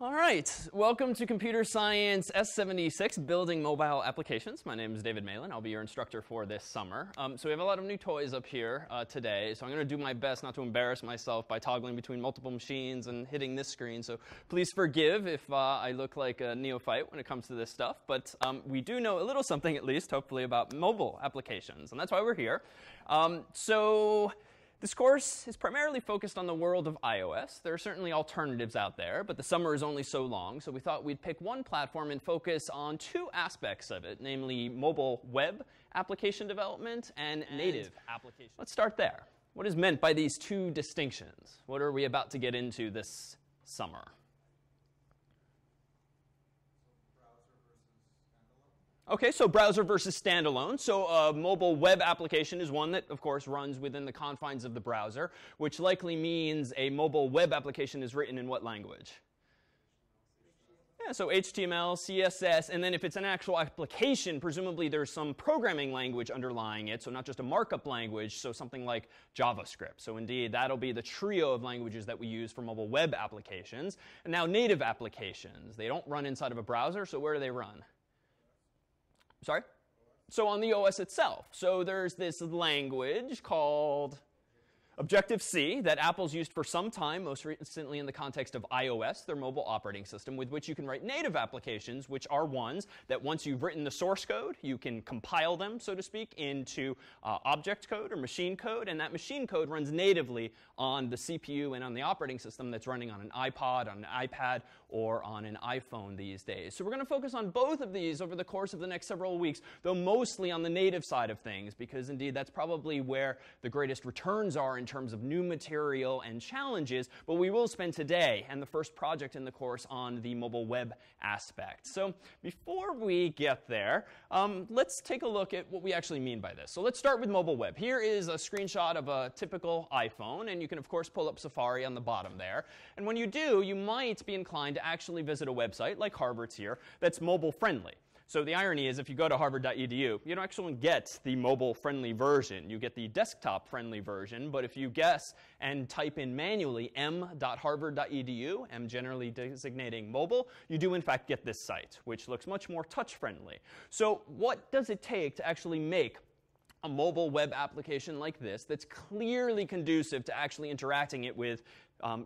All right, welcome to Computer Science S76, Building Mobile Applications. My name is David Malin. I'll be your instructor for this summer. So we have a lot of new toys up here today, so I'm going to do my best not to embarrass myself by toggling between multiple machines and hitting this screen. So please forgive if I look like a neophyte when it comes to this stuff. But we do know a little something, at least, hopefully, about mobile applications, and that's why we're here. This course is primarily focused on the world of iOS. There are certainly alternatives out there, but the summer is only so long, so we thought we'd pick one platform and focus on two aspects of it, namely mobile web application development and native application. Let's start there. What is meant by these two distinctions? What are we about to get into this summer? OK, so browser versus standalone. So a mobile web application is one that, of course, runs within the confines of the browser, which likely means a mobile web application is written in what language? Yeah, so HTML, CSS, and then if it's an actual application, presumably there's some programming language underlying it, so not just a markup language, so something like JavaScript. So indeed, that'll be the trio of languages that we use for mobile web applications. And now native applications. They don't run inside of a browser, so where do they run? Sorry? So on the OS itself. So there's this language called Objective-C that Apple's used for some time, most recently in the context of iOS, their mobile operating system, with which you can write native applications, which are ones that once you've written the source code, you can compile them, so to speak, into object code or machine code. And that machine code runs natively on the CPU and on the operating system that's running on an iPod, on an iPad, or on an iPhone these days. So we're going to focus on both of these over the course of the next several weeks, though mostly on the native side of things, because indeed that's probably where the greatest returns are in terms of new material and challenges. But we will spend today and the first project in the course on the mobile web aspect. So before we get there, let's take a look at what we actually mean by this. So let's start with mobile web. Here is a screenshot of a typical iPhone, and you can, of course, pull up Safari on the bottom there. And when you do, you might be inclined to actually visit a website, like Harvard's here, that's mobile friendly. So the irony is if you go to harvard.edu, you don't actually get the mobile-friendly version. You get the desktop-friendly version. But if you guess and type in manually m.harvard.edu, m generally designating mobile, you do in fact get this site, which looks much more touch-friendly. So what does it take to actually make a mobile web application like this that's clearly conducive to actually interacting it with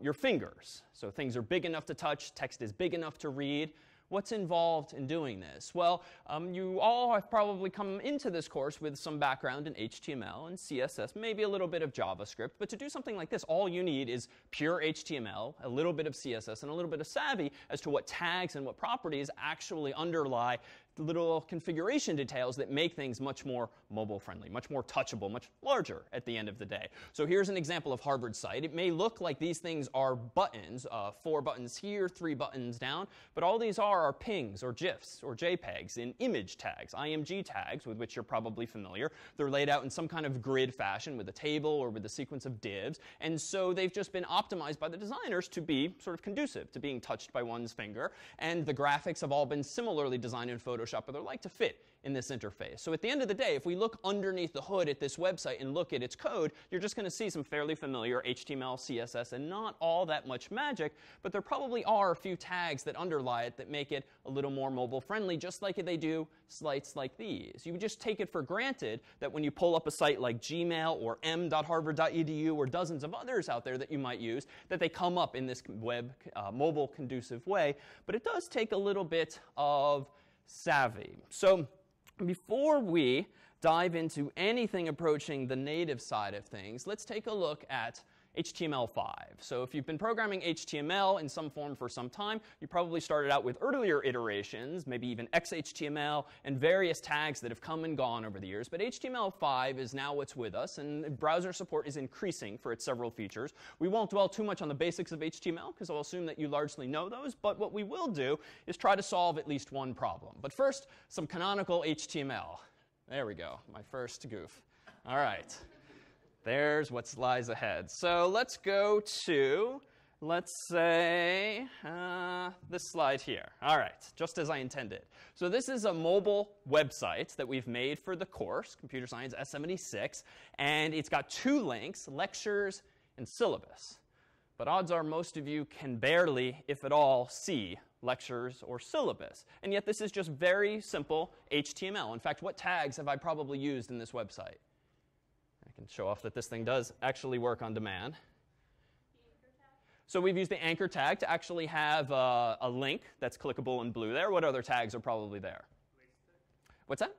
your fingers? So things are big enough to touch, text is big enough to read. What's involved in doing this? Well, you all have probably come into this course with some background in HTML and CSS, maybe a little bit of JavaScript. But to do something like this, all you need is pure HTML, a little bit of CSS, and a little bit of savvy as to what tags and what properties actually underlie little configuration details that make things much more mobile friendly, much more touchable, much larger at the end of the day. So here's an example of Harvard's site. It may look like these things are buttons, 4 buttons here, 3 buttons down, but all these are pings or GIFs or JPEGs in image tags, IMG tags, with which you're probably familiar. They're laid out in some kind of grid fashion with a table or with a sequence of divs. And so they've just been optimized by the designers to be sort of conducive to being touched by one's finger. And the graphics have all been similarly designed in Photoshop, but they're like to fit in this interface. So at the end of the day, if we look underneath the hood at this website and look at its code, you're just going to see some fairly familiar HTML, CSS, and not all that much magic. But there probably are a few tags that underlie it that make it a little more mobile friendly, just like they do sites like these. You would just take it for granted that when you pull up a site like Gmail or m.harvard.edu or dozens of others out there that you might use, that they come up in this web mobile conducive way. But it does take a little bit of savvy. So before we dive into anything approaching the native side of things, let's take a look at HTML5. So if you've been programming HTML in some form for some time, you probably started out with earlier iterations, maybe even XHTML and various tags that have come and gone over the years. But HTML5 is now what's with us, and browser support is increasing for its several features. We won't dwell too much on the basics of HTML, because I'll assume that you largely know those. But what we will do is try to solve at least one problem. But first, some canonical HTML. There we go, my first goof. All right. There's what lies ahead. So let's go to, let's say, this slide here. All right, just as I intended. So this is a mobile website that we've made for the course, Computer Science S76. And it's got 2 links, lectures and syllabus. But odds are most of you can barely, if at all, see lectures or syllabus. And yet this is just very simple HTML. In fact, what tags have I probably used in this website? I can show off that this thing does actually work on demand. So we've used the anchor tag to actually have a link that's clickable in blue there. What other tags are probably there? What's that?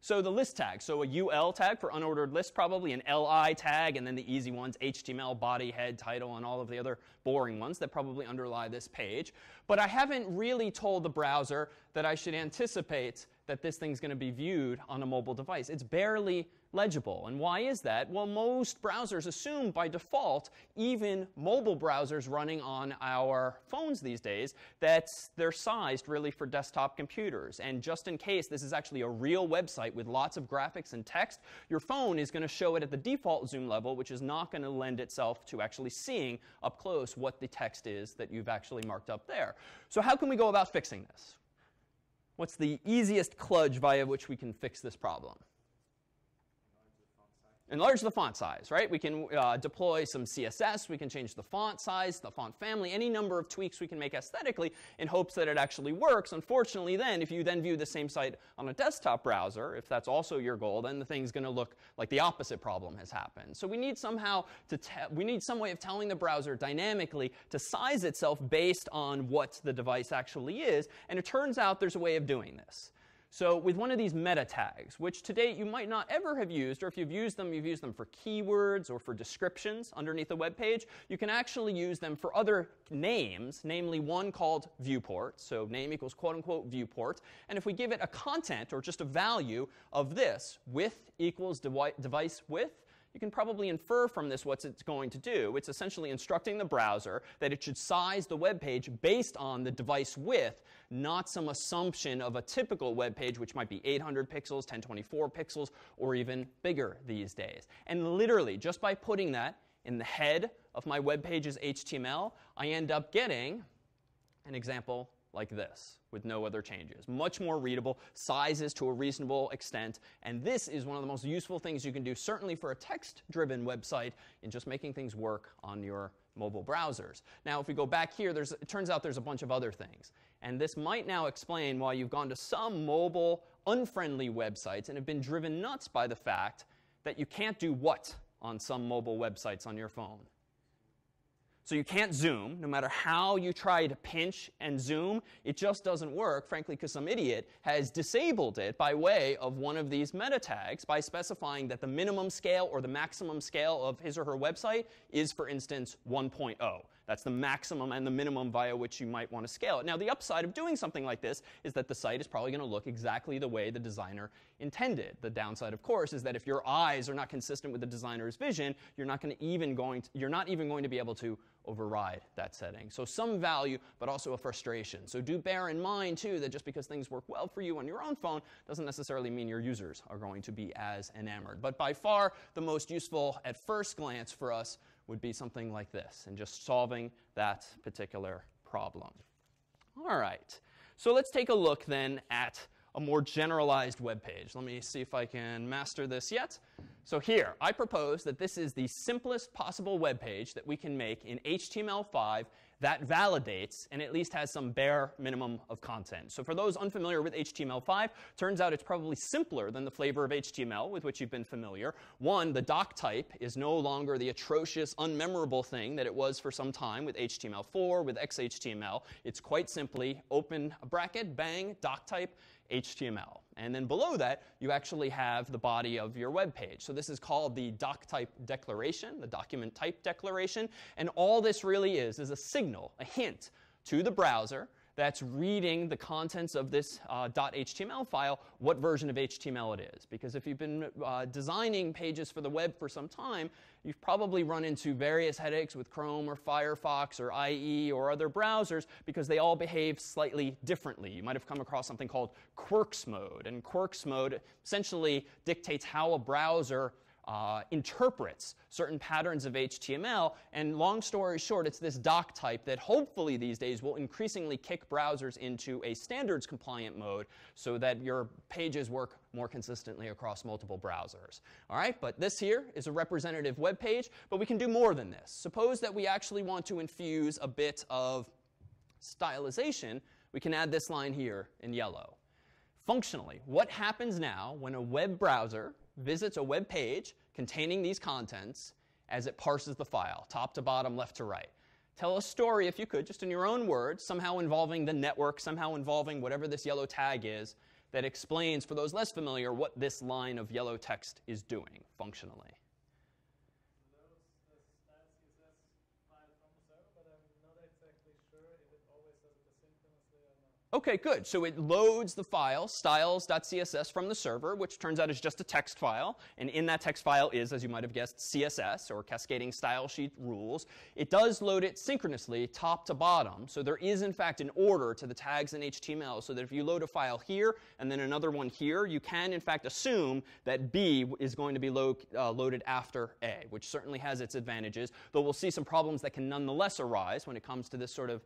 So the list tag, so a UL tag for unordered list probably, an LI tag, and then the easy ones, HTML, body, head, title, and all of the other boring ones that probably underlie this page. But I haven't really told the browser that I should anticipate that this thing's going to be viewed on a mobile device. It's barely legible. And why is that? Well, most browsers assume by default, even mobile browsers running on our phones these days, that they're sized really for desktop computers. And just in case this is actually a real website with lots of graphics and text, your phone is going to show it at the default zoom level, which is not going to lend itself to actually seeing up close what the text is that you've actually marked up there. So how can we go about fixing this? What's the easiest kludge via which we can fix this problem? Enlarge the font size, right? We can deploy some CSS. We can change the font size, the font family, any number of tweaks we can make aesthetically in hopes that it actually works. Unfortunately, then, if you then view the same site on a desktop browser, if that's also your goal, then the thing's going to look like the opposite problem has happened. So we need somehow we need some way of telling the browser dynamically to size itself based on what the device actually is. And it turns out there's a way of doing this. So with one of these meta tags, which to date you might not ever have used, or if you've used them for keywords or for descriptions underneath a web page, you can actually use them for other names, namely one called viewport. So name equals quote unquote viewport. And if we give it a content or just a value of this, width equals device width, you can probably infer from this what it's going to do. It's essentially instructing the browser that it should size the web page based on the device width, not some assumption of a typical web page, which might be 800 pixels, 1024 pixels, or even bigger these days. And literally, just by putting that in the head of my web page's HTML, I end up getting an example like this with no other changes. Much more readable, sizes to a reasonable extent, and this is one of the most useful things you can do, certainly for a text-driven website, in just making things work on your mobile browsers. Now, if we go back here, it turns out there's a bunch of other things. And this might now explain why you've gone to some mobile, unfriendly websites and have been driven nuts by the fact that you can't do what on some mobile websites on your phone? So you can't zoom. No matter how you try to pinch and zoom, it just doesn't work, frankly, because some idiot has disabled it by way of one of these meta tags by specifying that the minimum scale or the maximum scale of his or her website is, for instance, 1.0. That's the maximum and the minimum via which you might want to scale it. Now, the upside of doing something like this is that the site is probably going to look exactly the way the designer intended. The downside, of course, is that if your eyes are not consistent with the designer's vision, you're not even going to be able to override that setting. So some value, but also a frustration. So do bear in mind, too, that just because things work well for you on your own phone doesn't necessarily mean your users are going to be as enamored. But by far, the most useful at first glance for us would be something like this, and just solving that particular problem. All right. So let's take a look then at a more generalized web page. Let me see if I can master this yet. So here, I propose that this is the simplest possible web page that we can make in HTML5 that validates and at least has some bare minimum of content. So for those unfamiliar with HTML5, turns out it's probably simpler than the flavor of HTML with which you've been familiar. One, the doc type is no longer the atrocious, unmemorable thing that it was for some time with HTML4, with XHTML. It's quite simply open a bracket, bang, doc type, HTML. And then below that, you actually have the body of your web page. So this is called the doc type declaration, the document type declaration. And all this really is a signal, a hint to the browser that's reading the contents of this .html file, what version of HTML it is. Because if you've been designing pages for the web for some time, you've probably run into various headaches with Chrome or Firefox or IE or other browsers because they all behave slightly differently. You might have come across something called quirks mode. And quirks mode essentially dictates how a browser interprets certain patterns of HTML. And long story short, it's this doc type that hopefully these days will increasingly kick browsers into a standards compliant mode so that your pages work more consistently across multiple browsers. All right, but this here is a representative web page, but we can do more than this. Suppose that we actually want to infuse a bit of stylization. We can add this line here in yellow. Functionally, what happens now when a web browser visits a web page containing these contents as it parses the file, top to bottom, left to right? Tell a story, if you could, just in your own words, somehow involving the network, somehow involving whatever this yellow tag is, that explains, for those less familiar, what this line of yellow text is doing functionally. OK, good. So it loads the file, styles.css, from the server, which turns out is just a text file. And in that text file is, as you might have guessed, CSS, or cascading style sheet rules. It does load it synchronously, top to bottom. So there is, in fact, an order to the tags in HTML, so that if you load a file here and then another one here, you can, in fact, assume that B is going to be loaded after A, which certainly has its advantages, though we'll see some problems that can nonetheless arise when it comes to this sort of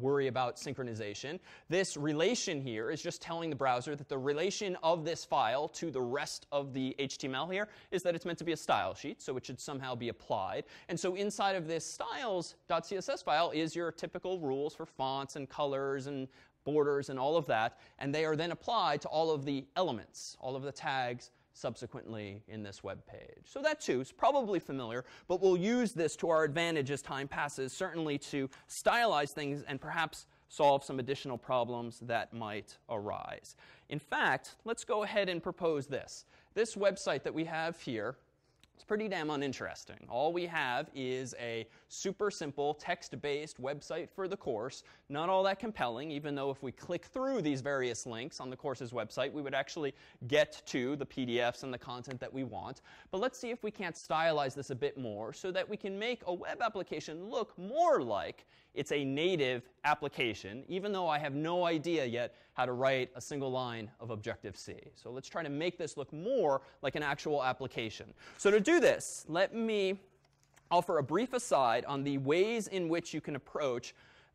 worry about synchronization. This relation here is just telling the browser that the relation of this file to the rest of the HTML here is that it's meant to be a style sheet, so it should somehow be applied. And so inside of this styles.css file is your typical rules for fonts and colors and borders and all of that. And they are then applied to all of the elements, all of the tags subsequently in this web page. So that too is probably familiar, but we'll use this to our advantage as time passes, certainly to stylize things and perhaps solve some additional problems that might arise. In fact, let's go ahead and propose this. This website that we have here is pretty damn uninteresting. All we have is a super simple text-based website for the course. Not all that compelling, even though if we click through these various links on the course's website, we would actually get to the PDFs and the content that we want. But let's see if we can't stylize this a bit more so that we can make a web application look more like it's a native application, even though I have no idea yet how to write a single line of Objective-C. So let's try to make this look more like an actual application. So to do this, let me offer a brief aside on the ways in which you can approach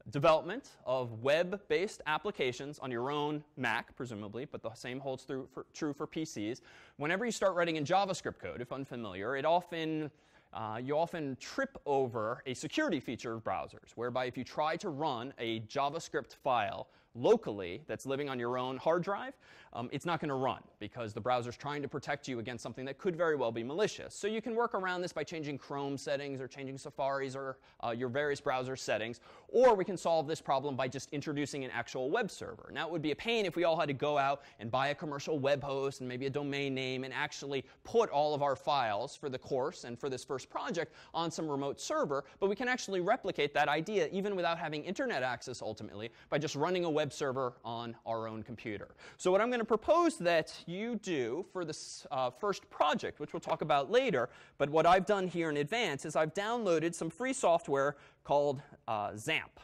development of web-based applications on your own Mac, presumably, but the same holds true for PCs. Whenever you start writing in JavaScript code, if unfamiliar, you often trip over a security feature of browsers, whereby if you try to run a JavaScript file locally that's living on your own hard drive, it's not going to run because the browser's trying to protect you against something that could very well be malicious. So you can work around this by changing Chrome settings or changing Safari's or your various browser settings. Or we can solve this problem by just introducing an actual web server. Now, it would be a pain if we all had to go out and buy a commercial web host and maybe a domain name and actually put all of our files for the course and for this first project on some remote server. But we can actually replicate that idea even without having internet access ultimately by just running a web server on our own computer. So what I'm going to propose that you do for this first project, which we'll talk about later, but what I've done here in advance is I've downloaded some free software called XAMPP,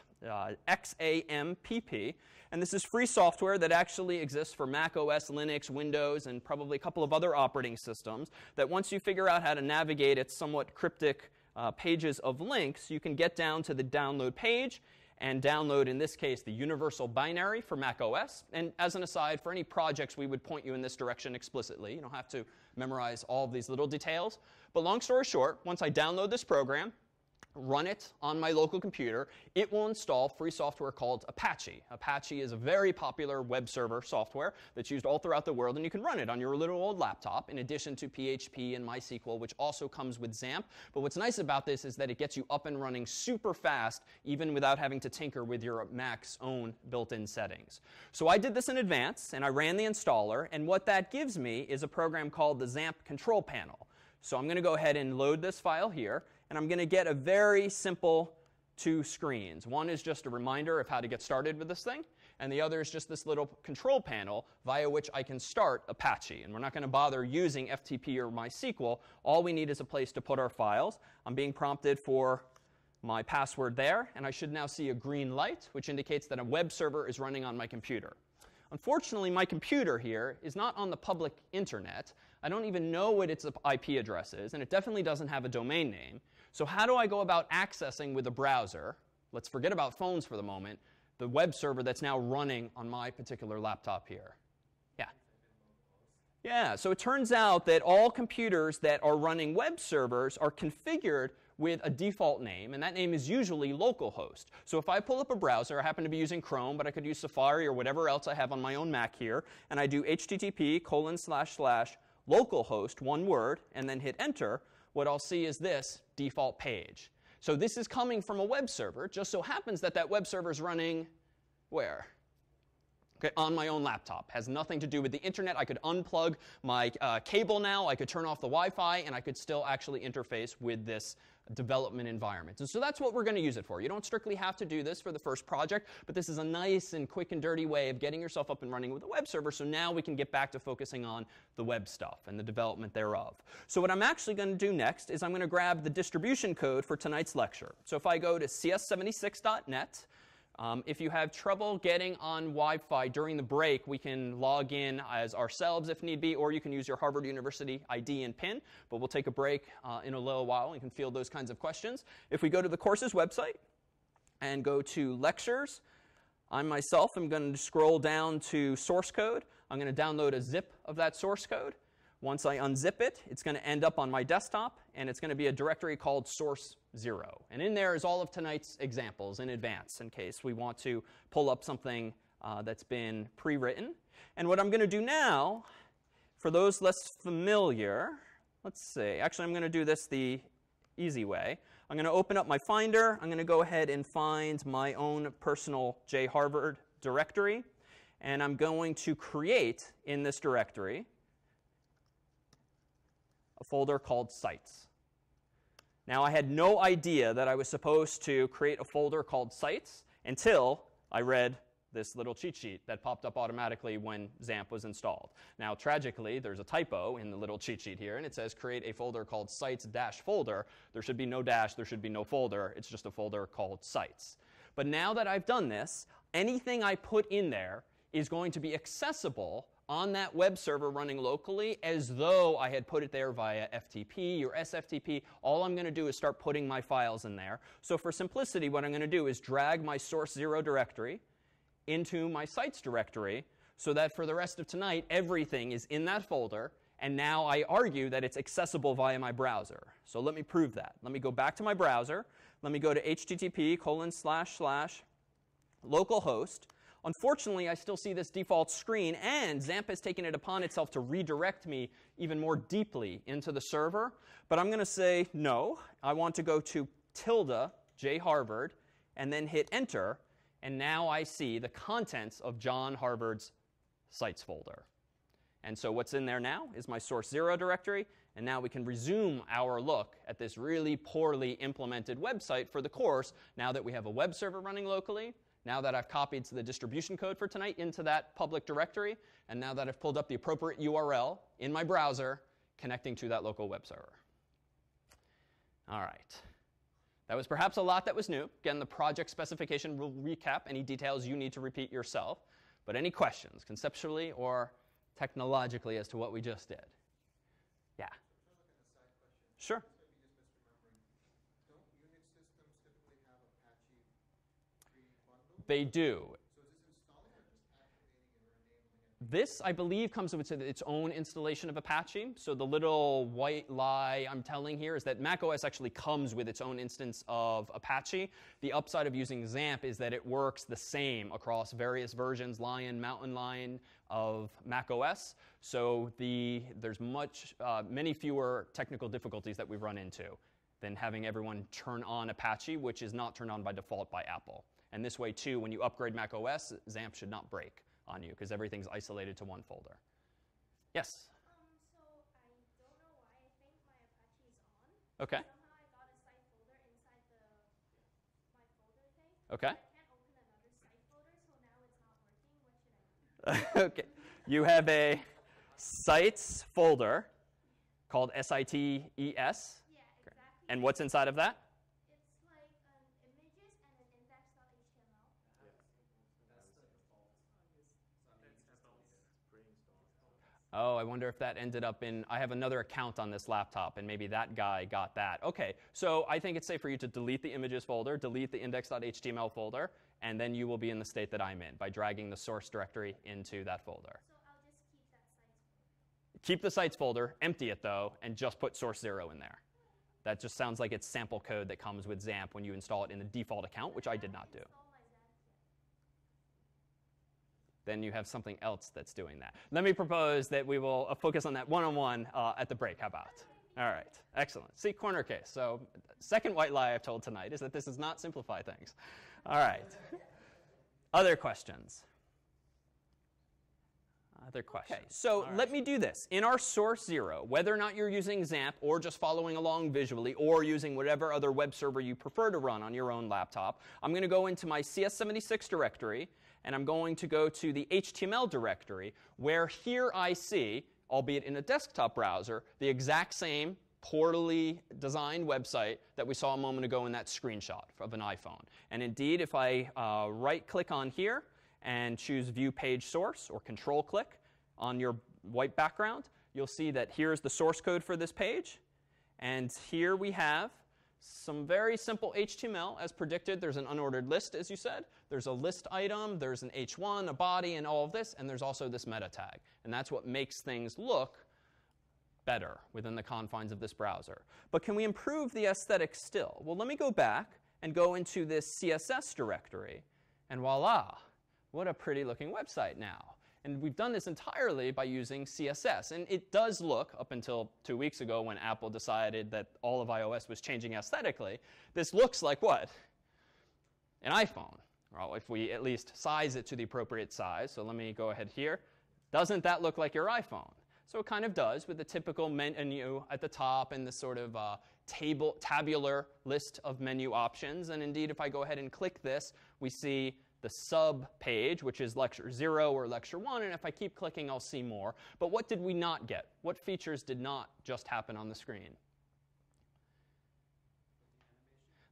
XAMPP. And this is free software that actually exists for Mac OS, Linux, Windows, and probably a couple of other operating systems that once you figure out how to navigate its somewhat cryptic pages of links, you can get down to the download page and download, in this case, the universal binary for Mac OS. And as an aside, for any projects, we would point you in this direction explicitly. You don't have to memorize all of these little details. But long story short, once I download this program, run it on my local computer, it will install free software called Apache. Apache is a very popular web server software that's used all throughout the world, and you can run it on your little old laptop in addition to PHP and MySQL, which also comes with XAMPP. But what's nice about this is that it gets you up and running super fast, even without having to tinker with your Mac's own built-in settings. So I did this in advance, and I ran the installer, and what that gives me is a program called the XAMPP control panel. So I'm going to go ahead and load this file here. And I'm going to get a very simple two screens. One is just a reminder of how to get started with this thing. And the other is just this little control panel via which I can start Apache. And we're not going to bother using FTP or MySQL. All we need is a place to put our files. I'm being prompted for my password there. And I should now see a green light, which indicates that a web server is running on my computer. Unfortunately, my computer here is not on the public internet. I don't even know what its IP address is, and it definitely doesn't have a domain name. So how do I go about accessing with a browser? Let's forget about phones for the moment. The web server that's now running on my particular laptop here. Yeah. Yeah, so it turns out that all computers that are running web servers are configured with a default name, and that name is usually localhost. So if I pull up a browser, I happen to be using Chrome, but I could use Safari or whatever else I have on my own Mac here, and I do http://localhost, one word, and then hit enter, what I'll see is this default page. So this is coming from a web server. It just so happens that that web server is running where? Okay, on my own laptop. Has nothing to do with the internet. I could unplug my cable now. I could turn off the Wi-Fi, and I could still actually interface with this development environment. And so that's what we're going to use it for. You don't strictly have to do this for the first project, but this is a nice and quick and dirty way of getting yourself up and running with a web server. So now we can get back to focusing on the web stuff and the development thereof. So what I'm actually going to do next is I'm going to grab the distribution code for tonight's lecture. So if I go to cs76.net, if you have trouble getting on Wi-Fi during the break, we can log in as ourselves if need be, or you can use your Harvard University ID and PIN. But we'll take a break in a little while and can field those kinds of questions. If we go to the course's website and go to lectures, I myself am going to scroll down to source code. I'm going to download a zip of that source code. Once I unzip it, it's going to end up on my desktop, and it's going to be a directory called source 0. And in there is all of tonight's examples in advance in case we want to pull up something that's been pre-written. And what I'm going to do now, for those less familiar, let's see. Actually, I'm going to do this the easy way. I'm going to open up my Finder. I'm going to go ahead and find my own personal jharvard directory. And I'm going to create in this directory a folder called Sites. Now, I had no idea that I was supposed to create a folder called Sites until I read this little cheat sheet that popped up automatically when XAMPP was installed. Now, tragically, there's a typo in the little cheat sheet here, and it says create a folder called sites-folder. There should be no dash. There should be no folder. It's just a folder called Sites. But now that I've done this, anything I put in there is going to be accessible on that web server running locally as though I had put it there via FTP or SFTP. All I'm going to do is start putting my files in there. So for simplicity, what I'm going to do is drag my source 0 directory into my sites directory so that for the rest of tonight, everything is in that folder. And now I argue that it's accessible via my browser. So let me prove that. Let me go back to my browser. Let me go to http://localhost. Unfortunately, I still see this default screen, and XAMPP has taken it upon itself to redirect me even more deeply into the server. But I'm going to say no. I want to go to ~jharvard and then hit enter. And now I see the contents of John Harvard's sites folder. And so what's in there now is my source 0 directory. And now we can resume our look at this really poorly implemented website for the course now that we have a web server running locally. Now that I've copied the distribution code for tonight into that public directory, and now that I've pulled up the appropriate URL in my browser connecting to that local web server. All right. That was perhaps a lot that was new. Again, the project specification will recap any details you need to repeat yourself. But any questions, conceptually or technologically, as to what we just did? Yeah? Sure. They do. This, I believe, comes with its own installation of Apache. So the little white lie I'm telling here is that macOS actually comes with its own instance of Apache. The upside of using XAMPP is that it works the same across various versions, Lion, Mountain Lion, of macOS. So there's many fewer technical difficulties that we've run into than having everyone turn on Apache, which is not turned on by default by Apple. And this way, too, when you upgrade macOS, XAMPP should not break on you because everything's isolated to one folder. Yes? So I don't know why I think my Apache is on. OK. Somehow I got a site folder inside my folder thing. OK. I can't open another site folder, so now it's not working. What should I do? OK. You have a sites folder called SITES. Yeah, exactly. And what's inside of that? It's like images and an index.html. Oh, I wonder if that ended up in, I have another account on this laptop, and maybe that guy got that. OK, so I think it's safe for you to delete the images folder, delete the index.html folder, and then you will be in the state that I'm in by dragging the source directory into that folder. So I'll just keep that sites folder. Keep the sites folder, empty it, though, and just put source 0 in there. That just sounds like it's sample code that comes with XAMPP when you install it in the default account, which I did not do. Install my XAMPP yet. Then you have something else that's doing that. Let me propose that we will focus on that one-on-one at the break. How about? All right. Excellent. See, corner case. So second white lie I've told tonight is that this does not simplify things. All right. Other questions? Other questions? Okay, so let me do this. In our source 0, whether or not you're using XAMPP or just following along visually or using whatever other web server you prefer to run on your own laptop, I'm going to go into my CS76 directory, and I'm going to go to the HTML directory, where here I see, albeit in a desktop browser, the exact same poorly designed website that we saw a moment ago in that screenshot of an iPhone. And indeed, if I right-click on here and choose View Page Source, or Control-click on your white background, you'll see that here's the source code for this page. And here we have some very simple HTML. As predicted, there's an unordered list, as you said. There's a list item. There's an h1, a body, and all of this. And there's also this meta tag. And that's what makes things look better within the confines of this browser. But can we improve the aesthetics still? Well, let me go back and go into this CSS directory. And voila, what a pretty looking website now. And we've done this entirely by using CSS. And it does look, up until 2 weeks ago when Apple decided that all of iOS was changing aesthetically, this looks like what? An iPhone. Well, if we at least size it to the appropriate size. So let me go ahead here. Doesn't that look like your iPhone? So it kind of does, with the typical menu at the top and the sort of tabular list of menu options. And indeed, if I go ahead and click this, we see the sub page, which is lecture 0 or lecture 1. And if I keep clicking, I'll see more. But what did we not get? What features did not just happen on the screen?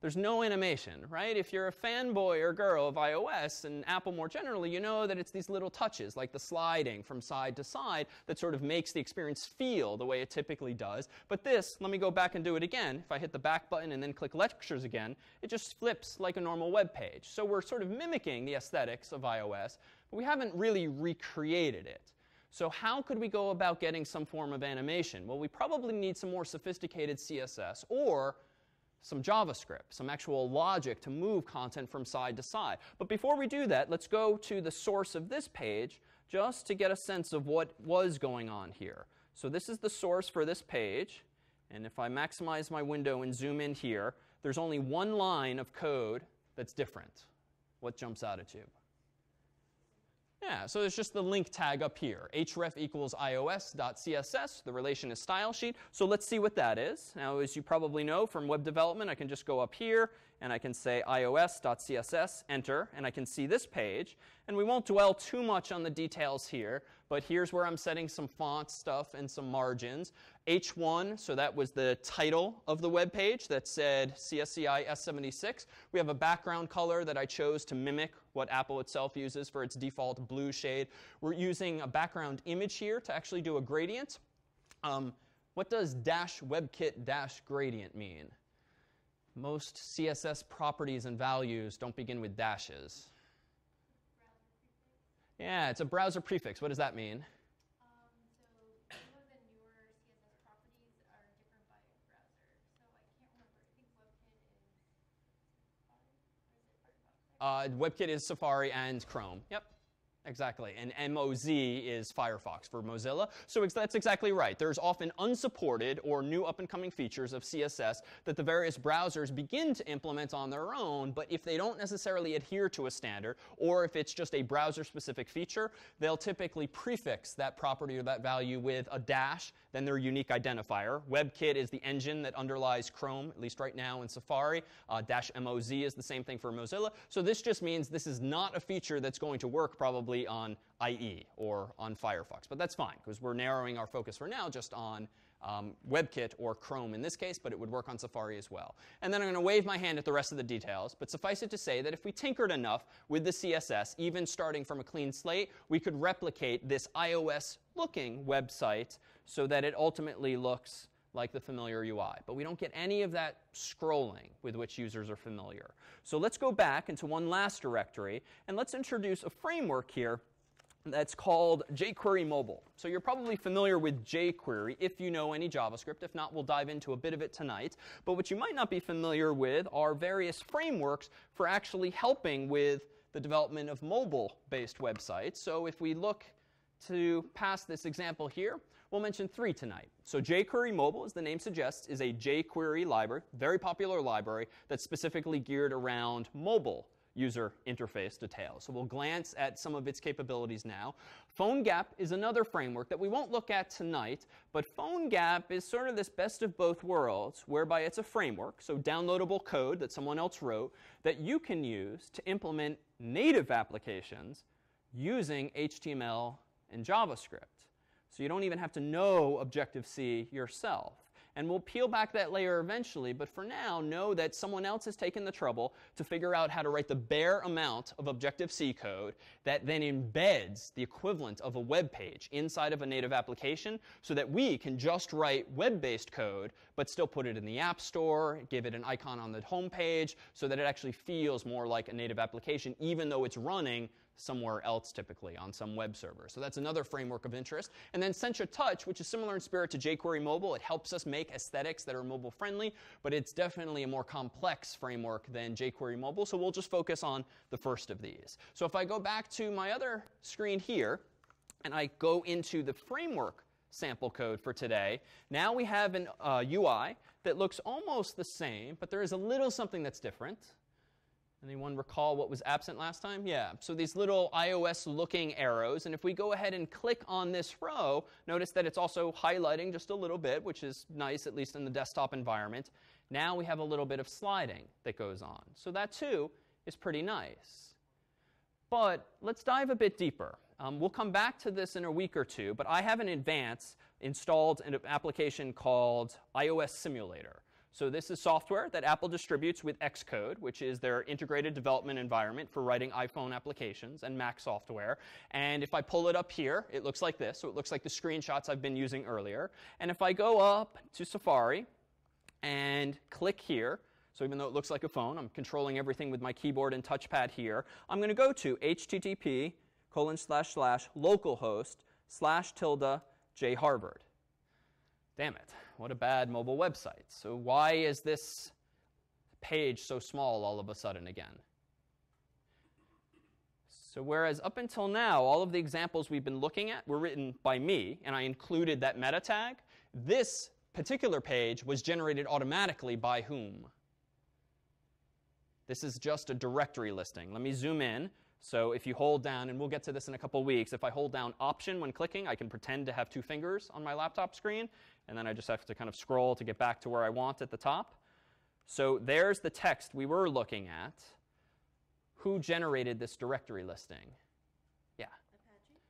There's no animation, right? If you're a fanboy or girl of iOS and Apple more generally, you know that it's these little touches, like the sliding from side to side, that sort of makes the experience feel the way it typically does. But this, let me go back and do it again. If I hit the back button and then click lectures again, it just flips like a normal web page. So we're sort of mimicking the aesthetics of iOS, but we haven't really recreated it. So how could we go about getting some form of animation? Well, we probably need some more sophisticated CSS or some JavaScript, some actual logic to move content from side to side. But before we do that, let's go to the source of this page just to get a sense of what was going on here. So this is the source for this page. And if I maximize my window and zoom in here, there's only one line of code that's different. What jumps out at you? Yeah, so there's just the link tag up here, href equals ios.css. The relation is style sheet. So let's see what that is. Now, as you probably know from web development, I can just go up here, and I can say ios.css, enter, and I can see this page. And we won't dwell too much on the details here, but here's where I'm setting some font stuff and some margins. H1, so that was the title of the web page that said CSCI S76. We have a background color that I chose to mimic what Apple itself uses for its default blue shade. We're using a background image here to actually do a gradient. What does -WebKit-gradient mean? Most CSS properties and values don't begin with dashes. Yeah, it's a browser prefix. What does that mean? So some of the newer CSS properties are different by browser. So I can't remember. I think WebKit is Safari, or is it Firefox? WebKit is Safari and Chrome. Yep. Exactly. And MOZ is Firefox for Mozilla. So that's exactly right. There's often unsupported or new up-and-coming features of CSS that the various browsers begin to implement on their own. But if they don't necessarily adhere to a standard, or if it's just a browser-specific feature, they'll typically prefix that property or that value with a dash, then their unique identifier. WebKit is the engine that underlies Chrome, at least right now in Safari. -MOZ is the same thing for Mozilla. So this just means this is not a feature that's going to work probably on IE or on Firefox. But that's fine, because we're narrowing our focus for now just on WebKit or Chrome in this case, but it would work on Safari as well. And then I'm going to wave my hand at the rest of the details. But suffice it to say that if we tinkered enough with the CSS, even starting from a clean slate, we could replicate this iOS looking website so that it ultimately looks like the familiar UI. But we don't get any of that scrolling with which users are familiar. So let's go back into one last directory, and let's introduce a framework here that's called jQuery Mobile. So you're probably familiar with jQuery if you know any JavaScript. If not, we'll dive into a bit of it tonight. But what you might not be familiar with are various frameworks for actually helping with the development of mobile-based websites. So if we look to pass this example here, we'll mention 3 tonight. So jQuery Mobile, as the name suggests, is a jQuery library, very popular library that's specifically geared around mobile user interface details. So we'll glance at some of its capabilities now. PhoneGap is another framework that we won't look at tonight, but PhoneGap is sort of this best of both worlds, whereby it's a framework, so downloadable code that someone else wrote, that you can use to implement native applications using HTML and JavaScript. So you don't even have to know Objective-C yourself. And we'll peel back that layer eventually, but for now, know that someone else has taken the trouble to figure out how to write the bare amount of Objective-C code that then embeds the equivalent of a web page inside of a native application so that we can just write web-based code, but still put it in the App Store, give it an icon on the home page so that it actually feels more like a native application, even though it's running somewhere else, typically on some web server. So that's another framework of interest. And then Sencha Touch, which is similar in spirit to jQuery Mobile. It helps us make aesthetics that are mobile friendly, but it's definitely a more complex framework than jQuery Mobile. So we'll just focus on the first of these. So if I go back to my other screen here, and I go into the framework sample code for today, now we have an UI that looks almost the same, but there is a little something that's different. Anyone recall what was absent last time? Yeah, so these little iOS looking arrows. And if we go ahead and click on this row, notice that it's also highlighting just a little bit, which is nice, at least in the desktop environment. Now we have a little bit of sliding that goes on. So that, too, is pretty nice. But let's dive a bit deeper. We'll come back to this in a week or two, but I have in advance installed an application called iOS Simulator. So this is software that Apple distributes with Xcode, which is their integrated development environment for writing iPhone applications and Mac software. And if I pull it up here, it looks like this. So it looks like the screenshots I've been using earlier. And if I go up to Safari and click here, so even though it looks like a phone, I'm controlling everything with my keyboard and touchpad here. I'm going to go to http://localhost//jharvard. Damn it, what a bad mobile website. So why is this page so small all of a sudden again? So whereas up until now, all of the examples we've been looking at were written by me, and I included that meta tag, this particular page was generated automatically by whom? This is just a directory listing. Let me zoom in. So if you hold down, and we'll get to this in a couple weeks, if I hold down Option when clicking, I can pretend to have 2 fingers on my laptop screen, and then I just have to kind of scroll to get back to where I want at the top. So there's the text we were looking at. Who generated this directory listing? Yeah. Apache?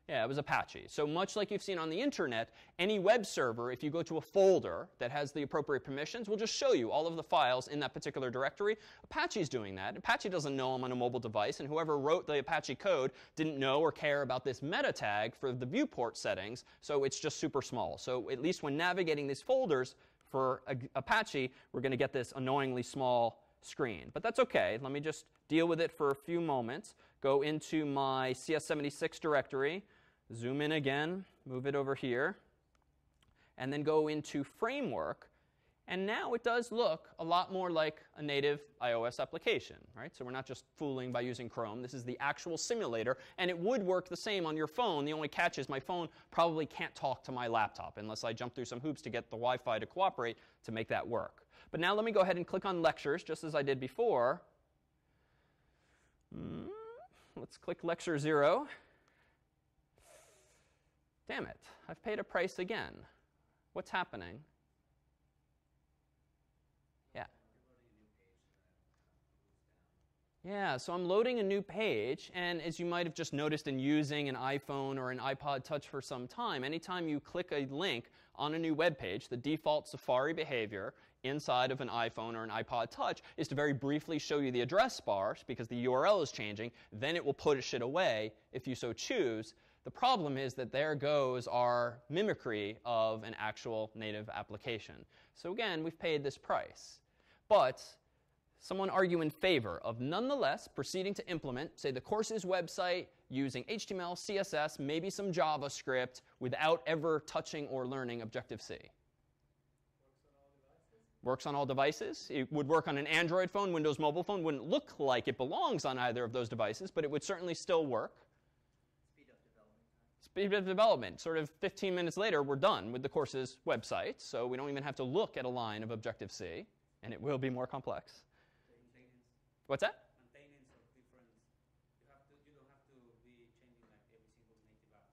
Yeah, it was Apache. So much like you've seen on the internet, any web server, if you go to a folder that has the appropriate permissions, will just show you all of the files in that particular directory. Apache's doing that. Apache doesn't know I'm on a mobile device, and whoever wrote the Apache code didn't know or care about this meta tag for the viewport settings, so it's just super small. So at least when navigating these folders for Apache, we're going to get this annoyingly small screen. But that's OK. Let me just deal with it for a few moments. Go into my CS76 directory. Zoom in again, move it over here, and then go into Framework. And now it does look a lot more like a native iOS application, right? So we're not just fooling by using Chrome. This is the actual simulator, and it would work the same on your phone. The only catch is my phone probably can't talk to my laptop unless I jump through some hoops to get the Wi-Fi to cooperate to make that work. But now let me go ahead and click on Lectures, just as I did before. Let's click Lecture 0. Damn it, I've paid a price again. What's happening? Yeah. Yeah, so I'm loading a new page, and as you might have just noticed in using an iPhone or an iPod Touch for some time, anytime you click a link on a new web page, the default Safari behavior inside of an iPhone or an iPod Touch is to very briefly show you the address bar because the URL is changing. Then it will put a shit away if you so choose. The problem is that there goes our mimicry of an actual native application. So again, we've paid this price. But someone argue in favor of nonetheless proceeding to implement, say, the course's website using HTML, CSS, maybe some JavaScript, without ever touching or learning Objective-C. Works on all devices. It would work on an Android phone. Windows mobile phone wouldn't look like it belongs on either of those devices, but it would certainly still work. Speed up development time. Speed of development. Sort of 15 minutes later, we're done with the course's website. So we don't even have to look at a line of Objective-C. And it will be more complex. Maintenance. What's that? Maintenance of different. You don't have to be changing like every single native app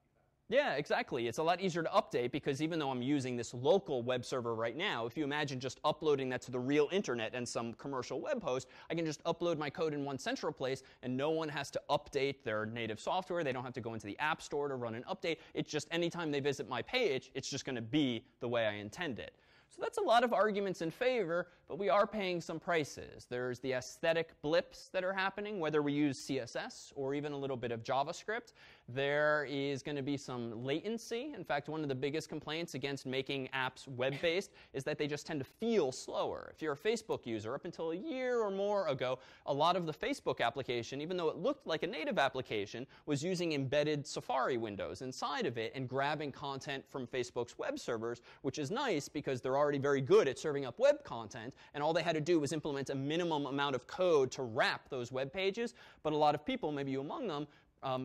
you have. Yeah, exactly. It's a lot easier to update because even though I'm using this local web server right now, if you imagine just uploading that to the real internet and some commercial web host, I can just upload my code in one central place and no one has to update their native software. They don't have to go into the App Store to run an update. It's just anytime they visit my page, it's just going to be the way I intend it. So that's a lot of arguments in favor, but we are paying some prices. There's the aesthetic blips that are happening, whether we use CSS or even a little bit of JavaScript. There is going to be some latency. In fact, one of the biggest complaints against making apps web-based is that they just tend to feel slower. If you're a Facebook user, up until a year or more ago, a lot of the Facebook application, even though it looked like a native application, was using embedded Safari windows inside of it and grabbing content from Facebook's web servers, which is nice because they're already very good at serving up web content, and all they had to do was implement a minimum amount of code to wrap those web pages. But a lot of people, maybe you among them,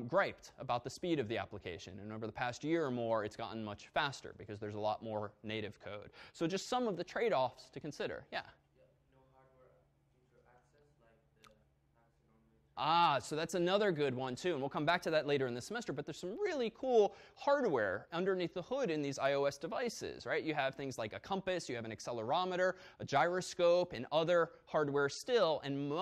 griped about the speed of the application. And over the past year or more, it's gotten much faster because there's a lot more native code. So just some of the trade-offs to consider. Yeah? No hardware feature access like the apps normally. So that's another good one, too. And we'll come back to that later in the semester. But there's some really cool hardware underneath the hood in these iOS devices, right? You have things like a compass, you have an accelerometer, a gyroscope, and other hardware still. And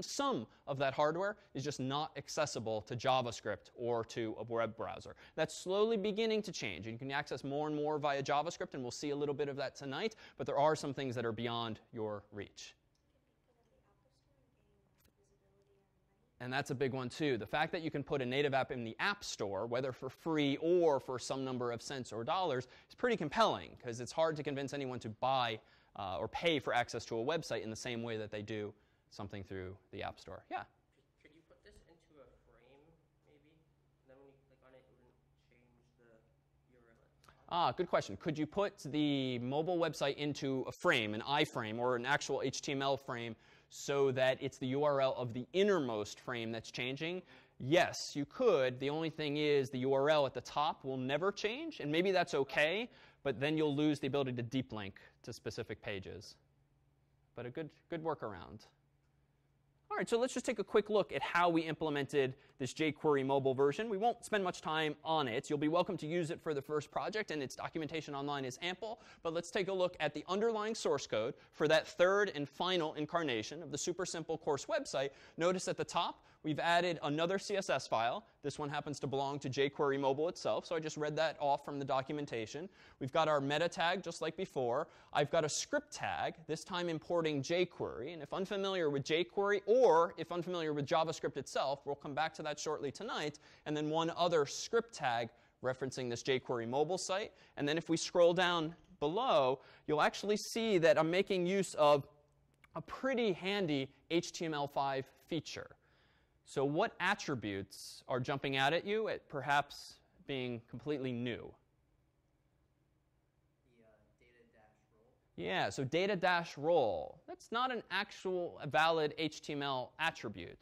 some of that hardware is just not accessible to JavaScript or to a web browser. That's slowly beginning to change. And you can access more and more via JavaScript, and we'll see a little bit of that tonight. But there are some things that are beyond your reach. And that's a big one, too. The fact that you can put a native app in the App Store, whether for free or for some number of cents or dollars, is pretty compelling because it's hard to convince anyone to buy or pay for access to a website in the same way that they do something through the App Store. Yeah? Could you put this into a frame, maybe? And then when you click on it, it wouldn't change the URL. Good question. Could you put the mobile website into a frame, an iframe, or an actual HTML frame so that it's the URL of the innermost frame that's changing? Yes, you could. The only thing is the URL at the top will never change, and maybe that's OK, but then you'll lose the ability to deep link to specific pages. But a good workaround. All right, so let's just take a quick look at how we implemented this jQuery mobile version. We won't spend much time on it. You'll be welcome to use it for the first project, and its documentation online is ample. But let's take a look at the underlying source code for that third and final incarnation of the super simple course website. Notice at the top, we've added another CSS file. This one happens to belong to jQuery mobile itself, so I just read that off from the documentation. We've got our meta tag just like before. I've got a script tag, this time importing jQuery. And if unfamiliar with jQuery, or if unfamiliar with JavaScript itself, we'll come back to that shortly tonight. And then one other script tag referencing this jQuery mobile site. And then if we scroll down below, you'll actually see that I'm making use of a pretty handy HTML5 feature. So what attributes are jumping out at you at perhaps being completely new? The data-role. Yeah, so data-role. That's not an actual valid HTML attribute.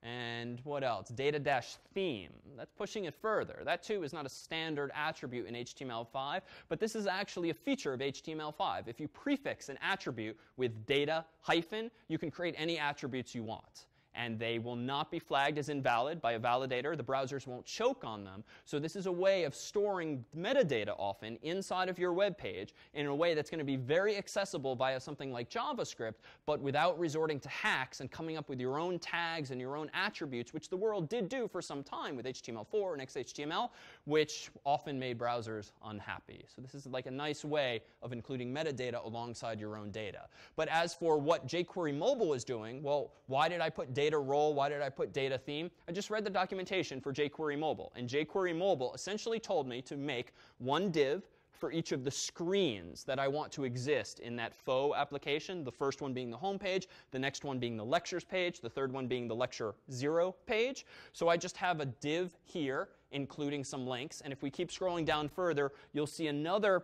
And what else? Data-theme. That's pushing it further. That, too, is not a standard attribute in HTML5, but this is actually a feature of HTML5. If you prefix an attribute with data hyphen, you can create any attributes you want. And they will not be flagged as invalid by a validator. The browsers won't choke on them. So this is a way of storing metadata often inside of your web page in a way that's going to be very accessible via something like JavaScript, but without resorting to hacks and coming up with your own tags and your own attributes, which the world did do for some time with HTML4 and XHTML, which often made browsers unhappy. So this is like a nice way of including metadata alongside your own data. But as for what jQuery mobile is doing, well, why did I put data role? Why did I put data theme? I just read the documentation for jQuery Mobile. And jQuery Mobile essentially told me to make one div for each of the screens that I want to exist in that faux application, the first one being the home page, the next one being the lectures page, the third one being the lecture 0 page. So I just have a div here, including some links. And if we keep scrolling down further, you'll see another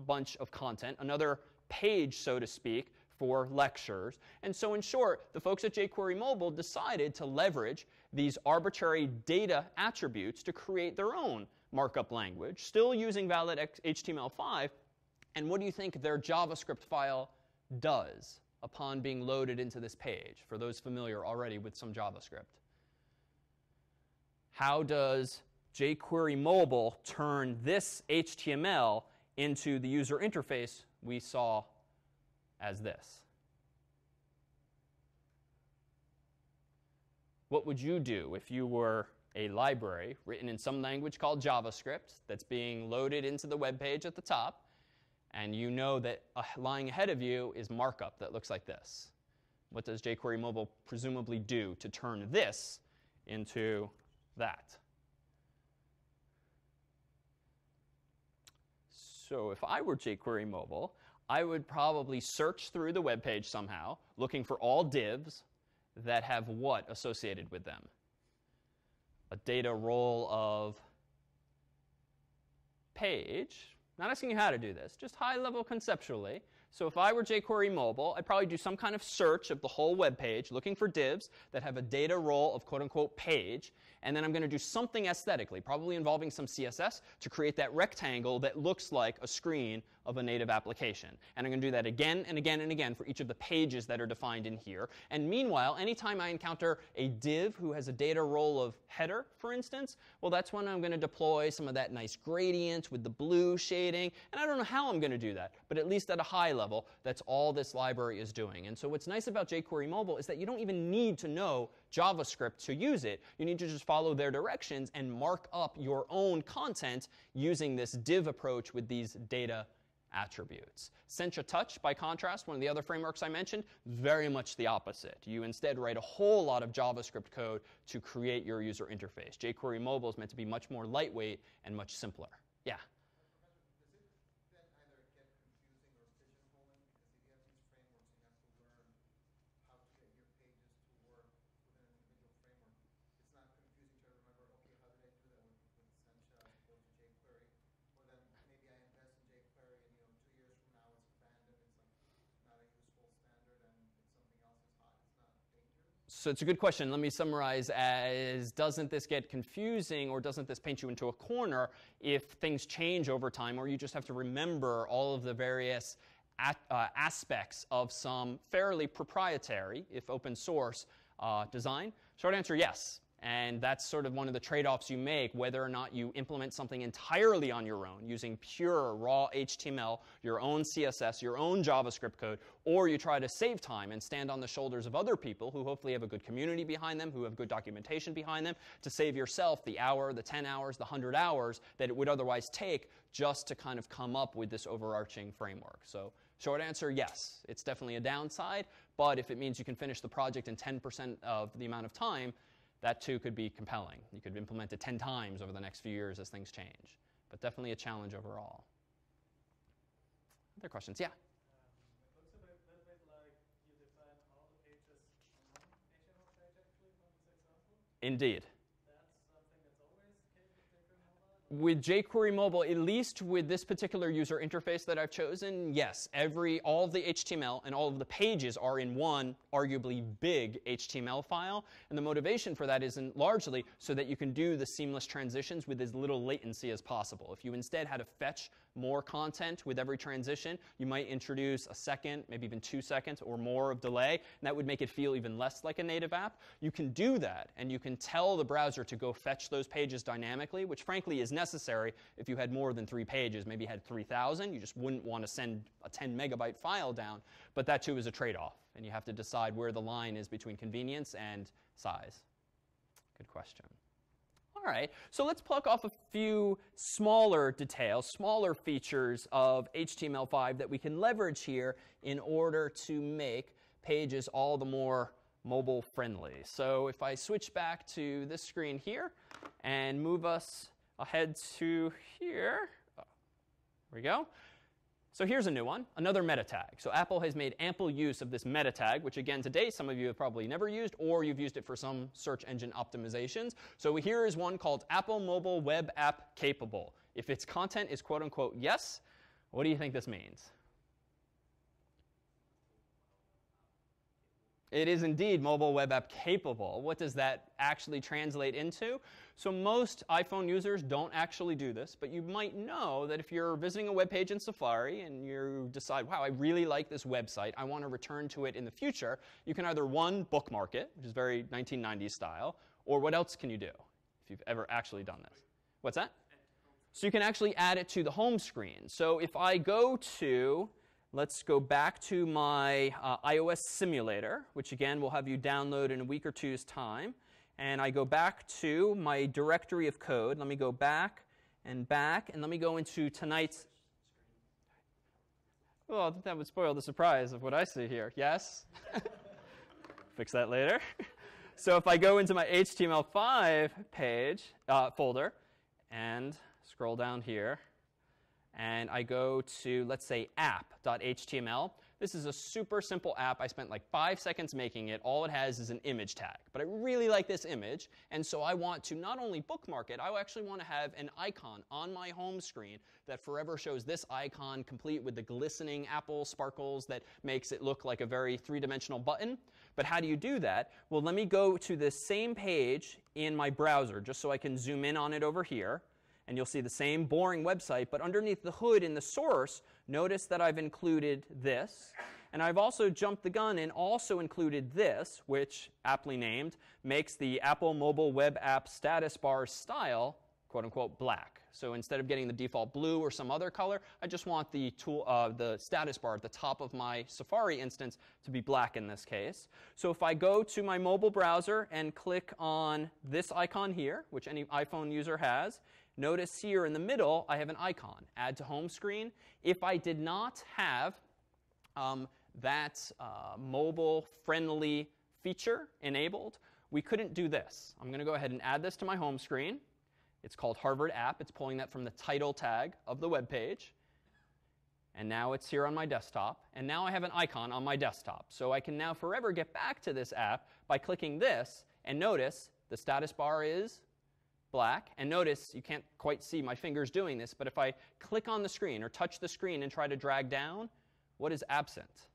bunch of content, another page, so to speak, for lectures. And so in short, the folks at jQuery Mobile decided to leverage these arbitrary data attributes to create their own markup language, still using valid HTML5. And what do you think their JavaScript file does upon being loaded into this page, for those familiar already with some JavaScript? How does jQuery Mobile turn this HTML into the user interface we saw as this? What would you do if you were a library written in some language called JavaScript that's being loaded into the web page at the top, and you know that lying ahead of you is markup that looks like this? What does jQuery Mobile presumably do to turn this into that? So if I were jQuery Mobile, I would probably search through the web page somehow, looking for all divs that have what associated with them? A data role of page. Not asking you how to do this, just high level conceptually. So if I were jQuery Mobile, I'd probably do some kind of search of the whole web page, looking for divs that have a data role of quote unquote page. And then I'm going to do something aesthetically, probably involving some CSS, to create that rectangle that looks like a screen of a native application. And I'm going to do that again and again and again for each of the pages that are defined in here. And meanwhile, anytime I encounter a div who has a data role of header, for instance, well, that's when I'm going to deploy some of that nice gradient with the blue shading. And I don't know how I'm going to do that, but at least at a high level, that's all this library is doing. And so what's nice about jQuery Mobile is that you don't even need to know JavaScript to use it. You need to just follow their directions and mark up your own content using this div approach with these data attributes. Sencha Touch, by contrast, one of the other frameworks I mentioned, very much the opposite. You instead write a whole lot of JavaScript code to create your user interface. jQuery Mobile is meant to be much more lightweight and much simpler. Yeah? So it's a good question. Let me summarize as, doesn't this get confusing, or doesn't this paint you into a corner if things change over time, or you just have to remember all of the various aspects of some fairly proprietary, if open source, design? Short answer, yes. And that's sort of one of the trade-offs you make, whether or not you implement something entirely on your own, using pure, raw HTML, your own CSS, your own JavaScript code, or you try to save time and stand on the shoulders of other people who hopefully have a good community behind them, who have good documentation behind them, to save yourself the hour, the 10 hours, the 100 hours that it would otherwise take just to kind of come up with this overarching framework. So short answer, yes. It's definitely a downside, but if it means you can finish the project in 10% of the amount of time, that too could be compelling. You could implement it 10 times over the next few years as things change. But definitely a challenge overall. Other questions? Yeah? It looks a little bit like you define all the pages in one HTML page actually from this example. Indeed. That's something that's always the case with jQuery Mobile? With jQuery Mobile, at least with this particular user interface that I've chosen, yes. All of the HTML and all of the pages are in one arguably big HTML file. And the motivation for that isn't largely so that you can do the seamless transitions with as little latency as possible. If you instead had to fetch more content with every transition, you might introduce a second, maybe even 2 seconds or more of delay, and that would make it feel even less like a native app. You can do that, and you can tell the browser to go fetch those pages dynamically, which frankly is necessary if you had more than 3 pages. Maybe you had 3,000. You just wouldn't want to send a 10 megabyte file down, but that too is a trade-off, and you have to decide where the line is between convenience and size. Good question. All right, so let's pluck off a few smaller details, smaller features of HTML5 that we can leverage here in order to make pages all the more mobile friendly. So if I switch back to this screen here and move us ahead to here, there we go. So here's a new one, another meta tag. So Apple has made ample use of this meta tag, which again today some of you have probably never used, or you've used it for some search engine optimizations. So here is one called Apple Mobile Web App Capable. If its content is quote unquote yes, what do you think this means? It is indeed mobile web app capable. What does that actually translate into? So most iPhone users don't actually do this, but you might know that if you're visiting a web page in Safari and you decide, wow, I really like this website, I want to return to it in the future, you can either, one, bookmark it, which is very 1990s style, or what else can you do if you've ever actually done this? What's that? So you can actually add it to the home screen. So if I go to, let's go back to my iOS simulator, which again we'll have you download in a week or two's time. And I go back to my directory of code. Let me go back, and let me go into tonight's. Well, that would spoil the surprise of what I see here. Yes? Fix that later. So if I go into my HTML5 page, folder, and scroll down here, and I go to, let's say, app.html. This is a super simple app. I spent like 5 seconds making it. All it has is an image tag. But I really like this image, and so I want to not only bookmark it, I actually want to have an icon on my home screen that forever shows this icon complete with the glistening Apple sparkles that makes it look like a very three-dimensional button. But how do you do that? Well, let me go to this same page in my browser, just so I can zoom in on it over here. And you'll see the same boring website, but underneath the hood in the source, notice that I've included this. And I've also jumped the gun and also included this, which, aptly named, makes the Apple Mobile Web App status bar style, quote unquote, black. So instead of getting the default blue or some other color, I just want the status bar at the top of my Safari instance to be black in this case. So if I go to my mobile browser and click on this icon here, which any iPhone user has, notice here in the middle, I have an icon, Add to Home Screen. If I did not have that mobile-friendly feature enabled, we couldn't do this. I'm going to go ahead and add this to my home screen. It's called Harvard App. It's pulling that from the title tag of the web page. And now it's here on my desktop. And now I have an icon on my desktop. So I can now forever get back to this app by clicking this. And notice the status bar is black. And notice, you can't quite see my fingers doing this, but if I click on the screen or touch the screen and try to drag down, what is absent?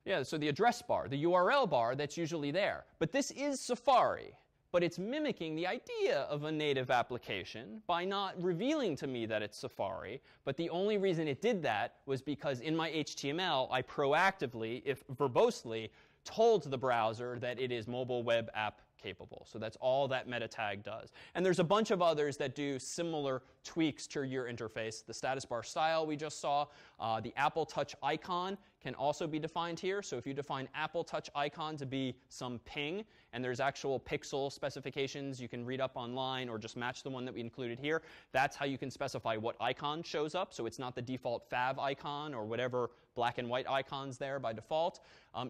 Yeah, so the address bar, the URL bar that's usually there. But this is Safari, but it's mimicking the idea of a native application by not revealing to me that it's Safari. But the only reason it did that was because in my HTML, I proactively, if verbosely, told the browser that it is mobile web app capable. So that's all that meta tag does. And there's a bunch of others that do similar tweaks to your interface. The status bar style we just saw, the Apple Touch icon can also be defined here. So if you define Apple Touch icon to be some ping, and there's actual pixel specifications you can read up online or just match the one that we included here, that's how you can specify what icon shows up. So it's not the default fav icon or whatever black and white icons there by default.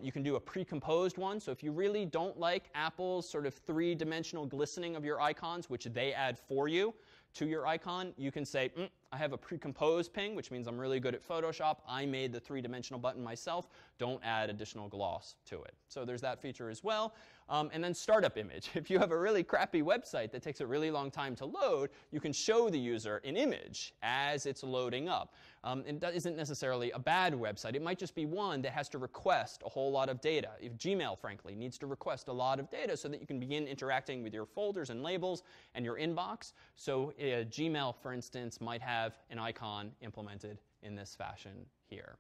You can do a pre-composed one. So if you really don't like Apple's sort of three-dimensional glistening of your icons, which they add for you to your icon, you can say, I have a pre-composed ping, which means I'm really good at Photoshop. I made the three-dimensional button myself. Don't add additional gloss to it. So there's that feature as well. And then startup image. If you have a really crappy website that takes a really long time to load, you can show the user an image as it's loading up. It isn't necessarily a bad website. It might just be one that has to request a whole lot of data. If Gmail, frankly, needs to request a lot of data so that you can begin interacting with your folders and labels and your inbox. So Gmail, for instance, might have an icon implemented in this fashion here.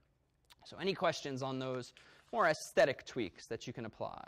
So any questions on those more aesthetic tweaks that you can apply?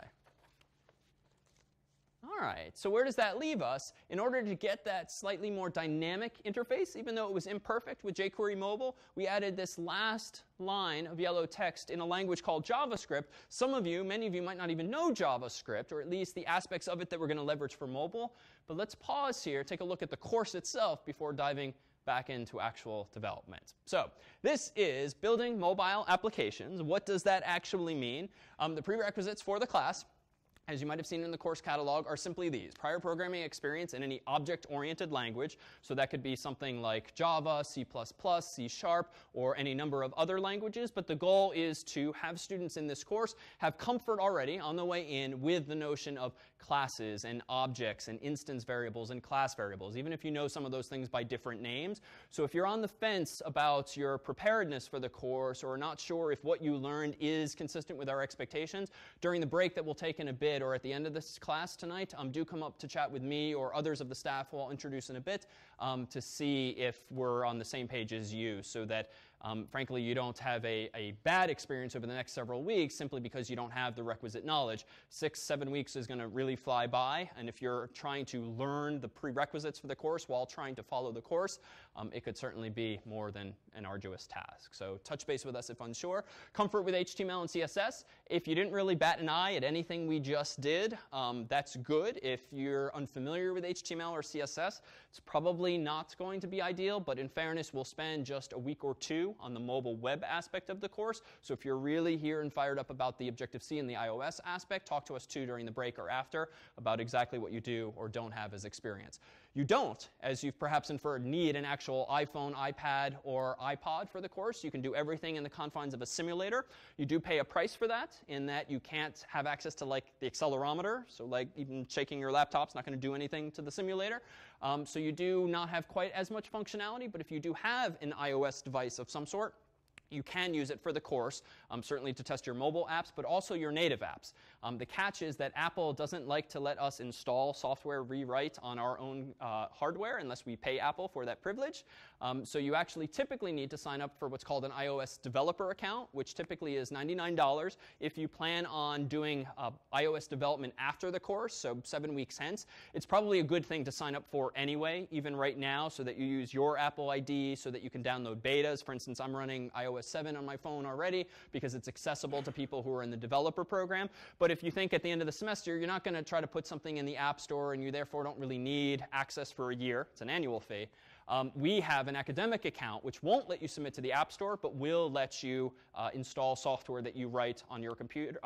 All right, so where does that leave us? In order to get that slightly more dynamic interface, even though it was imperfect with jQuery Mobile, we added this last line of yellow text in a language called JavaScript. Some of you, many of you might not even know JavaScript, or at least the aspects of it that we're going to leverage for mobile. But let's pause here, take a look at the course itself before diving back into actual development. So this is building mobile applications. What does that actually mean? The prerequisites for the class, as you might have seen in the course catalog, are simply these: prior programming experience in any object-oriented language. So that could be something like Java, C++, C#, or any number of other languages. But the goal is to have students in this course have comfort already on the way in with the notion of classes and objects and instance variables and class variables, even if you know some of those things by different names. So if you're on the fence about your preparedness for the course, or not sure if what you learned is consistent with our expectations, during the break that we'll take in a bit, or at the end of this class tonight, do come up to chat with me or others of the staff who I'll introduce in a bit to see if we're on the same page as you, so that frankly, you don't have a bad experience over the next several weeks simply because you don't have the requisite knowledge. 6-7 weeks is going to really fly by, and if you're trying to learn the prerequisites for the course while trying to follow the course, it could certainly be more than an arduous task. So touch base with us if unsure. Comfort with HTML and CSS. If you didn't really bat an eye at anything we just did, that's good. If you're unfamiliar with HTML or CSS, it's probably not going to be ideal, but in fairness, we'll spend just a week or two on the mobile web aspect of the course. So if you're really here and fired up about the Objective-C and the iOS aspect, talk to us too during the break or after about exactly what you do or don't have as experience. You don't, as you've perhaps inferred, need an actual iPhone, iPad, or iPod for the course. You can do everything in the confines of a simulator. You do pay a price for that, in that you can't have access to like the accelerometer. So like even shaking your laptop's not going to do anything to the simulator. So you do not have quite as much functionality, but if you do have an iOS device of some sort, you can use it for the course, certainly to test your mobile apps, but also your native apps. The catch is that Apple doesn't like to let us install software rewrite on our own hardware unless we pay Apple for that privilege. So you actually typically need to sign up for what's called an iOS developer account, which typically is $99. If you plan on doing iOS development after the course, so 7 weeks hence, it's probably a good thing to sign up for anyway, even right now, so that you use your Apple ID, so that you can download betas. For instance, I'm running iOS 7 on my phone already because it's accessible to people who are in the developer program. But if you think at the end of the semester you're not going to try to put something in the App Store and you therefore don't really need access for a year, it's an annual fee, we have an academic account which won't let you submit to the App Store, but will let you install software that you write on your computer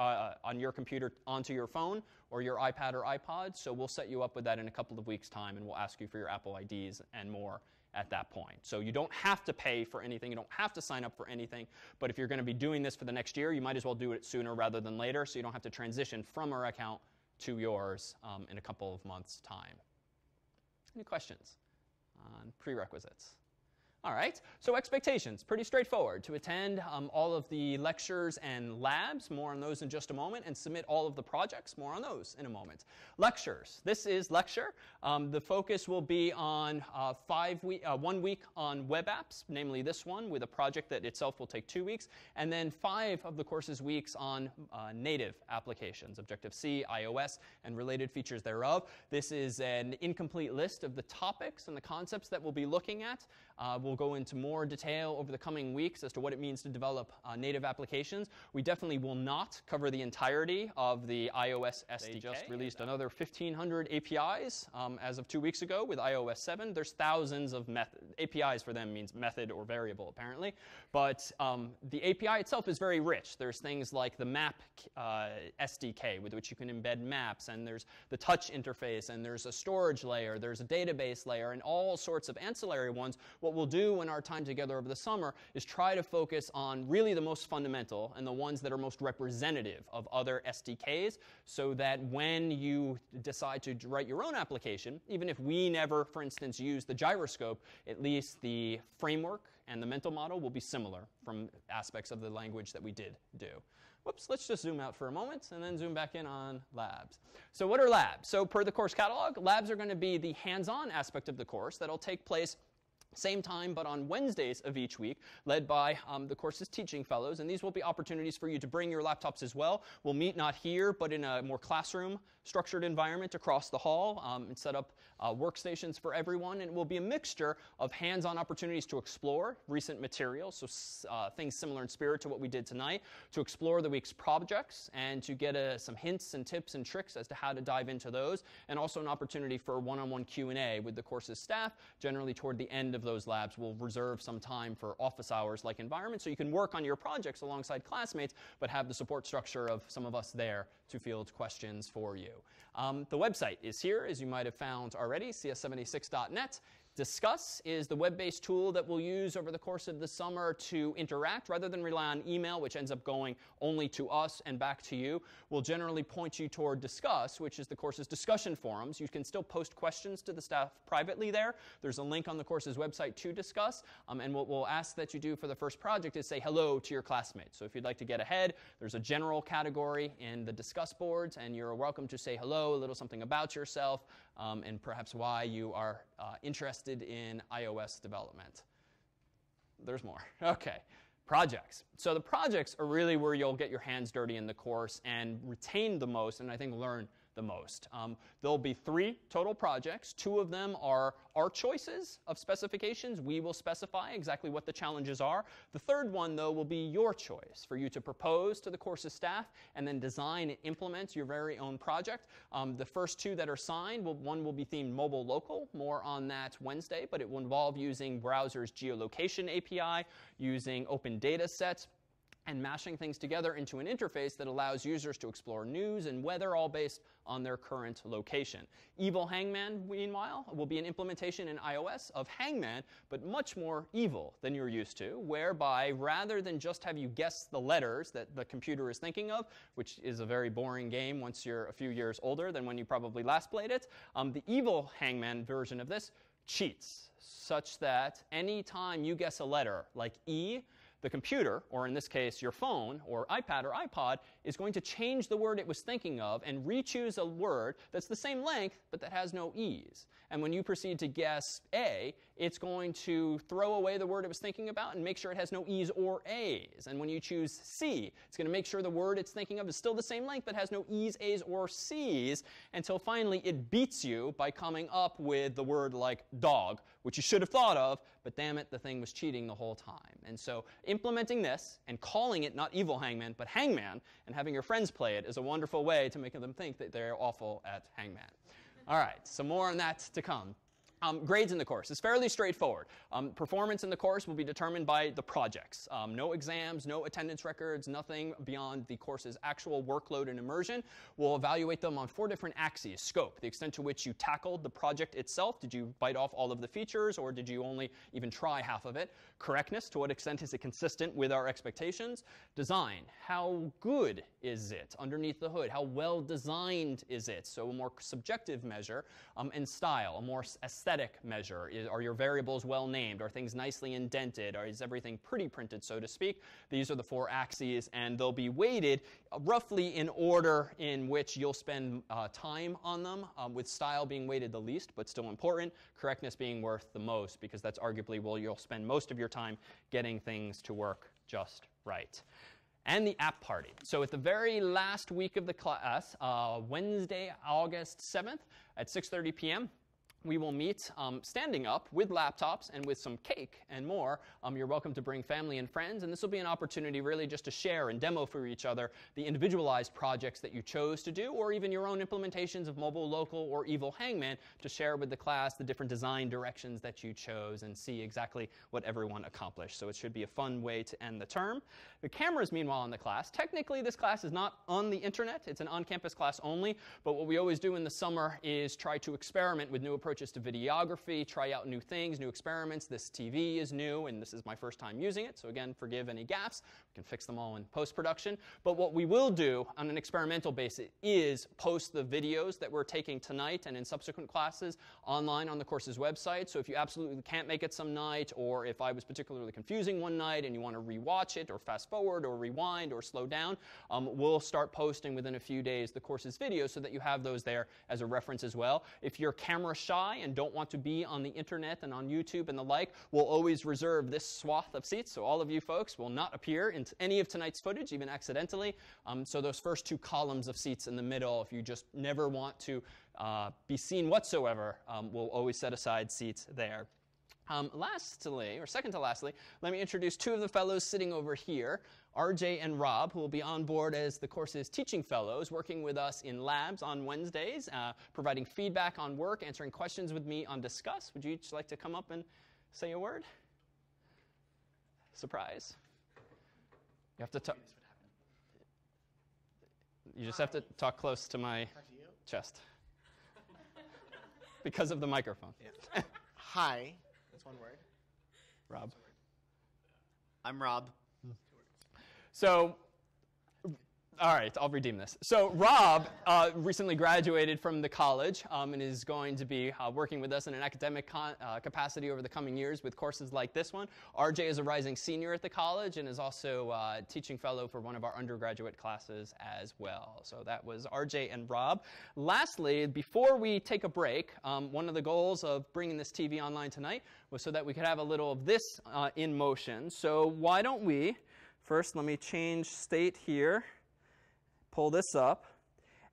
onto your phone or your iPad or iPod. So we'll set you up with that in a couple of weeks' time, and we'll ask you for your Apple IDs and more at that point. So you don't have to pay for anything. You don't have to sign up for anything. But if you're going to be doing this for the next year, you might as well do it sooner rather than later, so you don't have to transition from our account to yours in a couple of months' time. Any questions on prerequisites? All right, so expectations, pretty straightforward. To attend all of the lectures and labs, more on those in just a moment, and submit all of the projects, more on those in a moment. Lectures, this is lecture. The focus will be on 1 week on web apps, namely this one, with a project that itself will take 2 weeks, and then 5 of the course's weeks on native applications, Objective-C, iOS, and related features thereof. This is an incomplete list of the topics and the concepts that we'll be looking at. We'll go into more detail over the coming weeks as to what it means to develop native applications. We definitely will not cover the entirety of the iOS SDK. They just released another 1,500 APIs as of 2 weeks ago with iOS 7. There's thousands of APIs for them means method or variable, apparently. But the API itself is very rich. There's things like the map SDK with which you can embed maps, and there's the touch interface, and there's a storage layer, there's a database layer, and all sorts of ancillary ones. What we'll do in our time together over the summer is try to focus on really the most fundamental and the ones that are most representative of other SDKs, so that when you decide to write your own application, even if we never, for instance, use the gyroscope, at least the framework and the mental model will be similar from aspects of the language that we did do. Whoops, let's just zoom out for a moment and then zoom back in on labs. So what are labs? So per the course catalog, labs are going to be the hands-on aspect of the course that'll take place same time, but on Wednesdays of each week, led by the course's teaching fellows. And these will be opportunities for you to bring your laptops as well. We'll meet not here, but in a more classroom-structured environment across the hall and set up workstations for everyone. And it will be a mixture of hands-on opportunities to explore recent materials, so things similar in spirit to what we did tonight, to explore the week's projects and to get some hints and tips and tricks as to how to dive into those, and also an opportunity for one-on-one Q&A with the course's staff, generally toward the end of of those labs, we'll reserve some time for office hours-like environments so you can work on your projects alongside classmates, but have the support structure of some of us there to field questions for you. The website is here, as you might have found already, cs76.net. Discuss is the web-based tool that we'll use over the course of the summer to interact. Rather than rely on email, which ends up going only to us and back to you, we'll generally point you toward Discuss, which is the course's discussion forums. You can still post questions to the staff privately there. There's a link on the course's website to Discuss. And what we'll ask that you do for the first project is say hello to your classmates. So if you'd like to get ahead, there's a general category in the Discuss boards, and you're welcome to say hello, a little something about yourself, and perhaps why you are interested in iOS development. There's more. OK. Projects. So the projects are really where you'll get your hands dirty in the course and retain the most, and I think learn the most. There'll be 3 total projects. 2 of them are our choices of specifications. We will specify exactly what the challenges are. The third one, though, will be your choice for you to propose to the course's staff and then design and implement your very own project. The first 2 that are signed, one will be themed mobile local. More on that Wednesday, but it will involve using browser's geolocation API, using open data sets, and mashing things together into an interface that allows users to explore news and weather, all based on their current location. Evil Hangman, meanwhile, will be an implementation in iOS of Hangman, but much more evil than you're used to, whereby rather than just have you guess the letters that the computer is thinking of, which is a very boring game once you're a few years older than when you probably last played it, the Evil Hangman version of this cheats, such that any time you guess a letter like E, the computer, or in this case your phone or iPad or iPod, is going to change the word it was thinking of and re-choose a word that's the same length but that has no E's. And when you proceed to guess A, it's going to throw away the word it was thinking about and make sure it has no E's or A's. And when you choose C, it's going to make sure the word it's thinking of is still the same length but has no E's, A's, or C's, until finally it beats you by coming up with the word like dog, which you should have thought of, but damn it, the thing was cheating the whole time. And so implementing this and calling it not Evil Hangman, but Hangman, and having your friends play it is a wonderful way to make them think that they're awful at Hangman. All right, so more on that to come. Grades in the course is fairly straightforward. Performance in the course will be determined by the projects. No exams, no attendance records, nothing beyond the course's actual workload and immersion. We'll evaluate them on 4 different axes. Scope, the extent to which you tackled the project itself. Did you bite off all of the features, or did you only even try half of it? Correctness, to what extent is it consistent with our expectations? Design, how good is it underneath the hood? How well designed is it? So a more subjective measure. And style, a more aesthetic measure. Are your variables well named? Are things nicely indented? Or is everything pretty printed, so to speak? These are the 4 axes, and they'll be weighted roughly in order in which you'll spend time on them, with style being weighted the least, but still important, correctness being worth the most, because that's arguably where you'll spend most of your time getting things to work just right. And the app party. So at the very last week of the class, Wednesday, August 7th at 6:30 p.m., we will meet standing up with laptops and with some cake and more. You're welcome to bring family and friends, and this will be an opportunity really just to share and demo for each other the individualized projects that you chose to do, or even your own implementations of mobile, local, or Evil Hangman, to share with the class the different design directions that you chose and see exactly what everyone accomplished. So it should be a fun way to end the term. The cameras, meanwhile, in the class. Technically, this class is not on the internet. It's an on-campus class only, but what we always do in the summer is try to experiment with new approaches to videography, try out new things, new experiments. This TV is new, and this is my first time using it. So again, forgive any gaffes. We can fix them all in post-production. But what we will do on an experimental basis is post the videos that we're taking tonight and in subsequent classes online on the course's website. So if you absolutely can't make it some night, or if I was particularly confusing one night and you want to rewatch it, or fast forward, or rewind, or slow down, we'll start posting within a few days the course's videos so that you have those there as a reference as well. If you're camera shy and don't want to be on the internet and on YouTube and the like, we'll always reserve this swath of seats. So all of you folks will not appear in any of tonight's footage, even accidentally. So those first 2 columns of seats in the middle, if you just never want to be seen whatsoever, we'll always set aside seats there. Lastly, or second to lastly, let me introduce 2 of the fellows sitting over here, RJ and Rob, who will be on board as the course's teaching fellows, working with us in labs on Wednesdays, providing feedback on work, answering questions with me on Discuss. Would you each like to come up and say a word? Surprise. You have to talk. You just have to talk close to my chest. Because of the microphone. Yeah. Hi. That's one word. Rob. I'm Rob. So, all right, I'll redeem this. So Rob recently graduated from the college and is going to be working with us in an academic capacity over the coming years with courses like this one. RJ is a rising senior at the college and is also teaching fellow for one of our undergraduate classes as well. So that was RJ and Rob. Lastly, before we take a break, one of the goals of bringing this TV online tonight was so that we could have a little of this in motion. So why don't we, first let me change state here. Pull this up,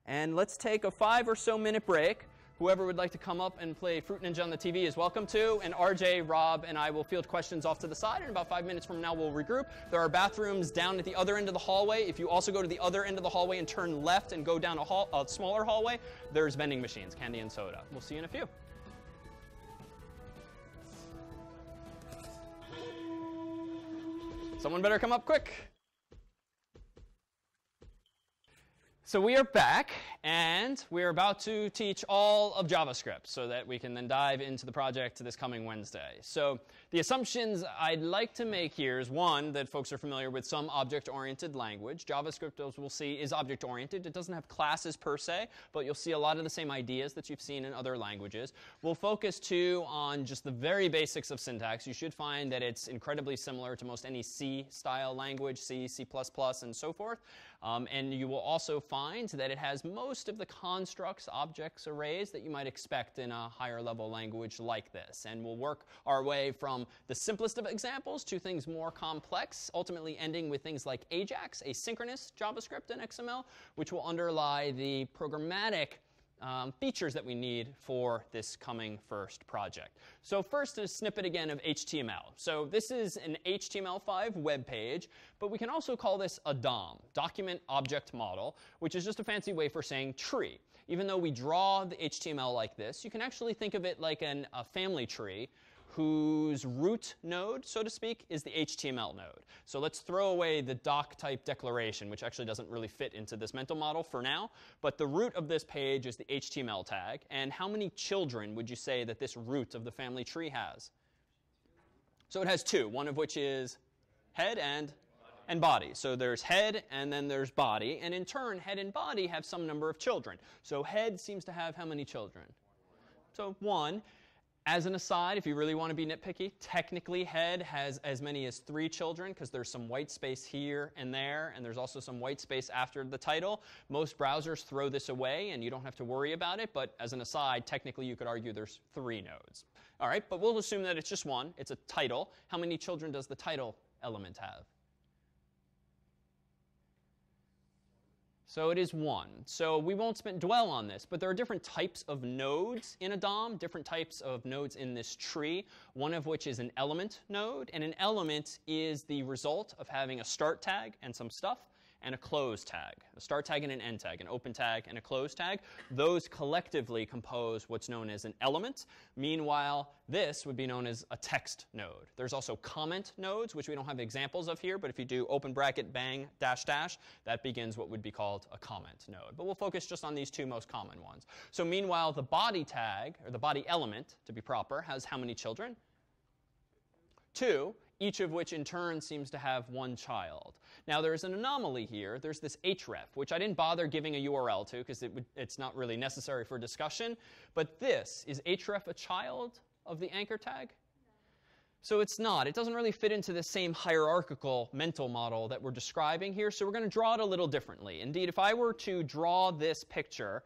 and let's take a 5 or so minute break. Whoever would like to come up and play Fruit Ninja on the TV is welcome to, and RJ, Rob, and I will field questions off to the side, and about 5 minutes from now we'll regroup. There are bathrooms down at the other end of the hallway. If you also go to the other end of the hallway and turn left and go down a smaller hallway, there's vending machines, candy and soda. We'll see you in a few. Someone better come up quick. So we are back, and we're about to teach all of JavaScript so that we can then dive into the project this coming Wednesday. So the assumptions I'd like to make here is, one, that folks are familiar with some object-oriented language. JavaScript, as we'll see, is object-oriented. It doesn't have classes per se, but you'll see a lot of the same ideas that you've seen in other languages. We'll focus, too, on just the very basics of syntax. You should find that it's incredibly similar to most any C-style language, C, C++, and so forth. And you will also find that it has most of the constructs, objects, arrays that you might expect in a higher level language like this. And we'll work our way from the simplest of examples to things more complex, ultimately ending with things like AJAX, asynchronous JavaScript and XML, which will underlie the programmatic features that we need for this coming first project. So first, a snippet again of HTML. So this is an HTML5 web page, but we can also call this a DOM, Document Object Model, which is just a fancy way for saying tree. Even though we draw the HTML like this, you can actually think of it like a family tree whose root node, so to speak, is the HTML node. So let's throw away the doc type declaration, which actually doesn't really fit into this mental model for now. But the root of this page is the HTML tag. And how many children would you say that this root of the family tree has? So it has two, one of which is head and body. So there's head and then there's body. And in turn, head and body have some number of children. So head seems to have how many children? So 1. As an aside, if you really want to be nitpicky, technically head has as many as 3 children because there's some white space here and there, and there's also some white space after the title. Most browsers throw this away, and you don't have to worry about it. But as an aside, technically you could argue there's 3 nodes. All right, but we'll assume that it's just one. It's a title. How many children does the title element have? So it is 1. So we won't dwell on this, but there are different types of nodes in a DOM, different types of nodes in this tree, one of which is an element node. And an element is the result of having a start tag and some stuff, and a close tag, a start tag and an end tag, an open tag and a close tag. Those collectively compose what's known as an element. Meanwhile, this would be known as a text node. There's also comment nodes, which we don't have examples of here, but if you do open bracket, bang, dash, dash, that begins what would be called a comment node. But we'll focus just on these 2 most common ones. So meanwhile, the body tag, or the body element, to be proper, has how many children? 2, each of which in turn seems to have 1 child. Now there's an anomaly here. There's this href, which I didn't bother giving a URL to because it's not really necessary for discussion. But this, is href a child of the anchor tag? So it's not. It doesn't really fit into the same hierarchical mental model that we're describing here. So we're going to draw it a little differently. Indeed, if I were to draw this picture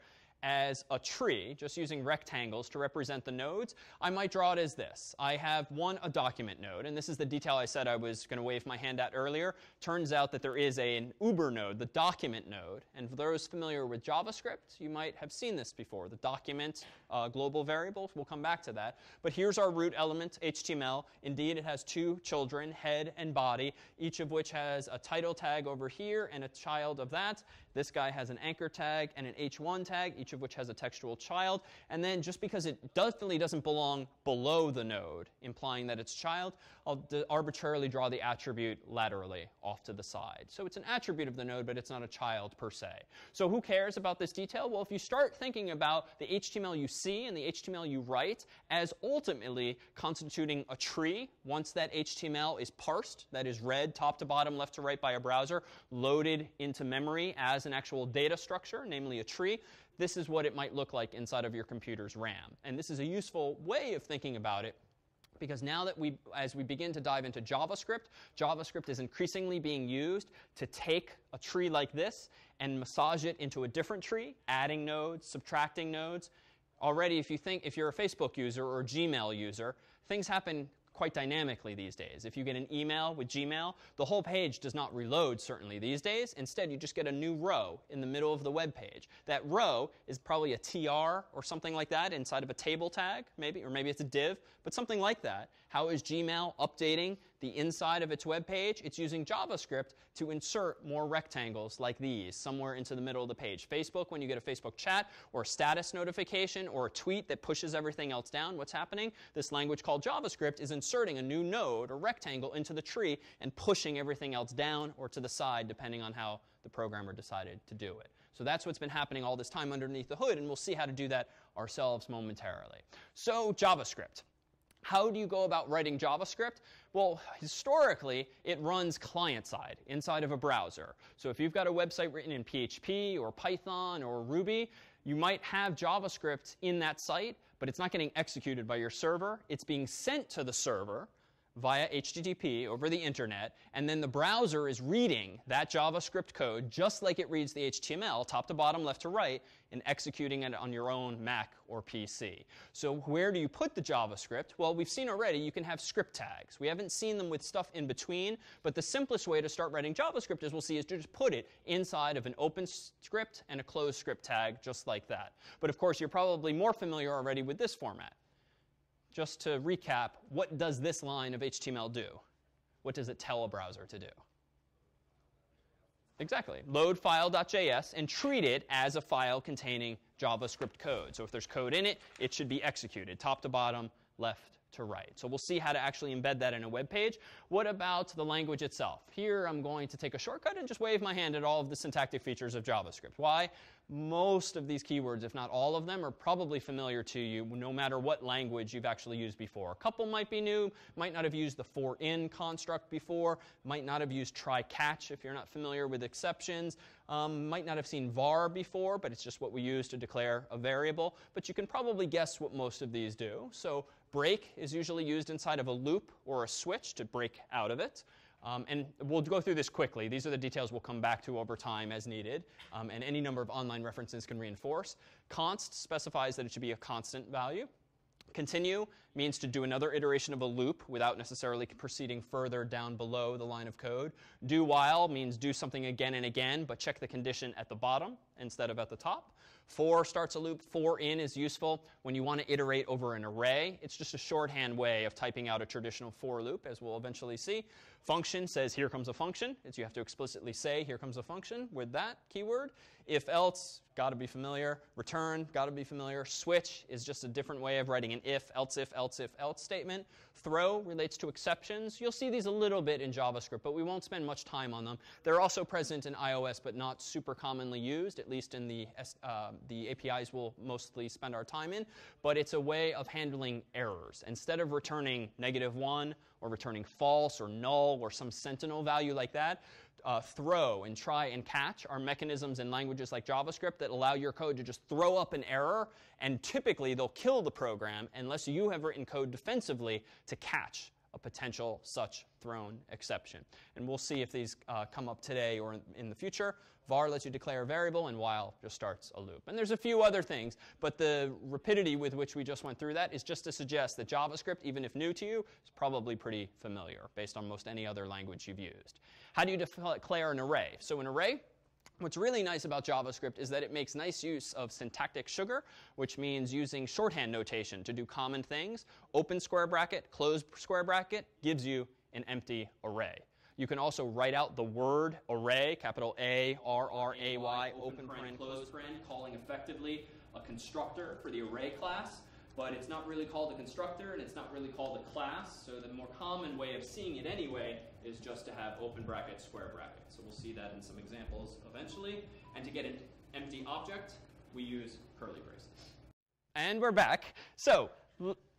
as a tree, just using rectangles to represent the nodes, I might draw it as this. I have a document node, and this is the detail I said I was going to wave my hand at earlier. Turns out that there is an uber node, the document node. And for those familiar with JavaScript, you might have seen this before, the document global variable. We'll come back to that. But here's our root element, HTML. Indeed, it has 2 children, head and body, each of which has a title tag over here and a child of that. This guy has an anchor tag and an h1 tag, each each of which has a textual child. And then just because it definitely doesn't belong below the node, implying that it's child, I'll arbitrarily draw the attribute laterally off to the side. So it's an attribute of the node, but it's not a child per se. So who cares about this detail? Well, if you start thinking about the HTML you see and the HTML you write as ultimately constituting a tree, once that HTML is parsed, that is read top to bottom, left to right by a browser, loaded into memory as an actual data structure, namely a tree, this is what it might look like inside of your computer's RAM. And this is a useful way of thinking about it, because now that as we begin to dive into JavaScript, JavaScript is increasingly being used to take a tree like this and massage it into a different tree, adding nodes, subtracting nodes. Already, if you're a Facebook user or a Gmail user, things happen quite dynamically these days. If you get an email with Gmail, the whole page does not reload certainly these days. Instead, you just get a new row in the middle of the web page. That row is probably a tr or something like that inside of a table tag, maybe, or maybe it's a div, but something like that. How is Gmail updating the inside of its web page? It's using JavaScript to insert more rectangles like these somewhere into the middle of the page. Facebook, when you get a Facebook chat or a status notification or a tweet that pushes everything else down, what's happening? This language called JavaScript is inserting a new node or rectangle into the tree and pushing everything else down or to the side, depending on how the programmer decided to do it. So that's what's been happening all this time underneath the hood, and we'll see how to do that ourselves momentarily. So JavaScript. How do you go about writing JavaScript? Well, historically, it runs client-side inside of a browser. So if you've got a website written in PHP or Python or Ruby, you might have JavaScript in that site, but it's not getting executed by your server. It's being sent to the server via HTTP over the internet, and then the browser is reading that JavaScript code just like it reads the HTML, top to bottom, left to right, and executing it on your own Mac or PC. So where do you put the JavaScript? Well, we've seen already you can have script tags. We haven't seen them with stuff in between, but the simplest way to start writing JavaScript, as we'll see, is to just put it inside of an open script and a closed script tag, just like that. But of course, you're probably more familiar already with this format. Just to recap, what does this line of HTML do? What does it tell a browser to do? Exactly. Load file.js and treat it as a file containing JavaScript code. So if there's code in it, it should be executed, top to bottom, left to right. So we'll see how to actually embed that in a web page. What about the language itself? Here I'm going to take a shortcut and just wave my hand at all of the syntactic features of JavaScript. Why? Most of these keywords, if not all of them, are probably familiar to you no matter what language you've actually used before. A couple might be new, might not have used the for-in construct before, might not have used try-catch if you're not familiar with exceptions, might not have seen var before, but it's just what we use to declare a variable. But you can probably guess what most of these do. So break is usually used inside of a loop or a switch to break out of it. And we'll go through this quickly. These are the details we'll come back to over time as needed. And any number of online references can reinforce. Const specifies that it should be a constant value. Continue means to do another iteration of a loop without necessarily proceeding further down below the line of code. Do while means do something again and again, but check the condition at the bottom instead of at the top. For starts a loop. For in is useful when you want to iterate over an array. It's just a shorthand way of typing out a traditional for loop, as we'll eventually see. Function says here comes a function. It's you have to explicitly say here comes a function with that keyword. If else, got to be familiar. Return, got to be familiar. Switch is just a different way of writing an if, else if, else if, else statement. Throw relates to exceptions. You'll see these a little bit in JavaScript, but we won't spend much time on them. They're also present in iOS, but not super commonly used, at least in the APIs we'll mostly spend our time in. But it's a way of handling errors. Instead of returning -1 or returning false or null or some sentinel value like that, throw and try and catch are mechanisms in languages like JavaScript that allow your code to just throw up an error, and typically they'll kill the program unless you have written code defensively to catch a potential such thrown exception. And we'll see if these come up today or in the future. Var lets you declare a variable, and while just starts a loop. And there's a few other things, but the rapidity with which we just went through that is just to suggest that JavaScript, even if new to you, is probably pretty familiar based on most any other language you've used. How do you declare an array? So an array, what's really nice about JavaScript is that it makes nice use of syntactic sugar, which means using shorthand notation to do common things. Open square bracket, close square bracket gives you an empty array. You can also write out the word array, capital A-R-R-A-Y, open paren, close paren, calling effectively a constructor for the array class. But it's not really called a constructor, and it's not really called a class. So the more common way of seeing it anyway is just to have open brackets, square brackets. So we'll see that in some examples eventually. And to get an empty object, we use curly braces. And we're back. So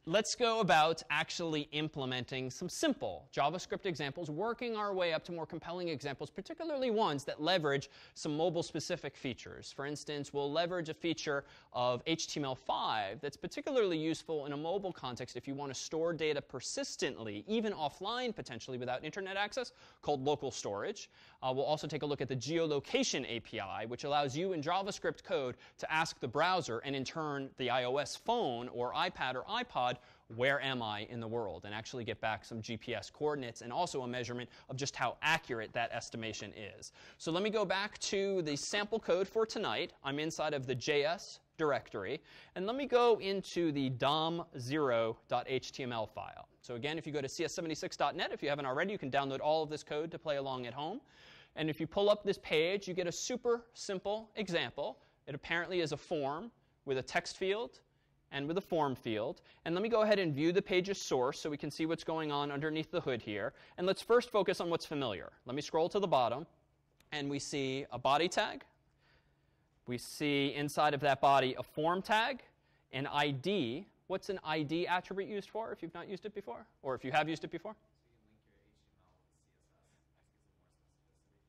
let's go about actually implementing some simple JavaScript examples, working our way up to more compelling examples, particularly ones that leverage some mobile-specific features. For instance, we'll leverage a feature of HTML5 that's particularly useful in a mobile context if you want to store data persistently, even offline potentially without internet access, called local storage. We'll also take a look at the geolocation API, which allows you in JavaScript code to ask the browser and in turn the iOS phone or iPad or iPod, where am I in the world, and actually get back some GPS coordinates and also a measurement of just how accurate that estimation is. So let me go back to the sample code for tonight. I'm inside of the JS directory. And let me go into the dom0.html file. So again, if you go to cs76.net, if you haven't already, you can download all of this code to play along at home. And if you pull up this page, you get a super simple example. It apparently is a form with a text field and with a form field. And let me go ahead and view the page's source so we can see what's going on underneath the hood here. And let's first focus on what's familiar. Let me scroll to the bottom, and we see a body tag. We see inside of that body a form tag, an ID. What's an ID attribute used for if you've not used it before? Or if you have used it before?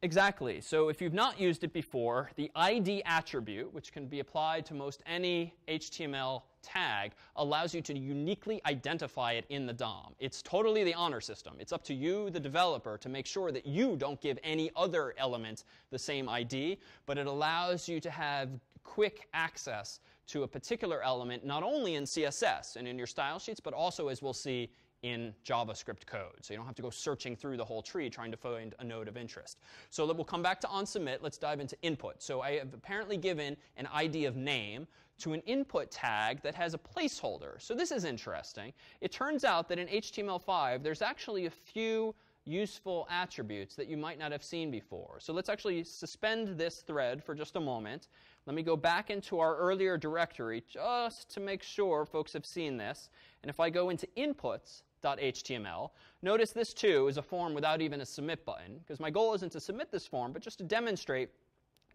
Exactly. So if you've not used it before, the ID attribute, which can be applied to most any HTML tag, allows you to uniquely identify it in the DOM. It's totally the honor system. It's up to you, the developer, to make sure that you don't give any other element the same ID, but it allows you to have quick access to a particular element, not only in CSS and in your style sheets, but also, as we'll see, in JavaScript code. So you don't have to go searching through the whole tree trying to find a node of interest. So we'll come back to onSubmit. Let's dive into input. So I have apparently given an ID of name to an input tag that has a placeholder. So this is interesting. It turns out that in HTML5, there's actually a few useful attributes that you might not have seen before. So let's actually suspend this thread for just a moment. Let me go back into our earlier directory just to make sure folks have seen this. And if I go into inputs.html, notice this too is a form without even a submit button, because my goal isn't to submit this form, but just to demonstrate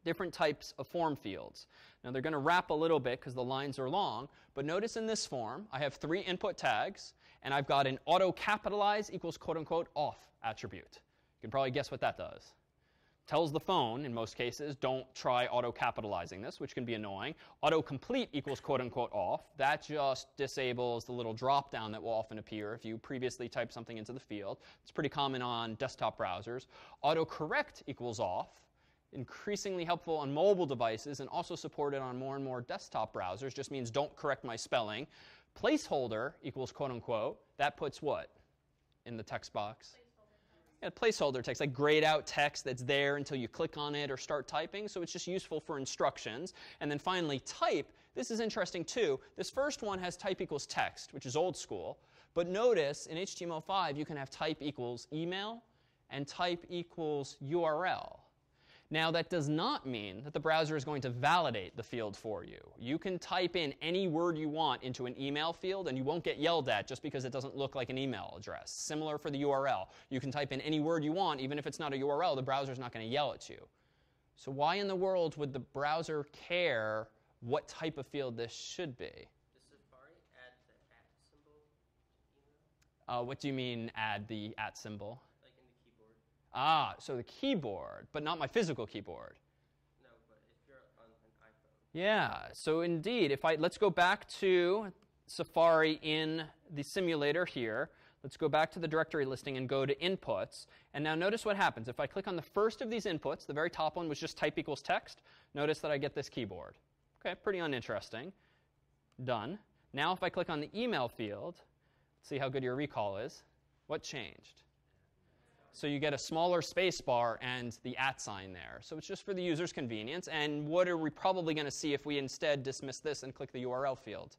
different types of form fields. Now they're going to wrap a little bit because the lines are long, but notice in this form I have 3 input tags, and I've got an auto capitalize equals quote unquote off attribute. You can probably guess what that does. Tells the phone, in most cases, don't try auto-capitalizing this, which can be annoying. Autocomplete equals quote-unquote off. That just disables the little drop-down that will often appear if you previously typed something into the field. It's pretty common on desktop browsers. Autocorrect equals off. Increasingly helpful on mobile devices and also supported on more and more desktop browsers. Just means don't correct my spelling. Placeholder equals quote-unquote. That puts what in the text box? A placeholder text, like grayed out text that's there until you click on it or start typing. So it's just useful for instructions. And then finally, type. This is interesting too. This first one has type equals text, which is old school. But notice in HTML5, you can have type equals email and type equals URL. Now, that does not mean that the browser is going to validate the field for you. You can type in any word you want into an email field, and you won't get yelled at just because it doesn't look like an email address. Similar for the URL. You can type in any word you want, even if it's not a URL. The browser is not going to yell at you. So why in the world would the browser care what type of field this should be? Does Safari add the @ symbol to email? What do you mean add the @ symbol? Like in the keyboard. So the keyboard, but not my physical keyboard. No, but if you're on an iPhone. Yeah, so indeed, let's go back to Safari in the simulator here. Let's go back to the directory listing and go to inputs. And now notice what happens. If I click on the first of these inputs, the very top one was just type equals text, notice that I get this keyboard. Okay, pretty uninteresting. Done. Now if I click on the email field, let's see how good your recall is. What changed? So you get a smaller space bar and the @ sign there. So it's just for the user's convenience. And what are we probably going to see if we instead dismiss this and click the URL field?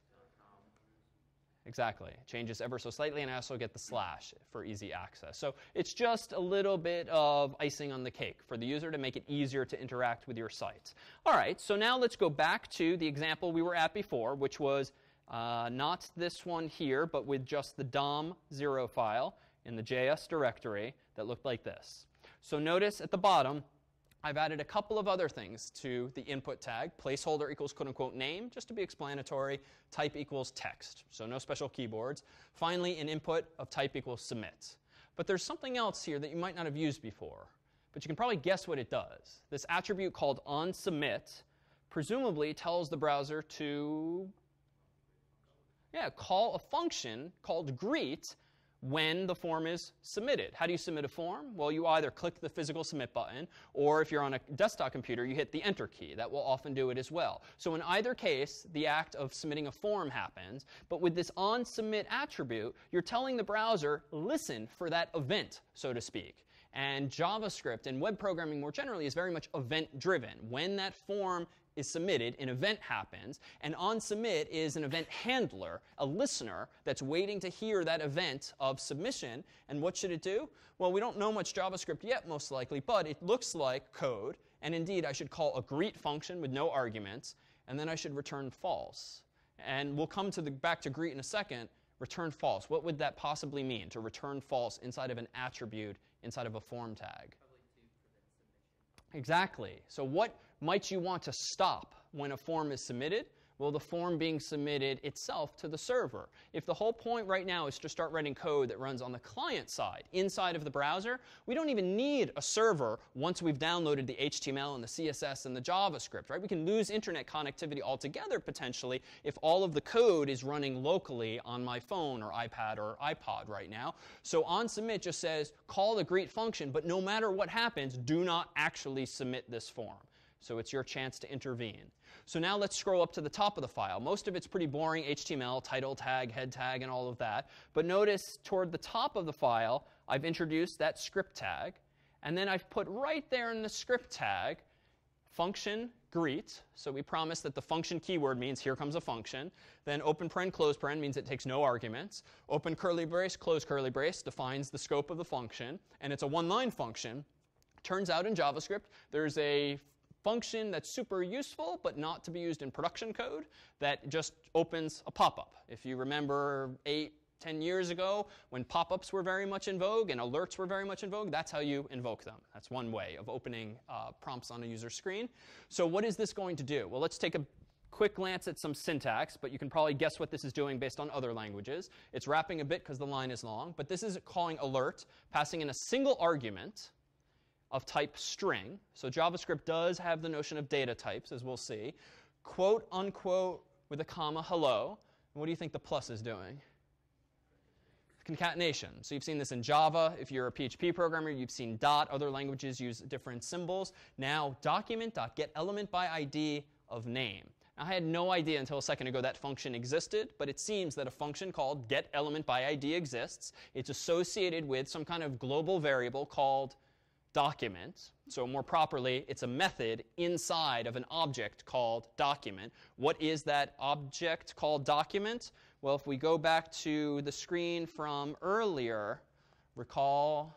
Exactly. It changes ever so slightly, and I also get the slash for easy access. So it's just a little bit of icing on the cake for the user to make it easier to interact with your site. All right, so now let's go back to the example we were at before, which was not this one here, but with just the dom0 file in the JS directory that looked like this. So notice at the bottom, I've added a couple of other things to the input tag. Placeholder equals quote unquote name, just to be explanatory. Type equals text, so no special keyboards. Finally, an input of type equals submit. But there's something else here that you might not have used before, but you can probably guess what it does. This attribute called onSubmit presumably tells the browser to call a function called greet when the form is submitted. How do you submit a form? Well, you either click the physical submit button, or if you're on a desktop computer, you hit the enter key. That will often do it as well. So in either case, the act of submitting a form happens. But with this onSubmit attribute, you're telling the browser, listen for that event, so to speak. And JavaScript and web programming more generally is very much event-driven. When that form is submitted, an event happens, and onSubmit is an event handler, a listener that's waiting to hear that event of submission. And what should it do? Well, we don't know much JavaScript yet, most likely, but it looks like code. And indeed, I should call a greet function with no arguments, and then I should return false. And we'll come to back to greet in a second. Return false. What would that possibly mean, to return false inside of an attribute, inside of a form tag? Exactly. So what might you want to stop when a form is submitted? Well, the form being submitted itself to the server. If the whole point right now is to start writing code that runs on the client side, inside of the browser, we don't even need a server once we've downloaded the HTML and the CSS and the JavaScript, right? We can lose internet connectivity altogether, potentially, if all of the code is running locally on my phone or iPad or iPod right now. So onSubmit just says, call the greet function, but no matter what happens, do not actually submit this form. So it's your chance to intervene. So now let's scroll up to the top of the file. Most of it's pretty boring, HTML, title tag, head tag, and all of that. But notice toward the top of the file, I've introduced that script tag. And then I've put right there in the script tag, function greet. So we promise that the function keyword means here comes a function. Then open paren, close paren means it takes no arguments. Open curly brace, close curly brace defines the scope of the function. And it's a one-line function. Turns out in JavaScript, there's a function that's super useful, but not to be used in production code, that just opens a pop-up. If you remember 8, 10 years ago, when pop-ups were very much in vogue and alerts were very much in vogue, that's how you invoke them. That's one way of opening prompts on a user screen. So what is this going to do? Well, let's take a quick glance at some syntax, but you can probably guess what this is doing based on other languages. It's wrapping a bit because the line is long, but this is calling alert, passing in a single argument of type string. So JavaScript does have the notion of data types, as we'll see. Quote, unquote, with a comma, hello. And what do you think the plus is doing? Concatenation. So you've seen this in Java. If you're a PHP programmer, you've seen dot. Other languages use different symbols. Now, document.getElementById of name. Now, I had no idea until a second ago that function existed, but it seems that a function called getElementById exists. It's associated with some kind of global variable called document. So more properly, it's a method inside of an object called document. What is that object called document? Well, if we go back to the screen from earlier, recall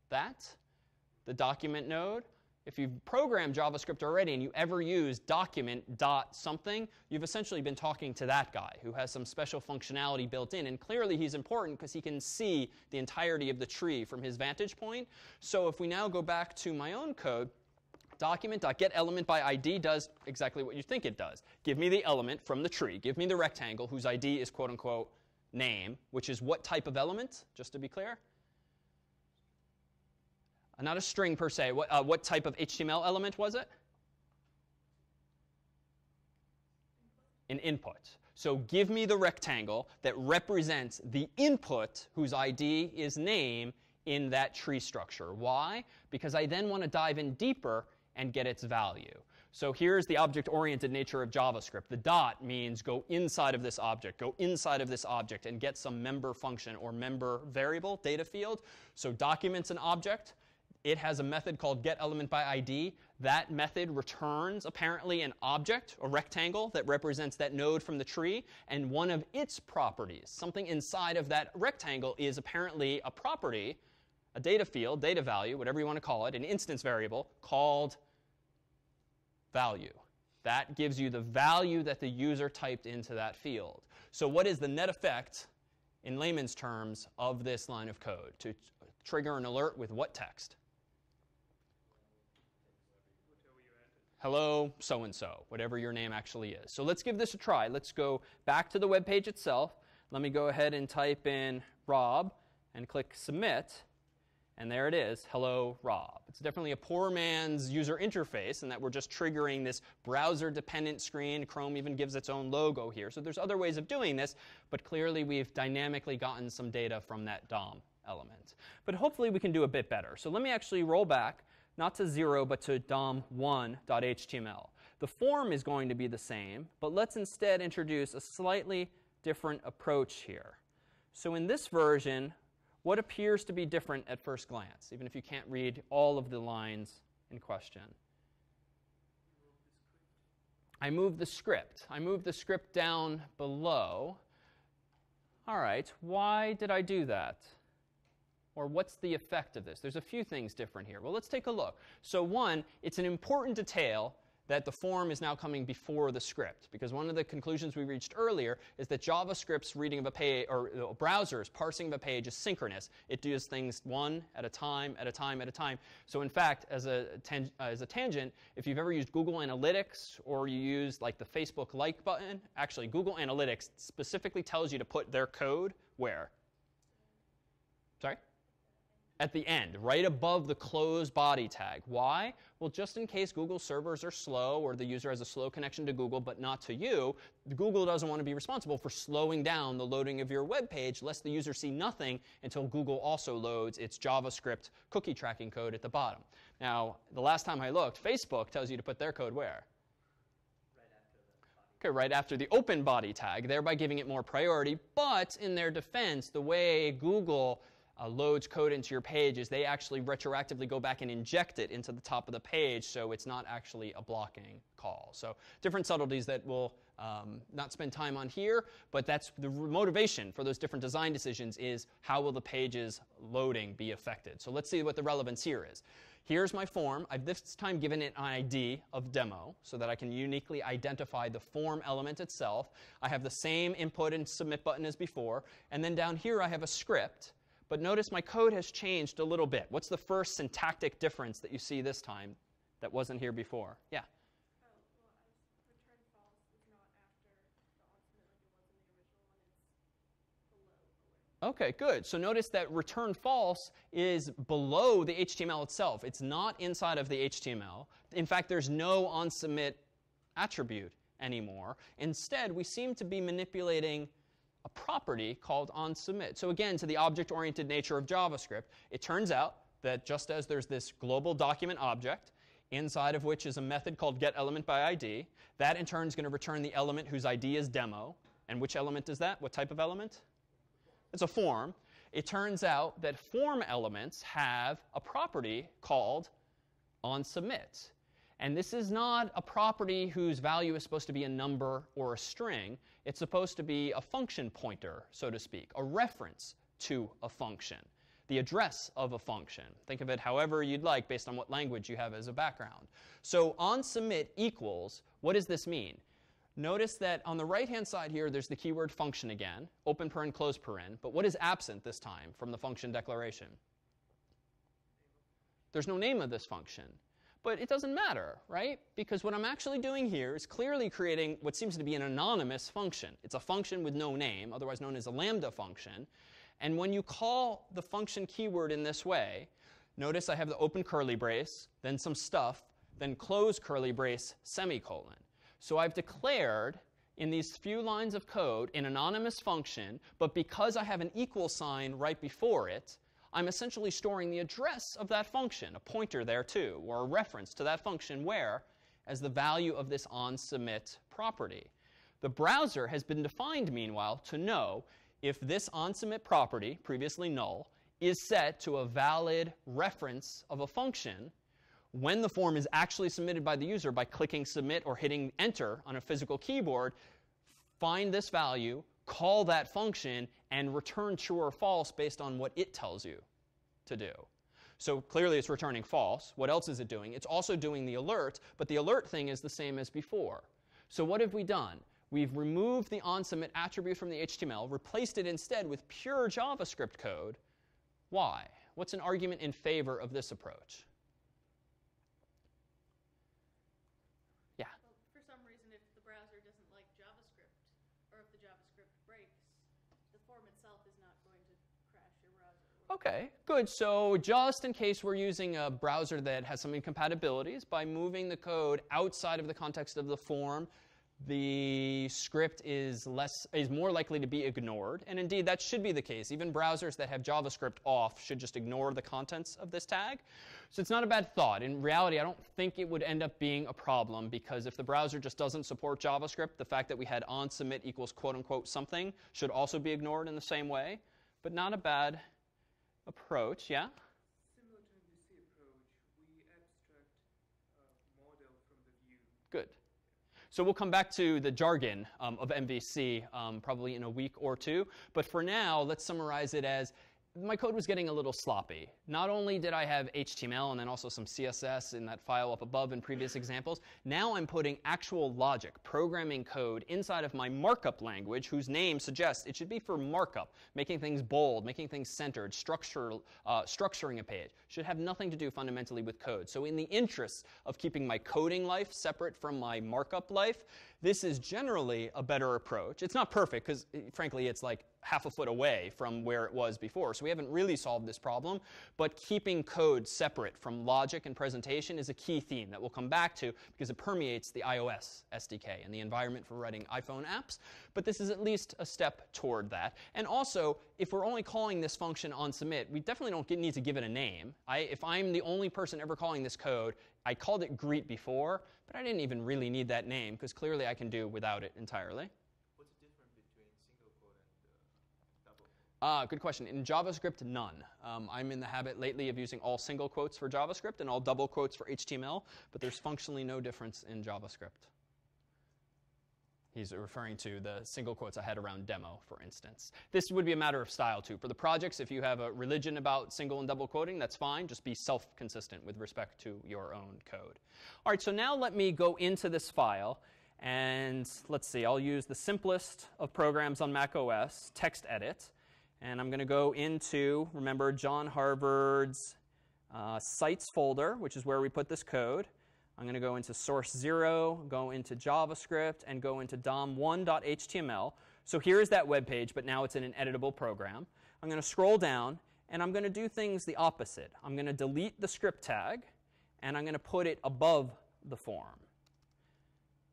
that, the document node. If you've programmed JavaScript already and you ever use document.something, you've essentially been talking to that guy who has some special functionality built in. And clearly he's important because he can see the entirety of the tree from his vantage point. So if we now go back to my own code, document.getElementById does exactly what you think it does. Give me the element from the tree. Give me the rectangle whose ID is quote unquote name, which is what type of element, just to be clear? Not a string per se. What type of HTML element was it? An input. So give me the rectangle that represents the input whose ID is name in that tree structure. Why? Because I then want to dive in deeper and get its value. So here's the object-oriented nature of JavaScript. The dot means go inside of this object, go inside of this object, and get some member function or member variable, data field. So document's an object. it has a method called getElementById. That method returns, apparently, an object, a rectangle, that represents that node from the tree. And one of its properties, something inside of that rectangle, is apparently a property, a data field, data value, whatever you want to call it, an instance variable called value. That gives you the value that the user typed into that field. So what is the net effect, in layman's terms, of this line of code? To trigger an alert with what text? Hello, so-and-so, whatever your name actually is. So let's give this a try. Let's go back to the web page itself. Let me go ahead and type in Rob and click Submit. And there it is, hello, Rob. It's definitely a poor man's user interface in that we're just triggering this browser-dependent screen. Chrome even gives its own logo here. So there's other ways of doing this, but clearly we've dynamically gotten some data from that DOM element. But hopefully we can do a bit better. So let me actually roll back, not to 0, but to dom1.html. The form is going to be the same, but let's instead introduce a slightly different approach here. So in this version, what appears to be different at first glance, even if you can't read all of the lines in question? I moved the script. I moved the script down below. All right, why did I do that? Or what's the effect of this? There's a few things different here. Well, let's take a look. So one, it's an important detail that the form is now coming before the script. Because one of the conclusions we reached earlier is that JavaScript's reading of a page, or browser's parsing of a page, is synchronous. It does things one at a time, at a time, at a time. So in fact, as a tangent, if you've ever used Google Analytics or you use like the Facebook like button, actually Google Analytics specifically tells you to put their code where? Sorry? At the end, right above the close body tag. Why? Well, just in case Google servers are slow or the user has a slow connection to Google but not to you, Google doesn't want to be responsible for slowing down the loading of your web page lest the user see nothing until Google also loads its JavaScript cookie tracking code at the bottom. Now, the last time I looked, Facebook tells you to put their code where? Okay, right after the open body tag, thereby giving it more priority. But in their defense, the way Google loads code into your page is they actually retroactively go back and inject it into the top of the page, so it's not actually a blocking call. So different subtleties that we'll not spend time on here, but that's the motivation for those different design decisions is how will the page's loading be affected. So let's see what the relevance here is. Here's my form. I've this time given it an ID of demo so that I can uniquely identify the form element itself. I have the same input and submit button as before. And then down here I have a script. But notice my code has changed a little bit. What's the first syntactic difference that you see this time that wasn't here before? Yeah? Oh, well, return false is not after the on submit like it was in the original one. It's below. OK, good. So notice that return false is below the HTML itself. It's not inside of the HTML. In fact, there's no onSubmit attribute anymore. Instead, we seem to be manipulating a property called onSubmit. So again, to the object-oriented nature of JavaScript, it turns out that just as there's this global document object, inside of which is a method called getElementById, that in turn is going to return the element whose ID is demo. And which element is that? What type of element? It's a form. It turns out that form elements have a property called onSubmit. And this is not a property whose value is supposed to be a number or a string. It's supposed to be a function pointer, so to speak, a reference to a function, the address of a function. Think of it however you'd like based on what language you have as a background. So onSubmit equals, what does this mean? Notice that on the right-hand side here, there's the keyword function again, open paren, close paren. But what is absent this time from the function declaration? There's no name of this function. But it doesn't matter, right? Because what I'm actually doing here is clearly creating what seems to be an anonymous function. It's a function with no name, otherwise known as a lambda function. And when you call the function keyword in this way, notice I have the open curly brace, then some stuff, then close curly brace, semicolon. So I've declared in these few lines of code an anonymous function, but because I have an equal sign right before it, I'm essentially storing the address of that function, a pointer there too, or a reference to that function where, as the value of this onSubmit property. The browser has been defined, meanwhile, to know if this onSubmit property, previously null, is set to a valid reference of a function when the form is actually submitted by the user by clicking submit or hitting enter on a physical keyboard. Find this value, call that function, and return true or false based on what it tells you to do. So clearly it's returning false. What else is it doing? It's also doing the alert, but the alert thing is the same as before. So what have we done? We've removed the onSubmit attribute from the HTML, replaced it instead with pure JavaScript code. Why? What's an argument in favor of this approach? Yeah? Well, for some reason, if the browser doesn't like JavaScript, or if the JavaScript breaks, the form itself is not going to crash your browser. OK, good. So just in case we're using a browser that has some incompatibilities, by moving the code outside of the context of the form, the script is more likely to be ignored. And indeed, that should be the case. Even browsers that have JavaScript off should just ignore the contents of this tag. So it's not a bad thought. In reality, I don't think it would end up being a problem, because if the browser just doesn't support JavaScript, the fact that we had onSubmit equals quote unquote something should also be ignored in the same way. But not a bad approach. Yeah? Similar to MVC approach, we abstract model from the view. Good. So we'll come back to the jargon of MVC probably in a week or two. But for now, let's summarize it as my code was getting a little sloppy. Not only did I have HTML and then also some CSS in that file up above in previous examples, now I'm putting actual logic, programming code inside of my markup language, whose name suggests it should be for markup, making things bold, making things centered, structuring a page. Should have nothing to do fundamentally with code. So in the interests of keeping my coding life separate from my markup life, this is generally a better approach. It's not perfect, because frankly, it's like half a foot away from where it was before. So we haven't really solved this problem. But keeping code separate from logic and presentation is a key theme that we'll come back to, because it permeates the iOS SDK and the environment for writing iPhone apps. But this is at least a step toward that. And also, if we're only calling this function onSubmit, we definitely don't need to give it a name. If I'm the only person ever calling this code, I called it greet before, but I didn't even really need that name, because clearly I can do without it entirely. What's the difference between single quote and double quote? Good question. In JavaScript, none. I'm in the habit lately of using all single quotes for JavaScript and all double quotes for HTML, but there's functionally no difference in JavaScript. He's referring to the single quotes I had around demo, for instance. This would be a matter of style, too. For the projects, if you have a religion about single and double quoting, that's fine. Just be self-consistent with respect to your own code. All right, so now let me go into this file. And let's see, I'll use the simplest of programs on Mac OS, text edit. And I'm going to go into, remember, John Harvard's sites folder, which is where we put this code. I'm going to go into source 0, go into JavaScript, and go into dom1.html. So here's that web page, but now it's in an editable program. I'm going to scroll down, and I'm going to do things the opposite. I'm going to delete the script tag, and I'm going to put it above the form.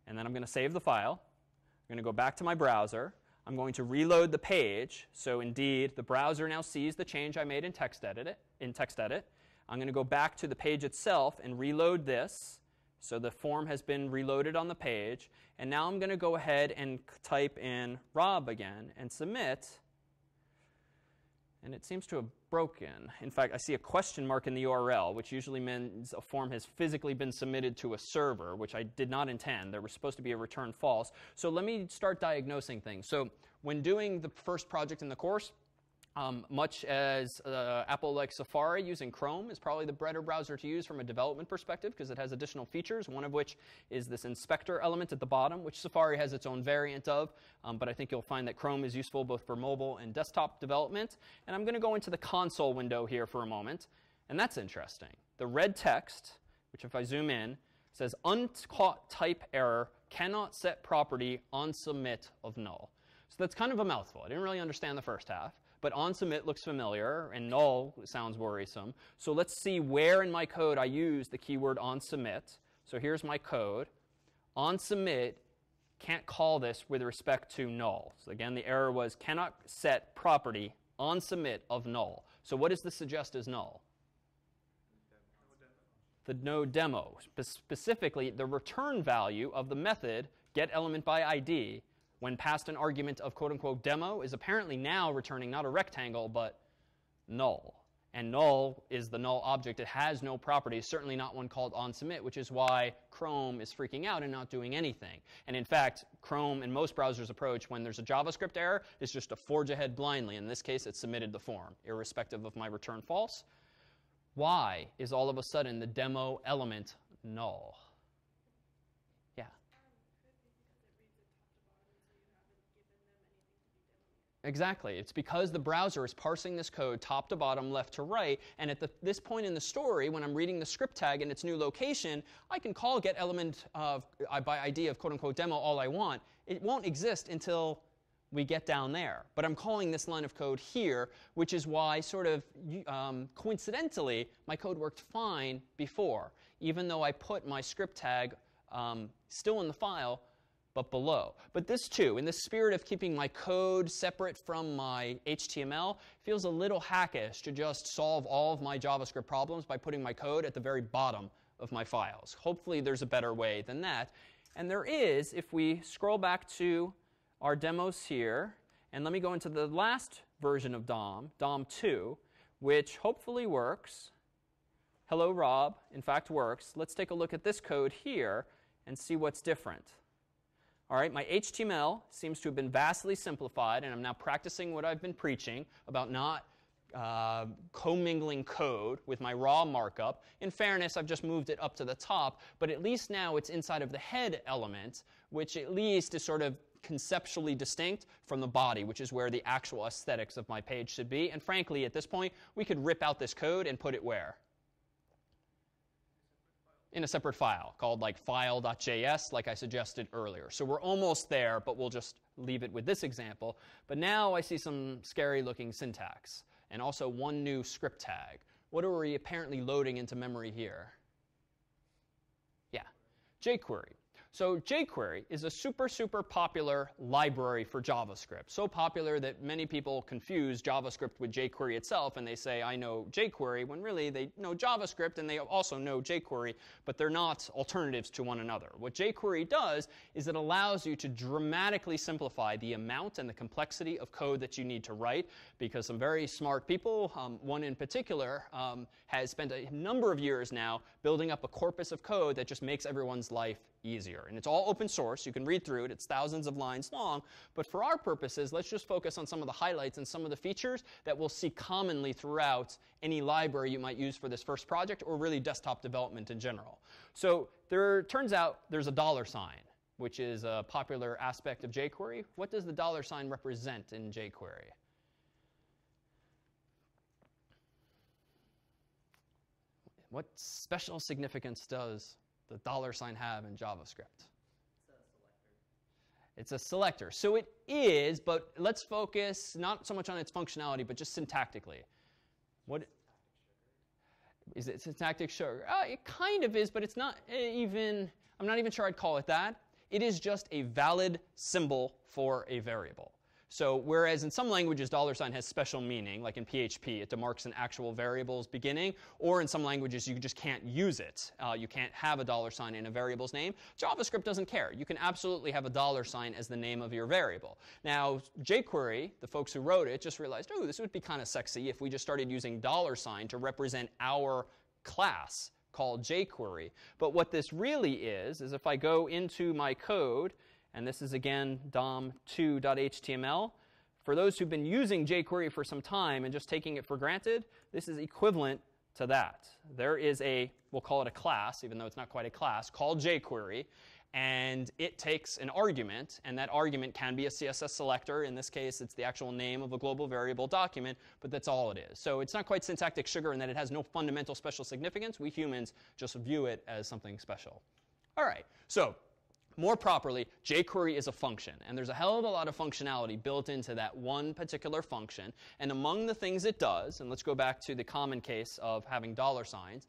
And then I'm going to save the file. I'm going to go back to my browser. I'm going to reload the page. So indeed, the browser now sees the change I made in TextEdit. I'm going to go back to the page itself and reload this. So the form has been reloaded on the page. And now I'm going to go ahead and type in Rob again and submit. And it seems to have broken. In fact, I see a question mark in the URL, which usually means a form has physically been submitted to a server, which I did not intend. There was supposed to be a return false. So let me start diagnosing things. So when doing the first project in the course, much as Apple likes Safari, using Chrome is probably the better browser to use from a development perspective, because it has additional features, one of which is this inspector element at the bottom, which Safari has its own variant of. But I think you'll find that Chrome is useful both for mobile and desktop development. And I'm going to go into the console window here for a moment. And that's interesting. The red text, which if I zoom in, says uncaught type error, cannot set property onSubmit of null. So that's kind of a mouthful. I didn't really understand the first half. But onSubmit looks familiar, and null sounds worrisome. So let's see where in my code I use the keyword onSubmit. So here's my code. OnSubmit can't call this with respect to null. So again, the error was cannot set property onSubmit of null. So what does this suggest is null? The no demo. Specifically, the return value of the method getElementById when passed an argument of quote-unquote demo is apparently now returning not a rectangle, but null. And null is the null object. It has no properties, certainly not one called onSubmit, which is why Chrome is freaking out and not doing anything. And in fact, Chrome and most browsers' approach when there's a JavaScript error is just to forge ahead blindly. In this case, it submitted the form, irrespective of my return false. Why is all of a sudden the demo element null? Yeah. Exactly. It's because the browser is parsing this code top to bottom, left to right, and at this point in the story, when I'm reading the script tag in its new location, I can call getElement by ID of quote-unquote demo all I want. It won't exist until we get down there. But I'm calling this line of code here, which is why sort of coincidentally, my code worked fine before, even though I put my script tag still in the file, but below. But this too, in the spirit of keeping my code separate from my HTML, feels a little hackish to just solve all of my JavaScript problems by putting my code at the very bottom of my files. Hopefully there's a better way than that. And there is, if we scroll back to our demos here, and let me go into the last version of DOM, DOM 2, which hopefully works. Hello, Rob. In fact, works. Let's take a look at this code here and see what's different. All right, my HTML seems to have been vastly simplified, and I'm now practicing what I've been preaching about not commingling code with my raw markup. In fairness, I've just moved it up to the top, but at least now it's inside of the head element, which at least is sort of conceptually distinct from the body, which is where the actual aesthetics of my page should be. And frankly, at this point, we could rip out this code and put it where? In a separate file called like file.js, like I suggested earlier. So we're almost there, but we'll just leave it with this example. But now I see some scary looking syntax and also one new script tag. What are we apparently loading into memory here? Yeah, jQuery. So jQuery is a super, super popular library for JavaScript. So popular that many people confuse JavaScript with jQuery itself, and they say, I know jQuery, when really they know JavaScript and they also know jQuery, but they're not alternatives to one another. What jQuery does is it allows you to dramatically simplify the amount and the complexity of code that you need to write, because some very smart people, one in particular, has spent a number of years now building up a corpus of code that just makes everyone's life easier. And it's all open source. You can read through it. It's thousands of lines long. But for our purposes, let's just focus on some of the highlights and some of the features that we'll see commonly throughout any library you might use for this first project or really desktop development in general. So turns out there's a $, which is a popular aspect of jQuery. What does the $, represent in jQuery? What special significance does the $, have in JavaScript? It's a selector. So it is, but let's focus not so much on its functionality, but just syntactically. What is it? Syntactic sugar? It kind of is, but it's not even, I'm not even sure I'd call it that. It is just a valid symbol for a variable. So whereas in some languages $ has special meaning, like in PHP, it demarks an actual variable's beginning, or in some languages you just can't use it. You can't have a $ in a variable's name. JavaScript doesn't care. You can absolutely have a $, as the name of your variable. Now, jQuery, the folks who wrote it, just realized, oh, this would be kind of sexy if we just started using $, to represent our class called jQuery. But what this really is if I go into my code, and this is, again, dom2.html. For those who've been using jQuery for some time and just taking it for granted, this is equivalent to that. There is we'll call it a class, even though it's not quite a class, called jQuery. And it takes an argument, and that argument can be a CSS selector. In this case, it's the actual name of a global variable document, but that's all it is. So it's not quite syntactic sugar in that it has no fundamental special significance. We humans just view it as something special. All right, so more properly, jQuery is a function, and there's a hell of a lot of functionality built into that one particular function. And among the things it does, and let's go back to the common case of having $,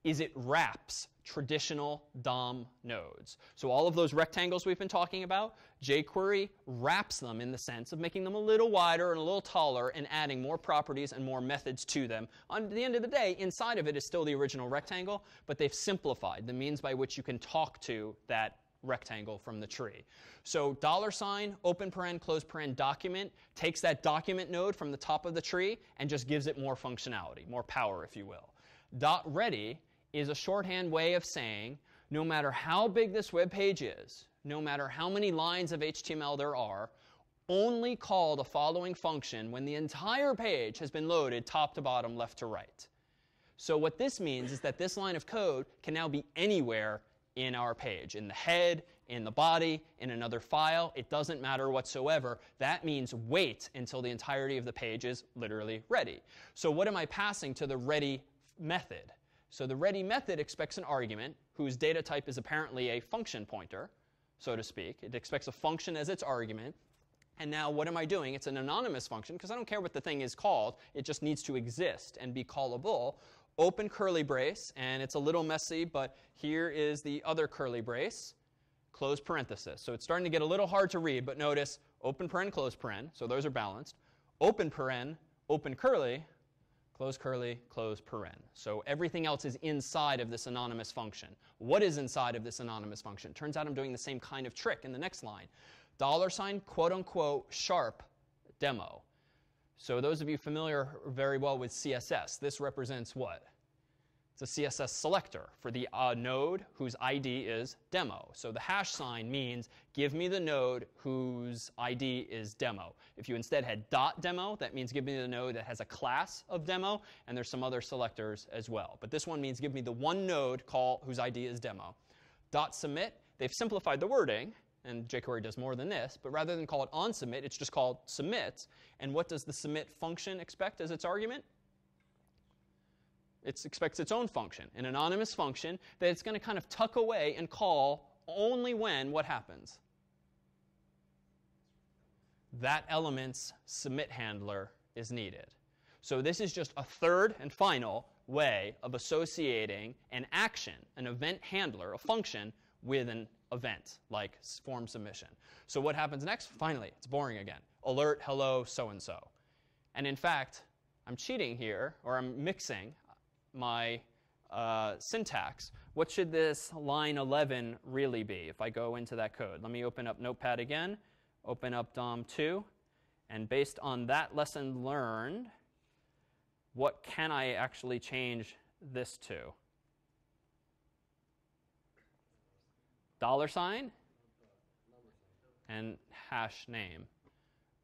is it wraps traditional DOM nodes. So all of those rectangles we've been talking about, jQuery wraps them in the sense of making them a little wider and a little taller and adding more properties and more methods to them. At the end of the day, inside of it is still the original rectangle, but they've simplified the means by which you can talk to that rectangle from the tree. So $, open paren, close paren, document takes that document node from the top of the tree and just gives it more functionality, more power, if you will. .ready is a shorthand way of saying no matter how big this web page is, no matter how many lines of HTML there are, only call the following function when the entire page has been loaded top to bottom, left to right. So what this means is that this line of code can now be anywhere in our page, in the head, in the body, in another file. It doesn't matter whatsoever. That means wait until the entirety of the page is literally ready. So what am I passing to the ready method? So the ready method expects an argument whose data type is apparently a function pointer, so to speak. It expects a function as its argument. And now what am I doing? It's an anonymous function because I don't care what the thing is called. It just needs to exist and be callable. Open curly brace, and it's a little messy, but here is the other curly brace, close parenthesis. So it's starting to get a little hard to read, but notice open paren, close paren. So those are balanced. Open paren, open curly, close paren. So everything else is inside of this anonymous function. What is inside of this anonymous function? Turns out I'm doing the same kind of trick in the next line. $, quote unquote, sharp demo. So those of you familiar very well with CSS, this represents what? It's a CSS selector for the node whose ID is demo. So the hash sign means give me the node whose ID is demo. If you instead had .demo, that means give me the node that has a class of demo, and there's some other selectors as well. But this one means give me the one node whose ID is demo. .submit, they've simplified the wording, and jQuery does more than this, but rather than call it onSubmit, it's just called submit. And what does the submit function expect as its argument? It expects its own function, an anonymous function that it's going to kind of tuck away and call only when what happens? That element's submit handler is needed. So this is just a third and final way of associating an action, an event handler, a function, with an event, like form submission. So what happens next? Finally, it's boring again. Alert, hello, so-and-so. And in fact, I'm cheating here, or I'm mixing my syntax. What should this line 11 really be if I go into that code? Let me open up Notepad again, open up DOM2, and based on that lesson learned, what can I actually change this to? $, and hash name.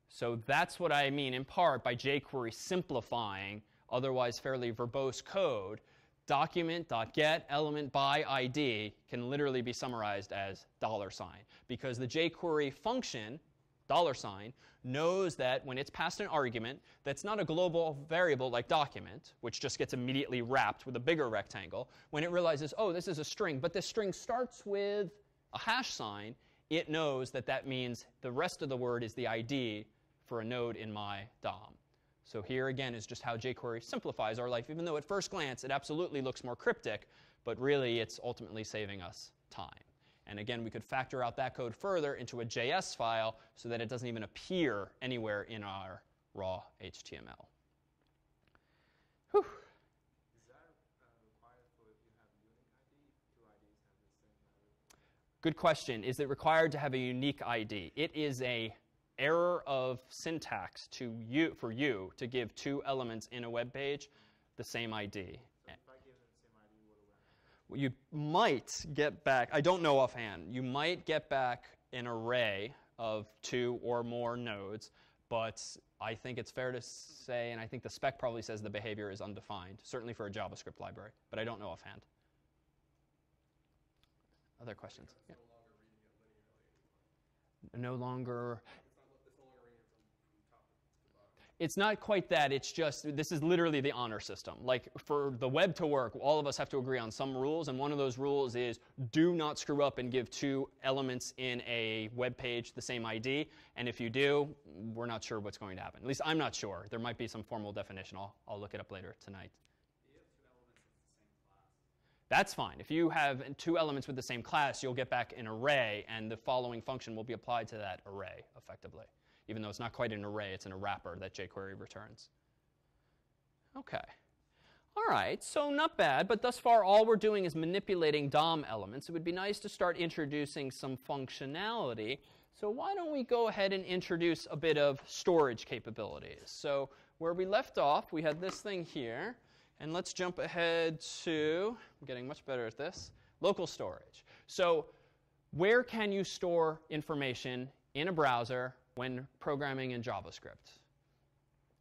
So that's what I mean in part by jQuery simplifying otherwise fairly verbose code. Document.get element by ID can literally be summarized as $, because the jQuery function, $, knows that when it's passed an argument that's not a global variable like document, which just gets immediately wrapped with a bigger rectangle, when it realizes, oh, this is a string, but this string starts with a hash sign, it knows that that means the rest of the word is the ID for a node in my DOM. So here again is just how jQuery simplifies our life, even though at first glance it absolutely looks more cryptic, but really it's ultimately saving us time. And again, we could factor out that code further into a JS file so that it doesn't even appear anywhere in our raw HTML. Whew. Is that required for if you have unique ID? Two IDs have the same value? Good question. Is it required to have a unique ID? It is a error of syntax for you to give two elements in a web page the same ID. So if I give them the same ID, what do I have? You might get back, I don't know offhand, you might get back an array of two or more nodes, but I think it's fair to say, and I think the spec probably says the behavior is undefined, certainly for a JavaScript library, but I don't know offhand. Other questions? Yeah. No longer. It's not quite that. It's just, this is literally the honor system. Like, for the web to work, all of us have to agree on some rules, and one of those rules is do not screw up and give two elements in a web page the same ID, and if you do, we're not sure what's going to happen. At least I'm not sure. There might be some formal definition. I'll look it up later tonight. That's fine. If you have two elements with the same class, you'll get back an array, and the following function will be applied to that array, effectively. Even though it's not quite an array, it's in a wrapper that jQuery returns. OK. All right, so not bad, but thus far all we're doing is manipulating DOM elements. It would be nice to start introducing some functionality. So why don't we go ahead and introduce a bit of storage capabilities. So where we left off, we had this thing here. And let's jump ahead to, I'm getting much better at this, local storage. So where can you store information in a browser when programming in JavaScript?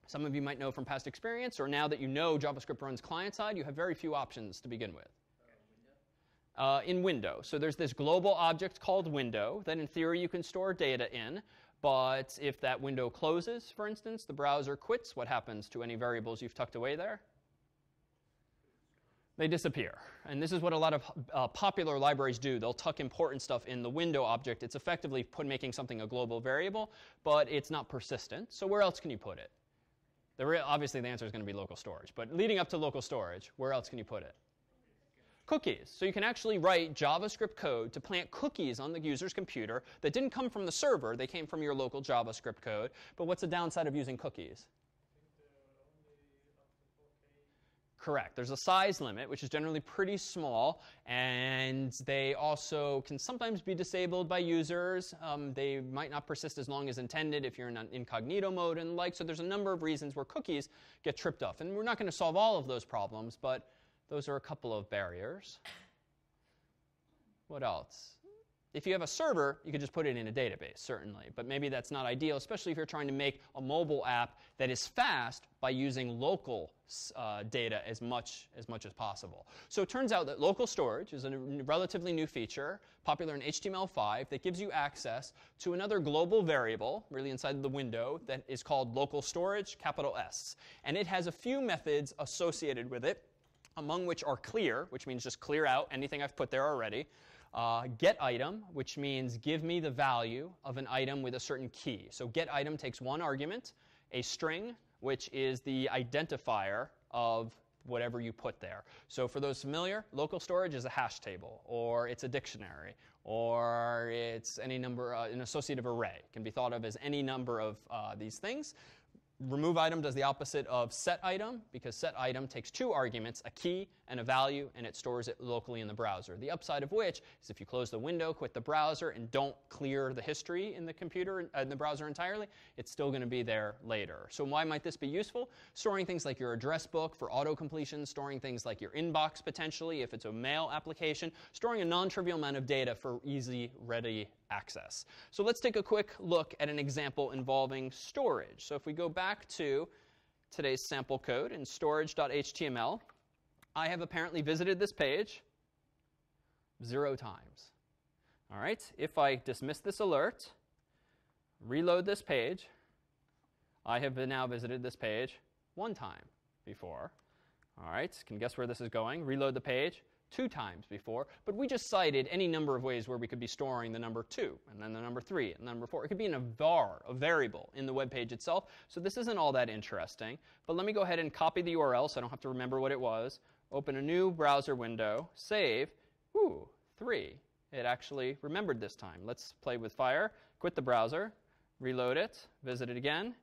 Some of you might know from past experience, or now that you know JavaScript runs client-side, you have very few options to begin with. In window. So there's this global object called window that in theory you can store data in. But if that window closes, for instance, the browser quits, what happens to any variables you've tucked away there? They disappear. And this is what a lot of popular libraries do. They'll tuck important stuff in the window object. It's effectively making something a global variable, but it's not persistent. So where else can you put it? Obviously, the answer is going to be local storage. But leading up to local storage, where else can you put it? Cookies. So you can actually write JavaScript code to plant cookies on the user's computer that didn't come from the server. They came from your local JavaScript code. But what's the downside of using cookies? Correct. There's a size limit, which is generally pretty small. And they also can sometimes be disabled by users. They might not persist as long as intended if you're in an incognito mode and the like. So there's a number of reasons where cookies get tripped off. And we're not going to solve all of those problems, but those are a couple of barriers. What else? If you have a server, you could just put it in a database, certainly. But maybe that's not ideal, especially if you're trying to make a mobile app that is fast by using local data as much as possible. So it turns out that local storage is a relatively new feature, popular in HTML5, that gives you access to another global variable, really inside the window, that is called local storage, capital S. And it has a few methods associated with it, among which are clear, which means just clear out anything I've put there already. Get item, which means give me the value of an item with a certain key. So get item takes one argument, a string, which is the identifier of whatever you put there. So for those familiar, local storage is a hash table, or it's a dictionary, or it's any number, an associative array. It can be thought of as any number of these things. Remove item does the opposite of set item, because set item takes two arguments, a key and a value, and it stores it locally in the browser. The upside of which is if you close the window, quit the browser, and don't clear the history in the computer, in the browser entirely, it's still going to be there later. So why might this be useful? Storing things like your address book for auto-completion, storing things like your inbox potentially if it's a mail application, storing a non-trivial amount of data for easy, ready access. So let's take a quick look at an example involving storage. So if we go back to today's sample code in storage.html, I have apparently visited this page 0 times. All right, if I dismiss this alert, reload this page, I have now visited this page 1 time before. All right, can guess where this is going. Reload the page 2 times before, but we just cited any number of ways where we could be storing the number 2, and then the number 3, and the number 4. It could be in a var, a variable, in the web page itself. So this isn't all that interesting. But let me go ahead and copy the URL so I don't have to remember what it was. Open a new browser window, save. Ooh, 3. It actually remembered this time. Let's play with fire. Quit the browser, reload it, visit it again.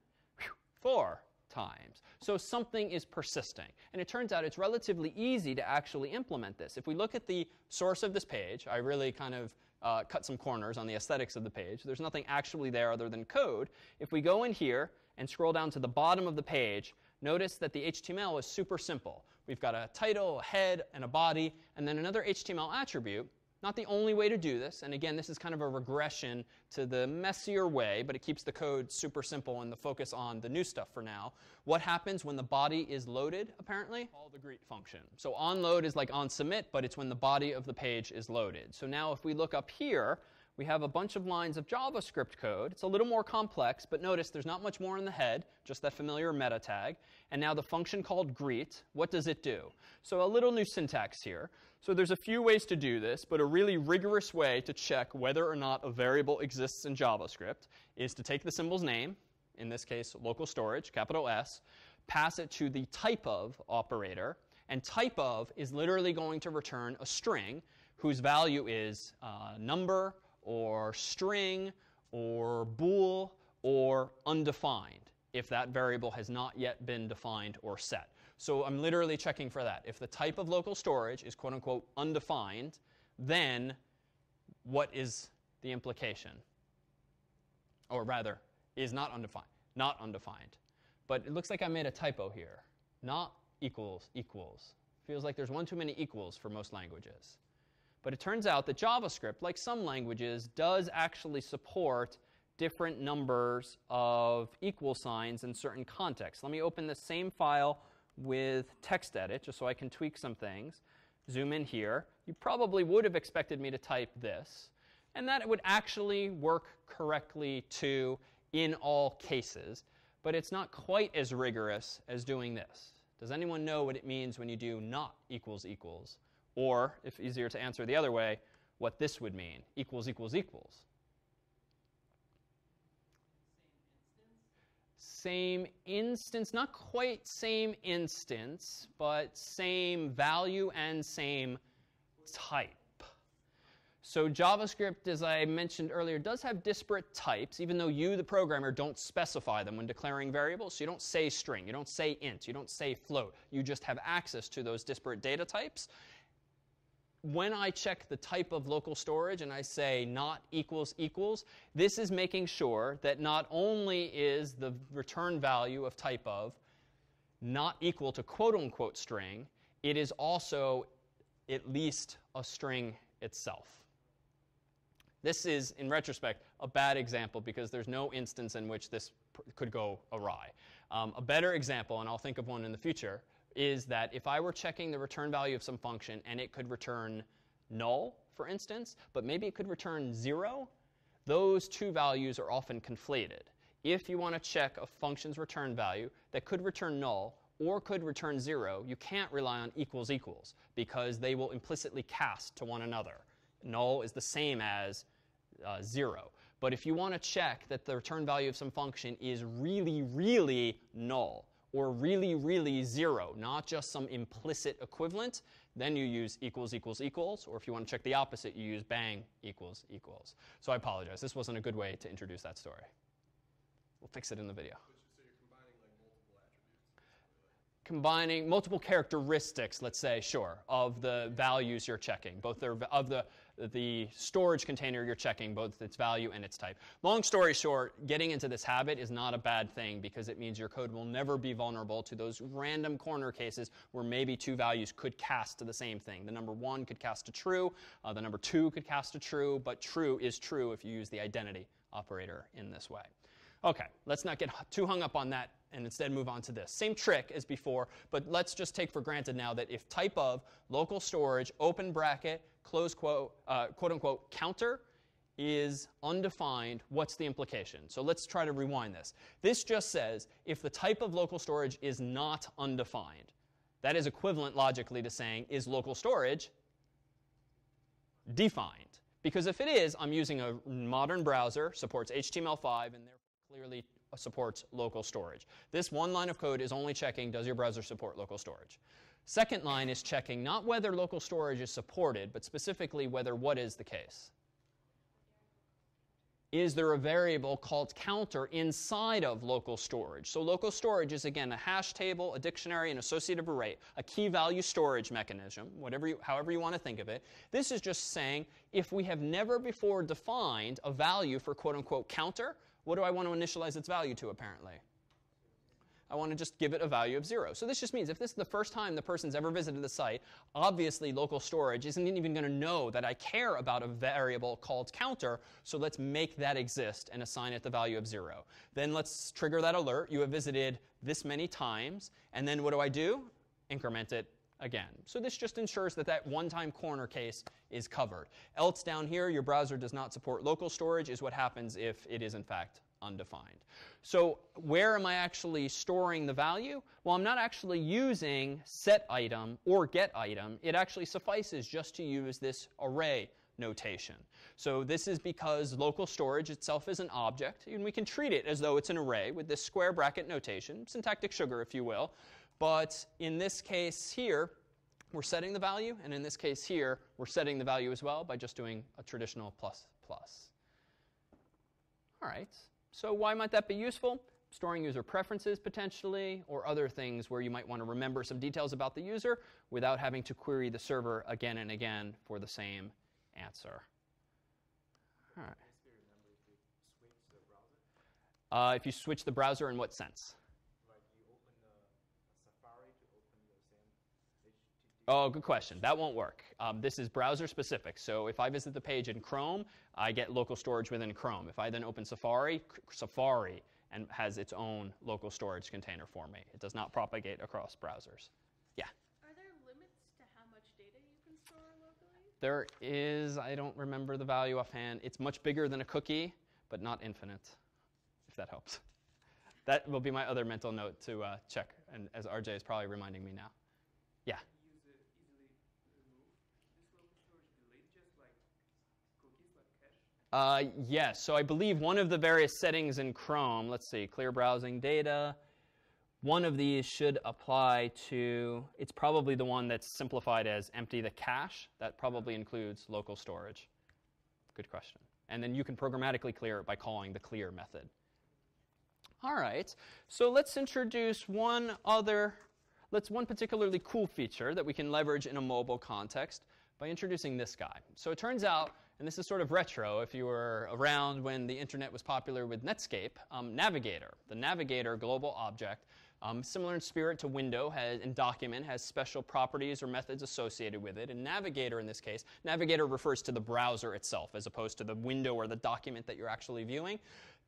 4 times. So something is persisting. And it turns out it's relatively easy to actually implement this. If we look at the source of this page, I really kind of cut some corners on the aesthetics of the page. There's nothing actually there other than code. If we go in here and scroll down to the bottom of the page, notice that the HTML is super simple. We've got a title, a head, and a body, and then another HTML attribute. Not the only way to do this, and again, this is kind of a regression to the messier way, but it keeps the code super simple and the focus on the new stuff for now. What happens when the body is loaded, apparently? Call the greet function. So onload is like onSubmit, but it's when the body of the page is loaded. So now if we look up here, we have a bunch of lines of JavaScript code. It's a little more complex, but notice there's not much more in the head, just that familiar meta tag. And now the function called greet, what does it do? So a little new syntax here. So there's a few ways to do this, but a really rigorous way to check whether or not a variable exists in JavaScript is to take the symbol's name, in this case local storage, capital S, pass it to the type of operator, and type of is literally going to return a string whose value is number, or string, or bool, or undefined, if that variable has not yet been defined or set. So I'm literally checking for that. If the type of local storage is quote unquote undefined, then what is the implication? Or rather, is not undefined. Not undefined. But it looks like I made a typo here. Not equals equals. Feels like there's one too many equals for most languages. But it turns out that JavaScript, like some languages, does actually support different numbers of equal signs in certain contexts. Let me open the same file with TextEdit just so I can tweak some things. Zoom in here. You probably would have expected me to type this. And that it would actually work correctly too in all cases. But it's not quite as rigorous as doing this. Does anyone know what it means when you do not equals equals? Or, if easier to answer the other way, what this would mean, equals equals equals? Same instance, not quite same instance, but same value and same type. So JavaScript, as I mentioned earlier, does have disparate types, even though you, the programmer, don't specify them when declaring variables. So you don't say string, you don't say int, you don't say float. You just have access to those disparate data types. When I check the type of local storage and I say not equals equals, this is making sure that not only is the return value of type of not equal to quote unquote string, it is also at least a string itself. This is, in retrospect, a bad example because there's no instance in which this could go awry. A better example, and I'll think of one in the future, is that if I were checking the return value of some function and it could return null, for instance, but maybe it could return 0, those two values are often conflated. If you want to check a function's return value that could return null or could return 0, you can't rely on equals equals because they will implicitly cast to one another. Null is the same as 0. But if you want to check that the return value of some function is really, really null, or really, really 0, not just some implicit equivalent, then you use equals equals equals. Or if you want to check the opposite, you use bang equals equals. So I apologize. This wasn't a good way to introduce that story. We'll fix it in the video. So you're combining like multiple attributes? Combining multiple characteristics, let's say, sure, of the values you're checking, both of the storage container you're checking, both its value and its type. Long story short, getting into this habit is not a bad thing because it means your code will never be vulnerable to those random corner cases where maybe two values could cast to the same thing. The number 1 could cast to true, the number 2 could cast to true, but true is true if you use the identity operator in this way. Okay, let's not get too hung up on that and instead move on to this. Same trick as before, but let's just take for granted now that if type of local storage, open bracket, close quote, quote unquote, counter is undefined, what's the implication? So let's try to rewind this. This just says if the type of local storage is not undefined, that is equivalent logically to saying is local storage defined? Because if it is, I'm using a modern browser, supports HTML5, and therefore clearly supports local storage. This one line of code is only checking, does your browser support local storage? Second line is checking not whether local storage is supported, but specifically whether what is the case. Is there a variable called counter inside of local storage? So local storage is, again, a hash table, a dictionary, an associative array, a key value storage mechanism, however you want to think of it. This is just saying if we have never before defined a value for quote-unquote counter, what do I want to initialize its value to, apparently? I want to just give it a value of 0. So this just means if this is the first time the person's ever visited the site, obviously local storage isn't even going to know that I care about a variable called counter, so let's make that exist and assign it the value of 0. Then let's trigger that alert. You have visited this many times, and then what do? Increment it again. So this just ensures that that one-time corner case is covered. Else down here, your browser does not support local storage is what happens if it is in fact undefined. So where am I actually storing the value? Well, I'm not actually using set item or get item. It actually suffices just to use this array notation. So this is because local storage itself is an object, and we can treat it as though it's an array with this square bracket notation, syntactic sugar, if you will. But in this case here, we're setting the value, and in this case here, we're setting the value as well by just doing a traditional plus plus. All right. So why might that be useful? storing user preferences potentially, or other things where you might want to remember some details about the user without having to query the server again and again for the same answer. All right. If you switch the browser, in what sense? Like you open the Safari to open the same HTTP. Oh, good question. That won't work. This is browser specific. So if I visit the page in Chrome, I get local storage within Chrome. If I then open Safari, Safari and has its own local storage container for me. It does not propagate across browsers. Yeah? Are there limits to how much data you can store locally? There is. I don't remember the value offhand. It's much bigger than a cookie, but not infinite, if that helps. That will be my other mental note to check, and as RJ is probably reminding me now. Yeah? Use it easily remove this local storage, delete just like cookies, like cache. Yes, so I believe one of the various settings in Chrome, let's see, clear browsing data, one of these should apply to, it's probably the one that's simplified as empty the cache. That probably includes local storage. Good question. And then you can programmatically clear it by calling the clear method. All right, so let's introduce one particularly cool feature that we can leverage in a mobile context by introducing this guy. So it turns out, and this is sort of retro if you were around when the internet was popular with Netscape, Navigator, the Navigator global object, similar in spirit to Window and Document, has special properties or methods associated with it. And Navigator in this case, Navigator refers to the browser itself as opposed to the window or the document that you're actually viewing.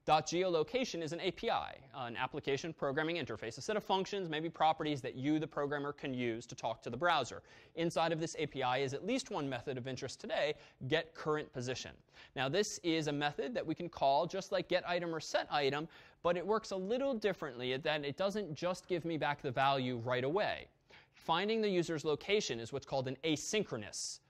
.geolocation is an API, an application programming interface, a set of functions, maybe properties that you, the programmer, can use to talk to the browser. Inside of this API is at least one method of interest today, getCurrentPosition. Now this is a method that we can call just like getItem or setItem, but it works a little differently in that it doesn't just give me back the value right away. Finding the user's location is what's called an asynchronous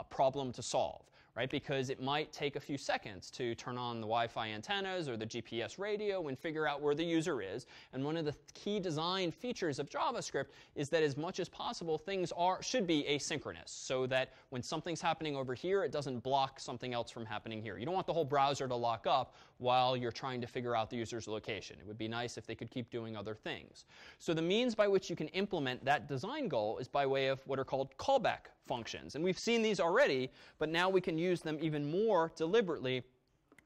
problem to solve. Right? Because it might take a few seconds to turn on the Wi-Fi antennas or the GPS radio and figure out where the user is. And one of the key design features of JavaScript is that as much as possible, things should be asynchronous, so that when something's happening over here, it doesn't block something else from happening here. You don't want the whole browser to lock up while you're trying to figure out the user's location. It would be nice if they could keep doing other things. So the means by which you can implement that design goal is by way of what are called callback functions. And we've seen these already, but now we can use them even more deliberately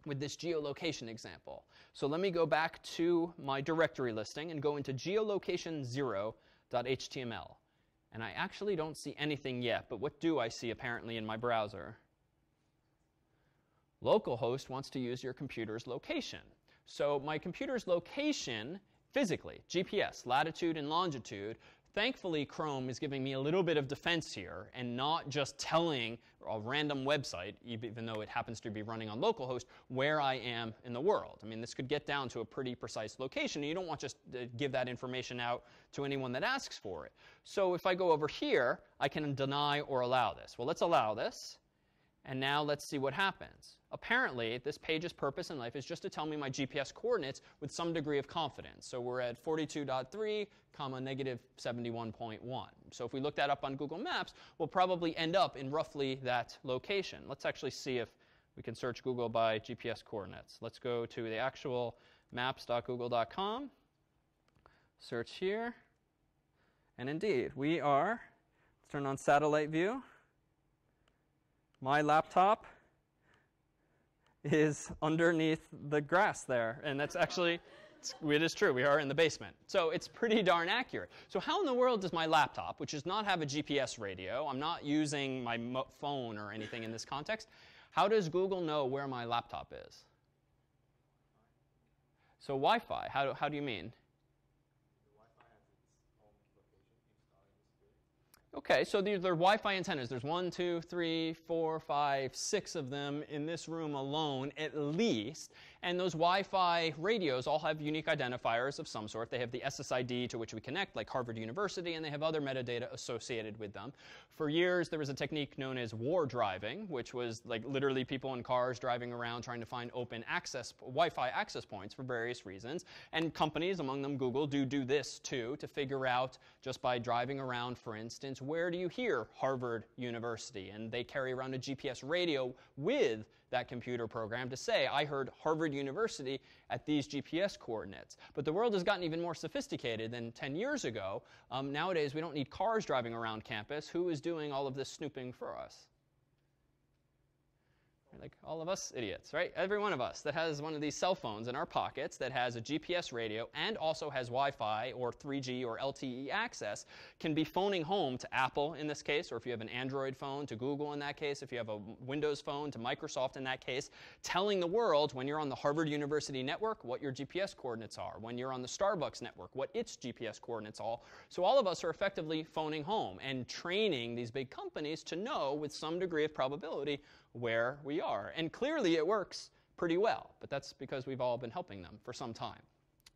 with this geolocation example. So let me go back to my directory listing and go into geolocation0.html. And I actually don't see anything yet, but what do I see apparently in my browser? Localhost wants to use your computer's location. So my computer's location, physically, GPS, latitude and longitude, thankfully, Chrome is giving me a little bit of defense here and not just telling a random website, even though it happens to be running on localhost, where I am in the world. I mean, this could get down to a pretty precise location, and you don't want just to give that information out to anyone that asks for it. So if I go over here, I can deny or allow this. Well, let's allow this. And now let's see what happens. Apparently, this page's purpose in life is just to tell me my GPS coordinates with some degree of confidence. So we're at 42.3, negative 71.1. So if we look that up on Google Maps, we'll probably end up in roughly that location. Let's actually see if we can search Google by GPS coordinates. Let's go to the actual maps.google.com, search here. And indeed, we are, let's turn on satellite view. My laptop is underneath the grass there. And that's actually, it is true. We are in the basement. So it's pretty darn accurate. So how in the world does my laptop, which does not have a GPS radio, I'm not using my phone or anything in this context, how does Google know where my laptop is? So Wi-Fi, how do you mean? Okay, so these are Wi-Fi antennas. There's 1, 2, 3, 4, 5, 6 of them in this room alone, at least. And those Wi-Fi radios all have unique identifiers of some sort. They have the SSID to which we connect, like Harvard University, and they have other metadata associated with them. For years, there was a technique known as war driving, which was like literally people in cars driving around trying to find open access, Wi-Fi access points for various reasons. And companies, among them Google, do this too, to figure out, just by driving around, for instance, where do you hear Harvard University? And they carry around a GPS radio with that computer program to say, I heard Harvard University at these GPS coordinates. But the world has gotten even more sophisticated than 10 years ago. Nowadays, we don't need cars driving around campus. Who is doing all of this snooping for us? Like all of us idiots, right? Every one of us that has one of these cell phones in our pockets that has a GPS radio and also has Wi-Fi or 3G or LTE access can be phoning home to Apple in this case, or if you have an Android phone, to Google in that case, if you have a Windows phone, to Microsoft in that case, telling the world when you're on the Harvard University network what your GPS coordinates are, when you're on the Starbucks network what its GPS coordinates are. So all of us are effectively phoning home and training these big companies to know with some degree of probability where we are. And clearly it works pretty well, but that's because we've all been helping them for some time.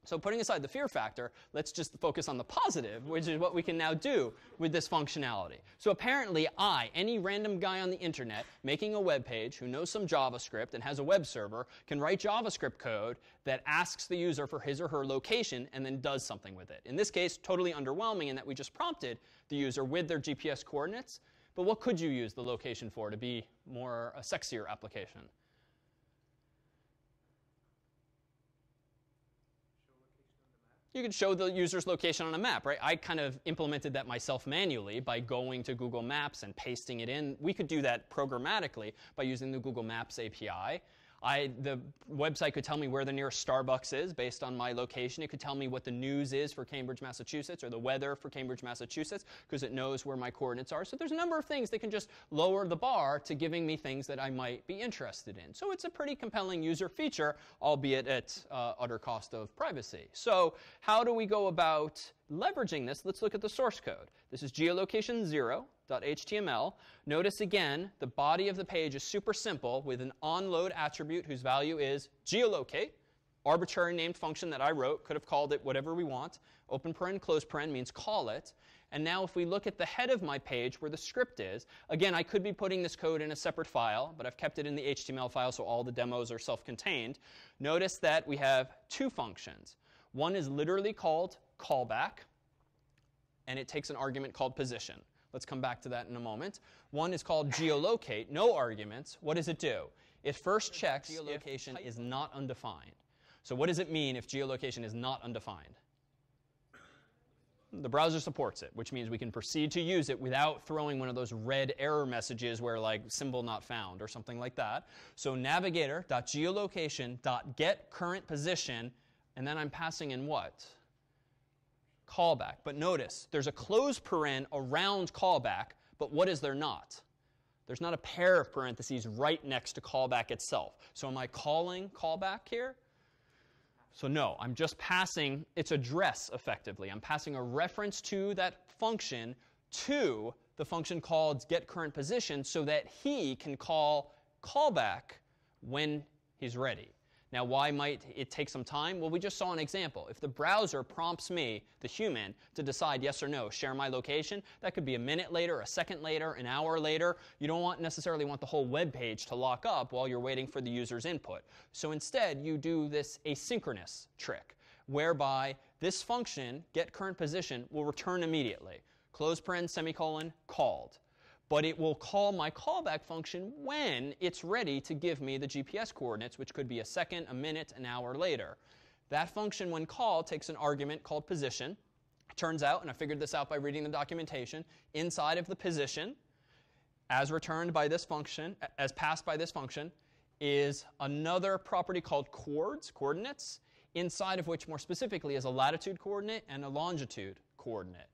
So putting aside the fear factor, let's just focus on the positive, which is what we can now do with this functionality. So apparently any random guy on the internet making a web page who knows some JavaScript and has a web server can write JavaScript code that asks the user for his or her location and then does something with it. In this case, totally underwhelming in that we just prompted the user with their GPS coordinates. But what could you use the location for to be more a sexier application? You could show the user's location on a map, right? I kind of implemented that myself manually by going to Google Maps and pasting it in. We could do that programmatically by using the Google Maps API. The website could tell me where the nearest Starbucks is based on my location. It could tell me what the news is for Cambridge, Massachusetts, or the weather for Cambridge, Massachusetts, because it knows where my coordinates are. So there's a number of things that can just lower the bar to giving me things that I might be interested in. So it's a pretty compelling user feature, albeit at utter cost of privacy. So how do we go about leveraging this? Let's look at the source code. This is geolocation0.html. Notice again, the body of the page is super simple with an onload attribute whose value is geolocate, arbitrary named function that I wrote. Could have called it whatever we want. Open paren, close paren means call it. And now if we look at the head of my page where the script is, again, I could be putting this code in a separate file, but I've kept it in the HTML file so all the demos are self-contained. Notice that we have two functions. One is literally called callback, and it takes an argument called position. Let's come back to that in a moment. One is called geolocate, no arguments. What does it do? It first checks geolocation is not undefined. So what does it mean if geolocation is not undefined? The browser supports it, which means we can proceed to use it without throwing one of those red error messages where like symbol not found or something like that. So navigator.geolocation.getCurrentPosition, and then I'm passing in what? Callback. But notice, there's a close paren around callback, but what is there not? There's not a pair of parentheses right next to callback itself. So am I calling callback here? So no, I'm just passing its address effectively. I'm passing a reference to that function to the function called getCurrentPosition so that he can call callback when he's ready. Now, why might it take some time? Well, we just saw an example. If the browser prompts me, the human, to decide yes or no, share my location, that could be a minute later, a second later, an hour later. You don't necessarily want the whole web page to lock up while you're waiting for the user's input. So instead, you do this asynchronous trick, whereby this function, getCurrentPosition, will return immediately. Close paren, semicolon, called. But it will call my callback function when it's ready to give me the GPS coordinates, which could be a second, a minute, an hour later. That function, when called, takes an argument called position. It turns out, and I figured this out by reading the documentation, inside of the position, as returned by this function, as passed by this function, is another property called coordinates, inside of which more specifically is a latitude coordinate and a longitude coordinate.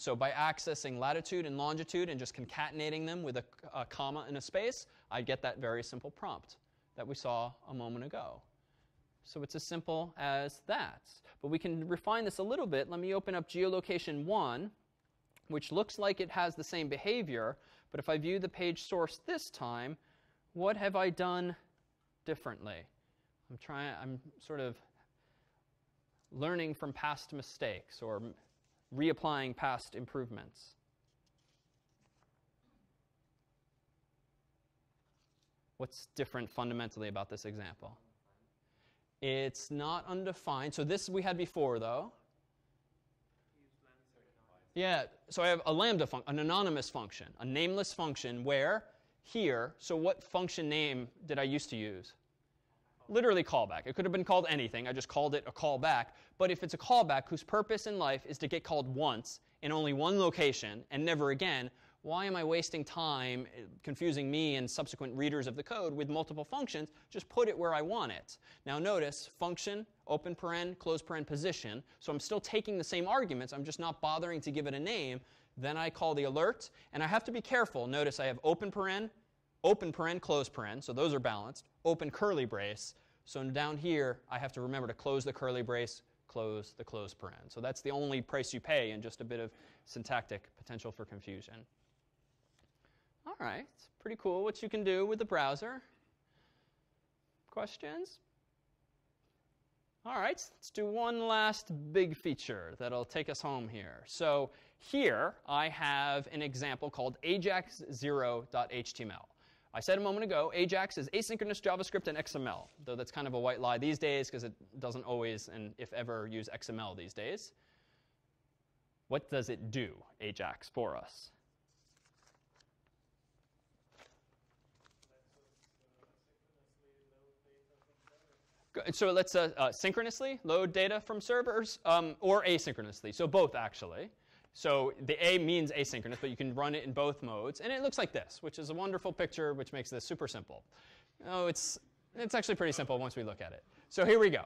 So by accessing latitude and longitude and just concatenating them with a comma and a space, I get that very simple prompt that we saw a moment ago. So it's as simple as that. But we can refine this a little bit. Let me open up geolocation 1, which looks like it has the same behavior. But if I view the page source this time, what have I done differently? I'm sort of learning from past mistakes or reapplying past improvements. What's different fundamentally about this example? It's not undefined. So this we had before, though. Yeah, so I have a lambda function, an anonymous function, a nameless function where here, so what function name did I used to use? Literally callback. It could have been called anything. I just called it a callback. But if it's a callback whose purpose in life is to get called once in only one location and never again, why am I wasting time confusing me and subsequent readers of the code with multiple functions? Just put it where I want it. Now notice, function, open paren, close paren, position. So I'm still taking the same arguments. I'm just not bothering to give it a name. Then I call the alert. And I have to be careful. Notice I have open paren, close paren. So those are balanced. Open curly brace. So down here, I have to remember to close the curly brace, close the close paren. So that's the only price you pay and just a bit of syntactic potential for confusion. All right, it's pretty cool what you can do with the browser. Questions? All right, let's do one last big feature that'll take us home here. So here I have an example called ajax0.html. I said a moment ago, Ajax is asynchronous JavaScript and XML, though that's kind of a white lie these days because it doesn't always, and if ever, use XML these days. What does it do, Ajax, for us? So let's synchronously load data from servers or asynchronously. So both, actually. So the A means asynchronous, but you can run it in both modes. And it looks like this, which is a wonderful picture, which makes this super simple. Oh, it's actually pretty simple once we look at it. So here we go.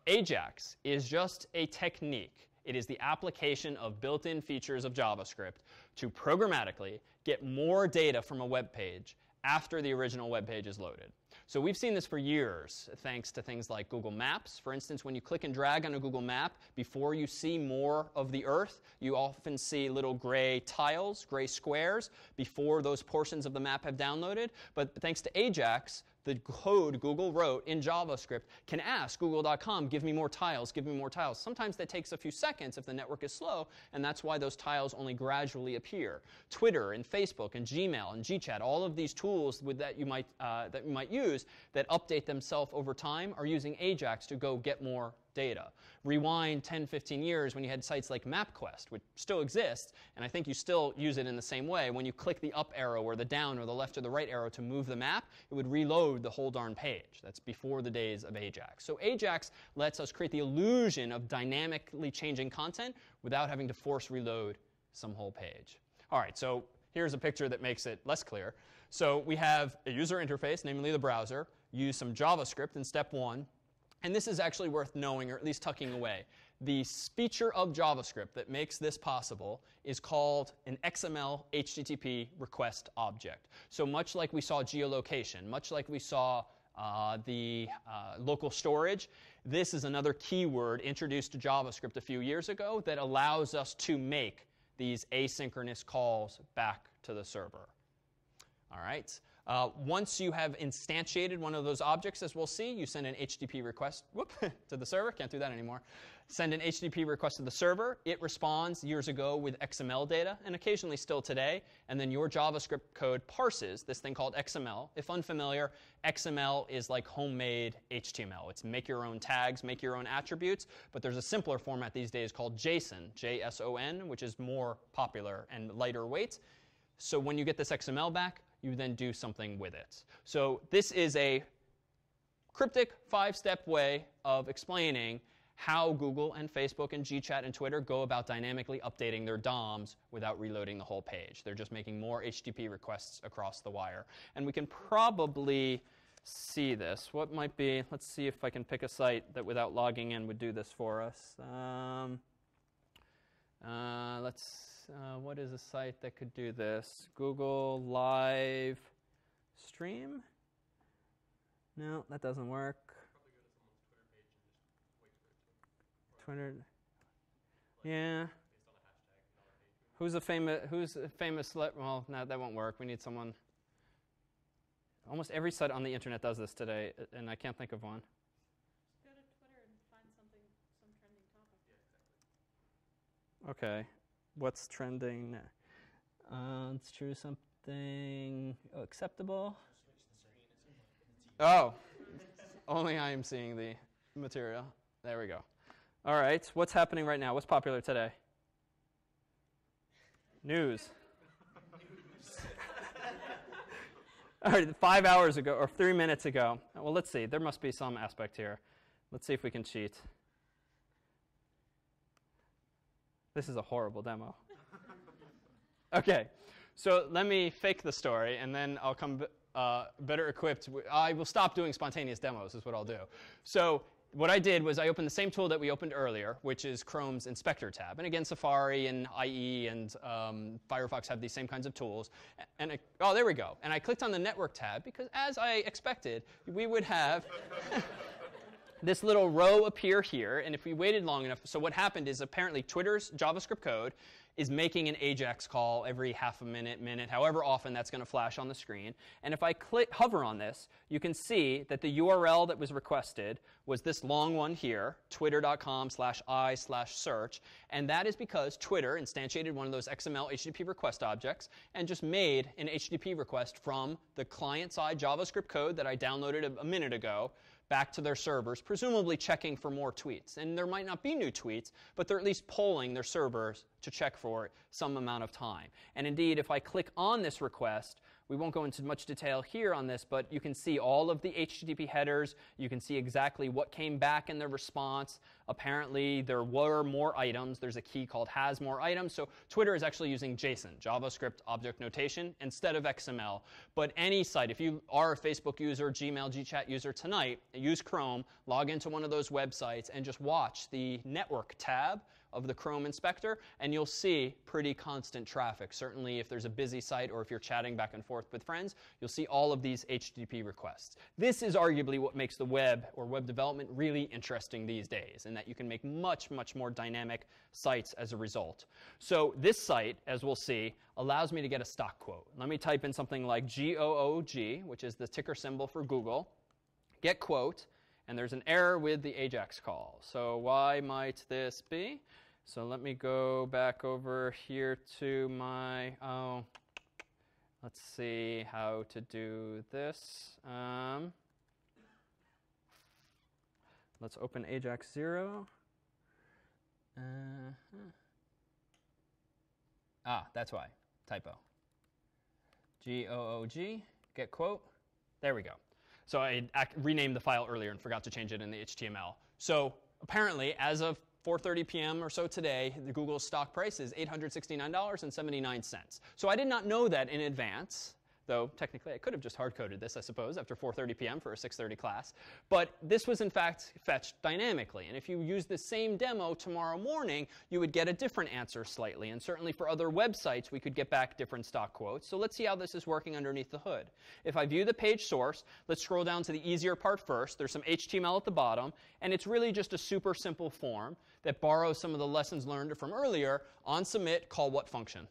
Ajax is just a technique. It is the application of built-in features of JavaScript to programmatically get more data from a web page after the original web page is loaded. So we've seen this for years, thanks to things like Google Maps. For instance, when you click and drag on a Google map, before you see more of the Earth, you often see little gray tiles, gray squares, before those portions of the map have downloaded. But thanks to Ajax, the code Google wrote in JavaScript can ask google.com, give me more tiles, give me more tiles. Sometimes that takes a few seconds if the network is slow, and that's why those tiles only gradually appear. Twitter and Facebook and Gmail and GChat, all of these tools that you might use that update themselves over time are using Ajax to go get more data. Rewind 10, 15 years when you had sites like MapQuest, which still exists, and I think you still use it in the same way. When you click the up arrow or the down or the left or the right arrow to move the map, it would reload the whole darn page. That's before the days of Ajax. So Ajax lets us create the illusion of dynamically changing content without having to force reload some whole page. All right, so here's a picture that makes it less clear. So we have a user interface, namely the browser, use some JavaScript in step 1. And this is actually worth knowing, or at least tucking away. The feature of JavaScript that makes this possible is called an XML HTTP request object. So much like we saw geolocation, much like we saw the local storage, this is another keyword introduced to JavaScript a few years ago that allows us to make these asynchronous calls back to the server. All right. Once you have instantiated one of those objects, as we'll see, you send an HTTP request to the server. Can't do that anymore. Send an HTTP request to the server. It responds years ago with XML data, and occasionally still today. And then your JavaScript code parses this thing called XML. If unfamiliar, XML is like homemade HTML. It's make your own tags, make your own attributes. But there's a simpler format these days called JSON, J-S-O-N, which is more popular and lighter weight. So when you get this XML back, you then do something with it. So this is a cryptic 5-step way of explaining how Google and Facebook and GChat and Twitter go about dynamically updating their DOMs without reloading the whole page. They're just making more HTTP requests across the wire. And we can probably see this. What might be, let's see if I can pick a site that without logging in would do this for us. What is a site that could do this? Google Live Stream? No, that doesn't work. Probably go to someone's Twitter page and just wait for it to. Twitter. Yeah. Based on a hashtag, Who's a famous? Well, no, that won't work. We need someone. Almost every site on the internet does this today, and I can't think of one. Just go to Twitter and find some trending topic. Okay. What's trending? Let's choose something acceptable. Oh, only I am seeing the material. There we go. All right. What's happening right now? What's popular today? News. All right, 5 hours ago, or 3 minutes ago. Well, let's see. There must be some aspect here. Let's see if we can cheat. This is a horrible demo. Okay, so let me fake the story, and then I'll come better equipped. I will stop doing spontaneous demos, is what I'll do. So what I did was I opened the same tool that we opened earlier, which is Chrome's Inspector tab. And again, Safari and IE and Firefox have these same kinds of tools. And oh, there we go. And I clicked on the Network tab because, as I expected, we would have this little row appear here. And if we waited long enough, so what happened is apparently Twitter's JavaScript code is making an AJAX call every half a minute, however often that's going to flash on the screen. And if I hover on this, you can see that the URL that was requested was this long one here, twitter.com/i/search. And that is because Twitter instantiated one of those XML HTTP request objects and just made an HTTP request from the client-side JavaScript code that I downloaded a minute ago back to their servers, presumably checking for more tweets. And there might not be new tweets, but they're at least polling their servers to check for it some amount of time. And indeed, if I click on this request, we won't go into much detail here on this, but you can see all of the HTTP headers. You can see exactly what came back in the response. Apparently, there were more items. There's a key called has more items. So Twitter is actually using JSON, JavaScript Object Notation, instead of XML. But any site, if you are a Facebook user, Gmail, GChat user tonight, use Chrome, log into one of those websites, and just watch the Network tab of the Chrome Inspector, and you'll see pretty constant traffic. Certainly if there's a busy site or if you're chatting back and forth with friends, you'll see all of these HTTP requests. This is arguably what makes the web or web development really interesting these days, in that you can make much, much more dynamic sites as a result. So this site, as we'll see, allows me to get a stock quote. Let me type in something like GOOG, which is the ticker symbol for Google, get quote, and there's an error with the AJAX call. So why might this be? So let me go back over here to my, let's see how to do this. Let's open AJAX 0. That's why. Typo. GOOG, get quote. There we go. So I renamed the file earlier and forgot to change it in the HTML. So apparently, as of 4:30 p.m. or so today, the Google stock price is $869.79. So I did not know that in advance, though technically I could have just hard-coded this, I suppose, after 4:30 p.m. for a 6:30 class. But this was, in fact, fetched dynamically. And if you use the same demo tomorrow morning, you would get a different answer slightly. And certainly for other websites, we could get back different stock quotes. So let's see how this is working underneath the hood. If I view the page source, let's scroll down to the easier part first. There's some HTML at the bottom. And it's really just a super simple form that borrows some of the lessons learned from earlier. On submit, call what function?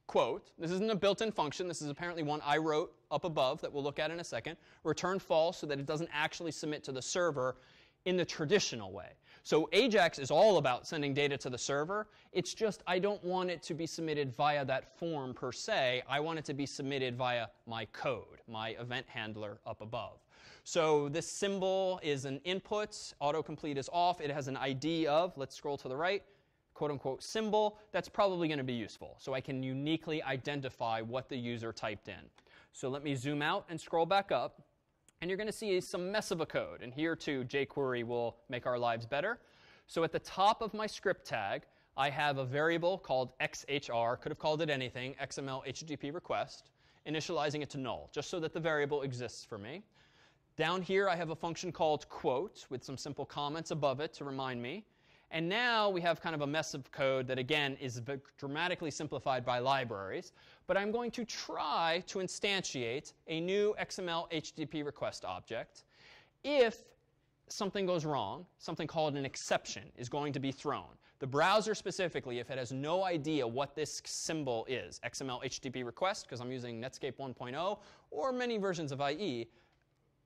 Quote. This isn't a built-in function. This is apparently one I wrote up above that we'll look at in a second. Return false so that it doesn't actually submit to the server in the traditional way. So AJAX is all about sending data to the server. It's just I don't want it to be submitted via that form per se. I want it to be submitted via my code, my event handler up above. So this symbol is an input. Autocomplete is off. It has an ID of, let's scroll to the right, quote-unquote symbol. That's probably going to be useful. So I can uniquely identify what the user typed in. So let me zoom out and scroll back up. And you're going to see some mess of a code. And here, too, jQuery will make our lives better. So at the top of my script tag, I have a variable called XHR. Could have called it anything, XML HTTP request, initializing it to null, just so that the variable exists for me. Down here, I have a function called quote with some simple comments above it to remind me. And now we have kind of a mess of code that, again, is dramatically simplified by libraries. But I'm going to try to instantiate a new XML HTTP request object. If something goes wrong, something called an exception is going to be thrown. The browser specifically, if it has no idea what this symbol is, XML HTTP request, because I'm using Netscape 1.0 or many versions of IE,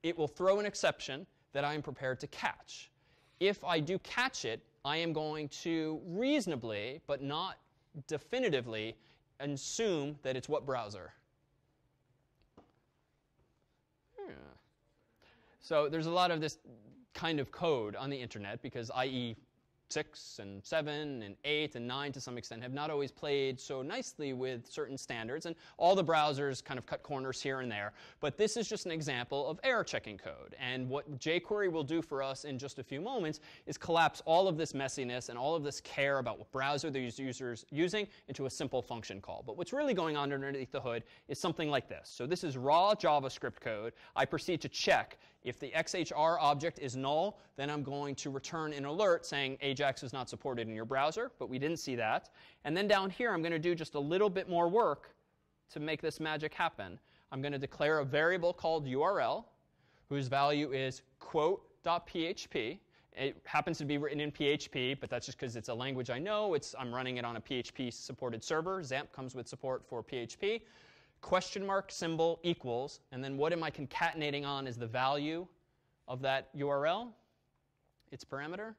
it will throw an exception that I am prepared to catch. If I do catch it, I am going to reasonably, but not definitively, assume that it's what browser? So there's a lot of this kind of code on the internet because IE 6 and 7 and 8 and 9 to some extent have not always played so nicely with certain standards, and all the browsers kind of cut corners here and there. But this is just an example of error checking code. And what jQuery will do for us in just a few moments is collapse all of this messiness and all of this care about what browser the user's using into a simple function call. But what's really going on underneath the hood is something like this. So this is raw JavaScript code. I proceed to check. If the XHR object is null, then I'm going to return an alert saying Ajax is not supported in your browser, but we didn't see that. And then down here, I'm going to do just a little bit more work to make this magic happen. I'm going to declare a variable called URL, whose value is quote.php. It happens to be written in PHP, but that's just because it's a language I know. I'm running it on a PHP-supported server. XAMPP comes with support for PHP. Question mark symbol equals, and then what am I concatenating on is the value of that URL, its parameter,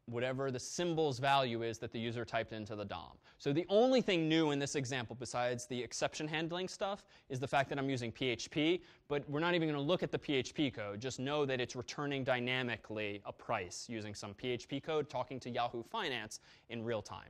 whatever the symbol's value is that the user typed into the DOM. So the only thing new in this example besides the exception handling stuff is the fact that I'm using PHP, but we're not even going to look at the PHP code. Just know that it's returning dynamically a price using some PHP code talking to Yahoo Finance in real time.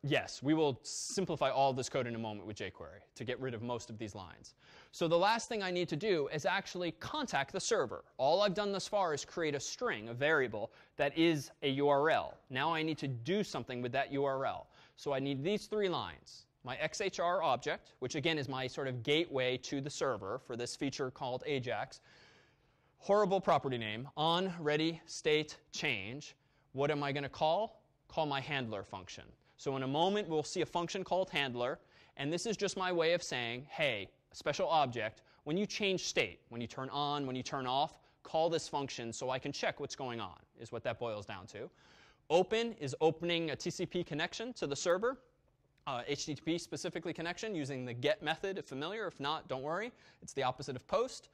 Yes, we will simplify all this code in a moment with jQuery to get rid of most of these lines. So the last thing I need to do is actually contact the server. All I've done thus far is create a string, a variable, that is a URL. Now I need to do something with that URL. So I need these 3 lines. My XHR object, which again is my sort of gateway to the server for this feature called Ajax. Horrible property name, on, ready, state, change. What am I going to call? Call my handler function. So in a moment, we'll see a function called handler. And this is just my way of saying, hey, special object, when you change state, when you turn on, when you turn off, call this function so I can check what's going on, is what that boils down to. Open is opening a TCP connection to the server, HTTP specifically connection using the get method if familiar. If not, don't worry. It's the opposite of post.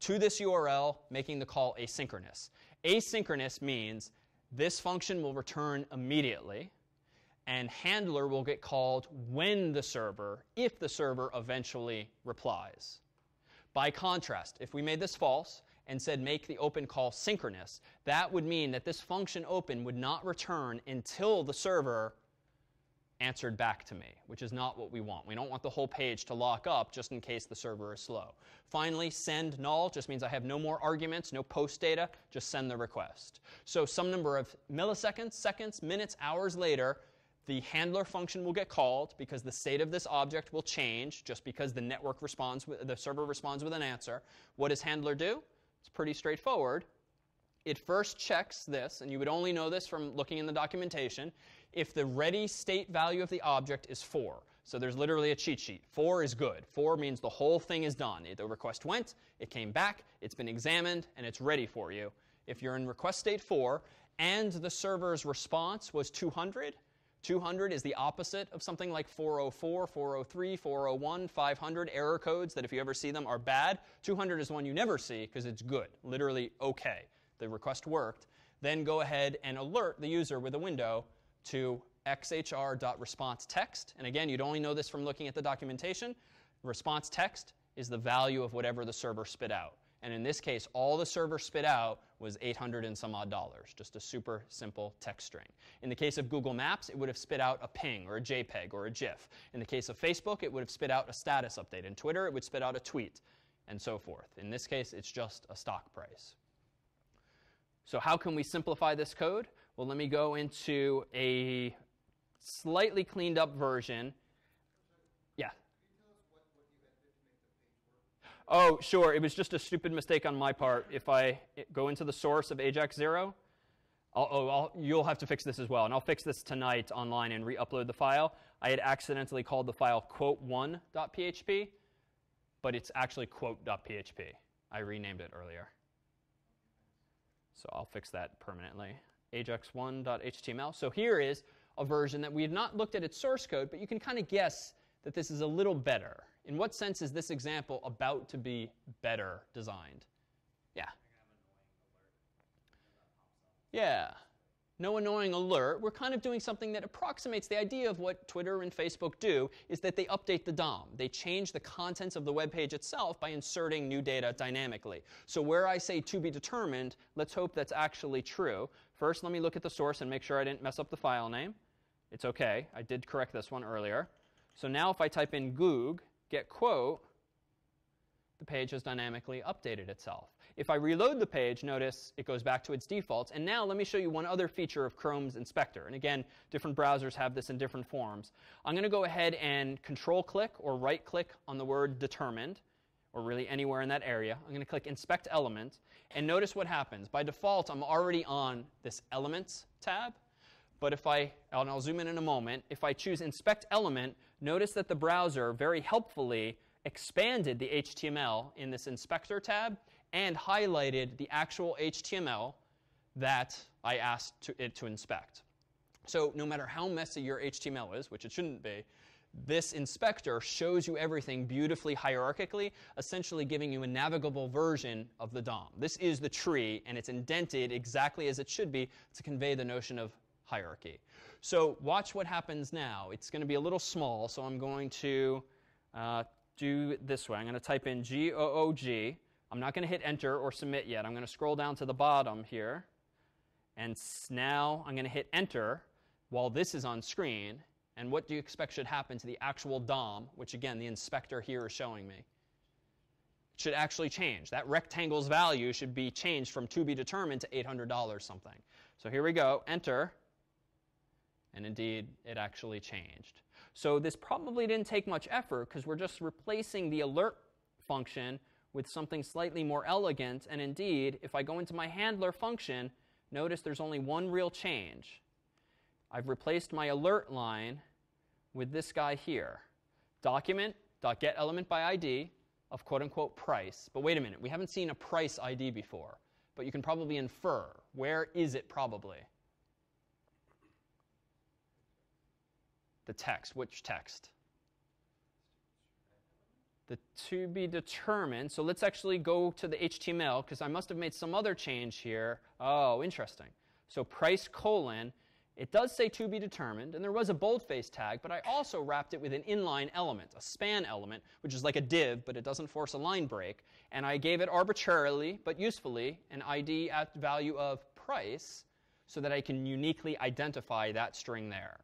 To this URL, making the call asynchronous. Asynchronous means this function will return immediately. And handler will get called when the server, if the server eventually replies. By contrast, if we made this false and said make the open call synchronous, that would mean that this function open would not return until the server answered back to me, which is not what we want. We don't want the whole page to lock up just in case the server is slow. Finally, send null just means I have no more arguments, no post data, just send the request. So some number of milliseconds, seconds, minutes, hours later, the handler function will get called because the state of this object will change just because the network responds, the server responds with an answer. What does handler do? It's pretty straightforward. It first checks this, and you would only know this from looking in the documentation, if the ready state value of the object is 4. So there's literally a cheat sheet. 4 is good. 4 means the whole thing is done. The request went, it came back, it's been examined, and it's ready for you. If you're in request state 4 and the server's response was 200, 200 is the opposite of something like 404, 403, 401, 500 error codes that if you ever see them are bad. 200 is one you never see because it's good, literally OK. The request worked. Then go ahead and alert the user with a window to xhr.response text. And again, you'd only know this from looking at the documentation. Response text is the value of whatever the server spit out. And in this case, all the server spit out was $800 and some odd, just a super simple text string. In the case of Google Maps, it would have spit out a ping or a JPEG or a GIF. In the case of Facebook, it would have spit out a status update. In Twitter, it would spit out a tweet, and so forth. In this case, it's just a stock price. So how can we simplify this code? Well, let me go into a slightly cleaned up version. Yeah. Oh, sure. It was just a stupid mistake on my part. If I go into the source of Ajax 0, you'll have to fix this as well. And I'll fix this tonight online and re-upload the file. I had accidentally called the file quote1.php, but it's actually quote.php. I renamed it earlier. So I'll fix that permanently. ajax1.html. So here is a version that we have not looked at its source code, but you can kind of guess that this is a little better. In what sense is this example about to be better designed? Yeah. Yeah. no annoying alert. We're kind of doing something that approximates the idea of what Twitter and Facebook do, is that they update the DOM. They change the contents of the web page itself by inserting new data dynamically. So where I say to be determined, let's hope that's actually true. First, let me look at the source and make sure I didn't mess up the file name. It's OK. I did correct this one earlier. So now if I type in goog, get quote, the page has dynamically updated itself. If I reload the page, notice it goes back to its defaults. And now let me show you one other feature of Chrome's inspector. And again, different browsers have this in different forms. I'm going to go ahead and control-click or right-click on the word determined, or really anywhere in that area. I'm going to click Inspect Element. And notice what happens. By default, I'm already on this Elements tab. But if and I'll zoom in a moment, if I choose Inspect Element, notice that the browser very helpfully expanded the HTML in this Inspector tab and highlighted the actual HTML that I asked it to inspect. So no matter how messy your HTML is, which it shouldn't be, this inspector shows you everything beautifully hierarchically, essentially giving you a navigable version of the DOM. This is the tree, and it's indented exactly as it should be to convey the notion of hierarchy. So watch what happens now. It's going to be a little small, so I'm going to do this way. I'm going to type in GOOG. I'm not going to hit Enter or Submit yet. I'm going to scroll down to the bottom here. And now I'm going to hit Enter while this is on screen. And what do you expect should happen to the actual DOM, which, again, the inspector here is showing me? It should actually change. That rectangle's value should be changed from to be determined to $800 something. So here we go. Enter. And indeed, it actually changed. So this probably didn't take much effort, because we're just replacing the alert function with something slightly more elegant. And indeed, if I go into my handler function, notice there's only one real change. I've replaced my alert line with this guy here. Document.getElementById of quote-unquote price. But wait a minute. We haven't seen a price ID before. But you can probably infer. Where is it probably? The text. Which text? The to be determined. So let's actually go to the HTML, because I must have made some other change here. Oh, interesting. So price colon. It does say to be determined, and there was a boldface tag, but I also wrapped it with an inline element, a span element, which is like a div, but it doesn't force a line break. And I gave it arbitrarily, but usefully, an ID at value of price, so that I can uniquely identify that string there.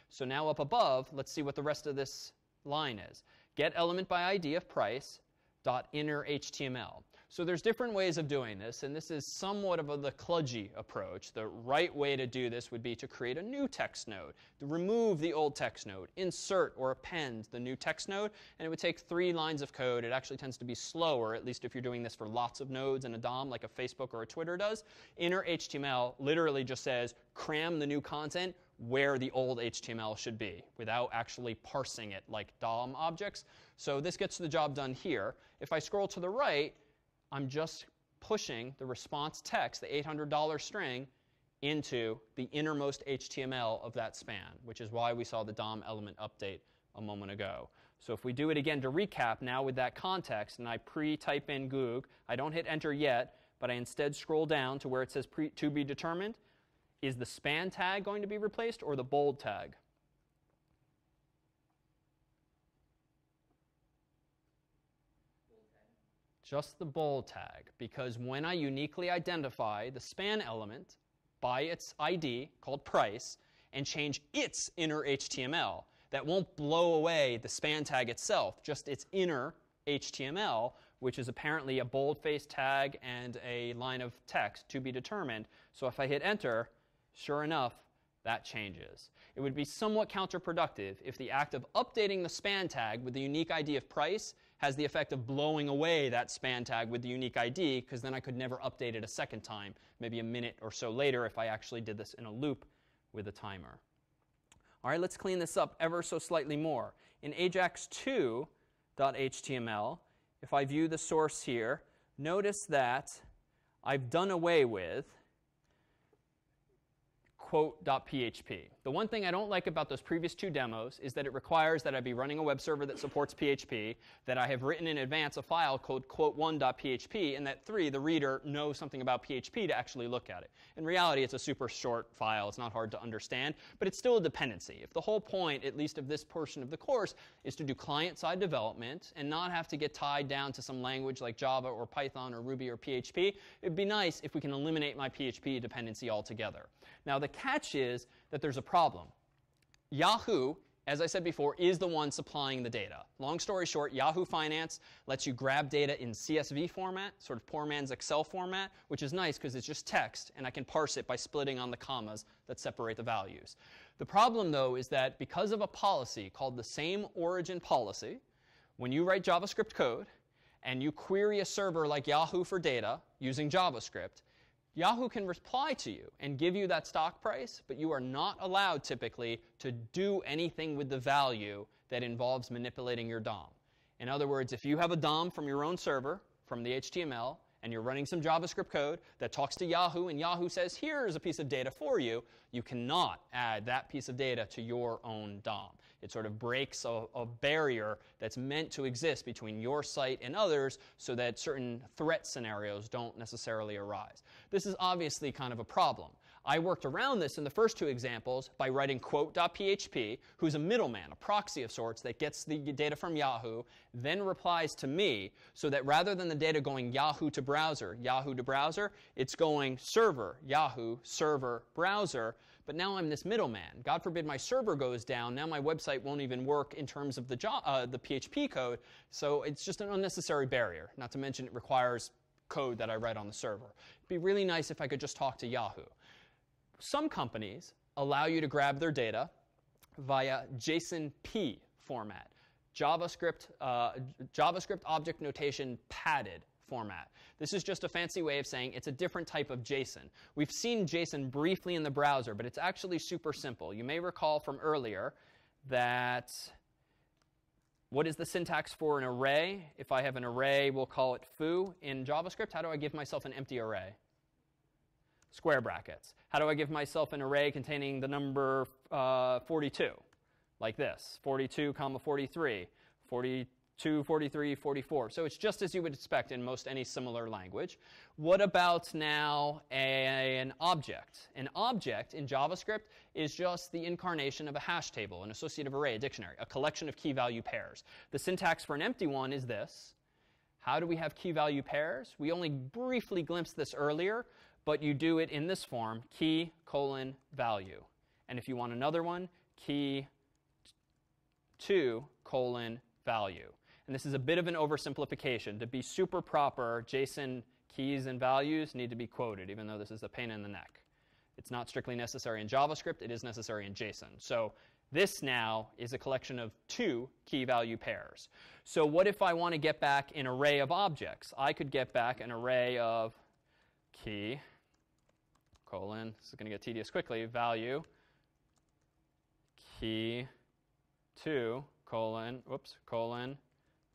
So now up above, let's see what the rest of this line is. Get element by ID of price dot inner HTML. So there's different ways of doing this, and this is somewhat of the kludgy approach. The right way to do this would be to create a new text node, to remove the old text node, insert or append the new text node, and it would take 3 lines of code. It actually tends to be slower, at least if you're doing this for lots of nodes in a DOM like a Facebook or a Twitter does. Inner HTML literally just says cram the new content where the old HTML should be without actually parsing it like DOM objects. So this gets the job done here. If I scroll to the right, I'm just pushing the response text, the $800 string, into the innermost HTML of that span, which is why we saw the DOM element update a moment ago. So if we do it again to recap now with that context, and I pre-type in goog, I don't hit Enter yet, but I instead scroll down to where it says to be determined. Is the span tag going to be replaced or the bold tag? Just the bold tag, because when I uniquely identify the span element by its ID, called price, and change its inner HTML, that won't blow away the span tag itself, just its inner HTML, which is apparently a boldface tag and a line of text to be determined. So if I hit Enter, sure enough, that changes. It would be somewhat counterproductive if the act of updating the span tag with the unique ID of price has the effect of blowing away that span tag with the unique ID, because then I could never update it a second time, maybe a minute or so later if I actually did this in a loop with a timer. All right, let's clean this up ever so slightly more. In ajax2.html, if I view the source here, notice that I've done away with quote.php. The one thing I don't like about those previous two demos is that it requires that I be running a web server that supports PHP, that I have written in advance a file called quote1.php, and that 3, the reader knows something about PHP to actually look at it. In reality, it's a super short file. It's not hard to understand, but it's still a dependency. If the whole point, at least of this portion of the course, is to do client-side development and not have to get tied down to some language like Java or Python or Ruby or PHP, it'd be nice if we can eliminate my PHP dependency altogether. Now, the catch is that there's a problem. Yahoo, as I said before, is the one supplying the data. Long story short, Yahoo Finance lets you grab data in CSV format, sort of poor man's Excel format, which is nice because it's just text, and I can parse it by splitting on the commas that separate the values. The problem, though, is that because of a policy called the same origin policy, when you write JavaScript code and you query a server like Yahoo for data using JavaScript, Yahoo can reply to you and give you that stock price, but you are not allowed typically to do anything with the value that involves manipulating your DOM. In other words, if you have a DOM from your own server, from the HTML, and you're running some JavaScript code that talks to Yahoo, and Yahoo says, here's a piece of data for you, you cannot add that piece of data to your own DOM. It sort of breaks a barrier that's meant to exist between your site and others so that certain threat scenarios don't necessarily arise. This is obviously kind of a problem. I worked around this in the first two examples by writing quote.php, who's a middleman, a proxy of sorts that gets the data from Yahoo, then replies to me, so that rather than the data going Yahoo to browser, it's going server, Yahoo, server, browser. But now I'm this middleman. God forbid my server goes down. Now my website won't even work in terms of the PHP code. So it's just an unnecessary barrier. Not to mention it requires code that I write on the server. It'd be really nice if I could just talk to Yahoo. Some companies allow you to grab their data via JSON-P format, JavaScript object notation padded format. This is just a fancy way of saying it's a different type of JSON. We've seen JSON briefly in the browser, but it's actually super simple. You may recall from earlier that what is the syntax for an array? If I have an array, we'll call it foo. In JavaScript, how do I give myself an empty array? Square brackets. How do I give myself an array containing the number 42? Like this, 42, 43, 42, 43, 44. So it's just as you would expect in most any similar language. What about now an object? An object in JavaScript is just the incarnation of a hash table, an associative array, a dictionary, a collection of key value pairs. The syntax for an empty one is this. How do we have key value pairs? We only briefly glimpsed this earlier, but you do it in this form, key, value. And if you want another one, key 2, value. And this is a bit of an oversimplification. To be super proper, JSON keys and values need to be quoted, even though this is a pain in the neck. It's not strictly necessary in JavaScript. It is necessary in JSON. So this now is a collection of 2 key value pairs. So what if I want to get back an array of objects? I could get back an array of key, this is going to get tedious quickly, value, key 2,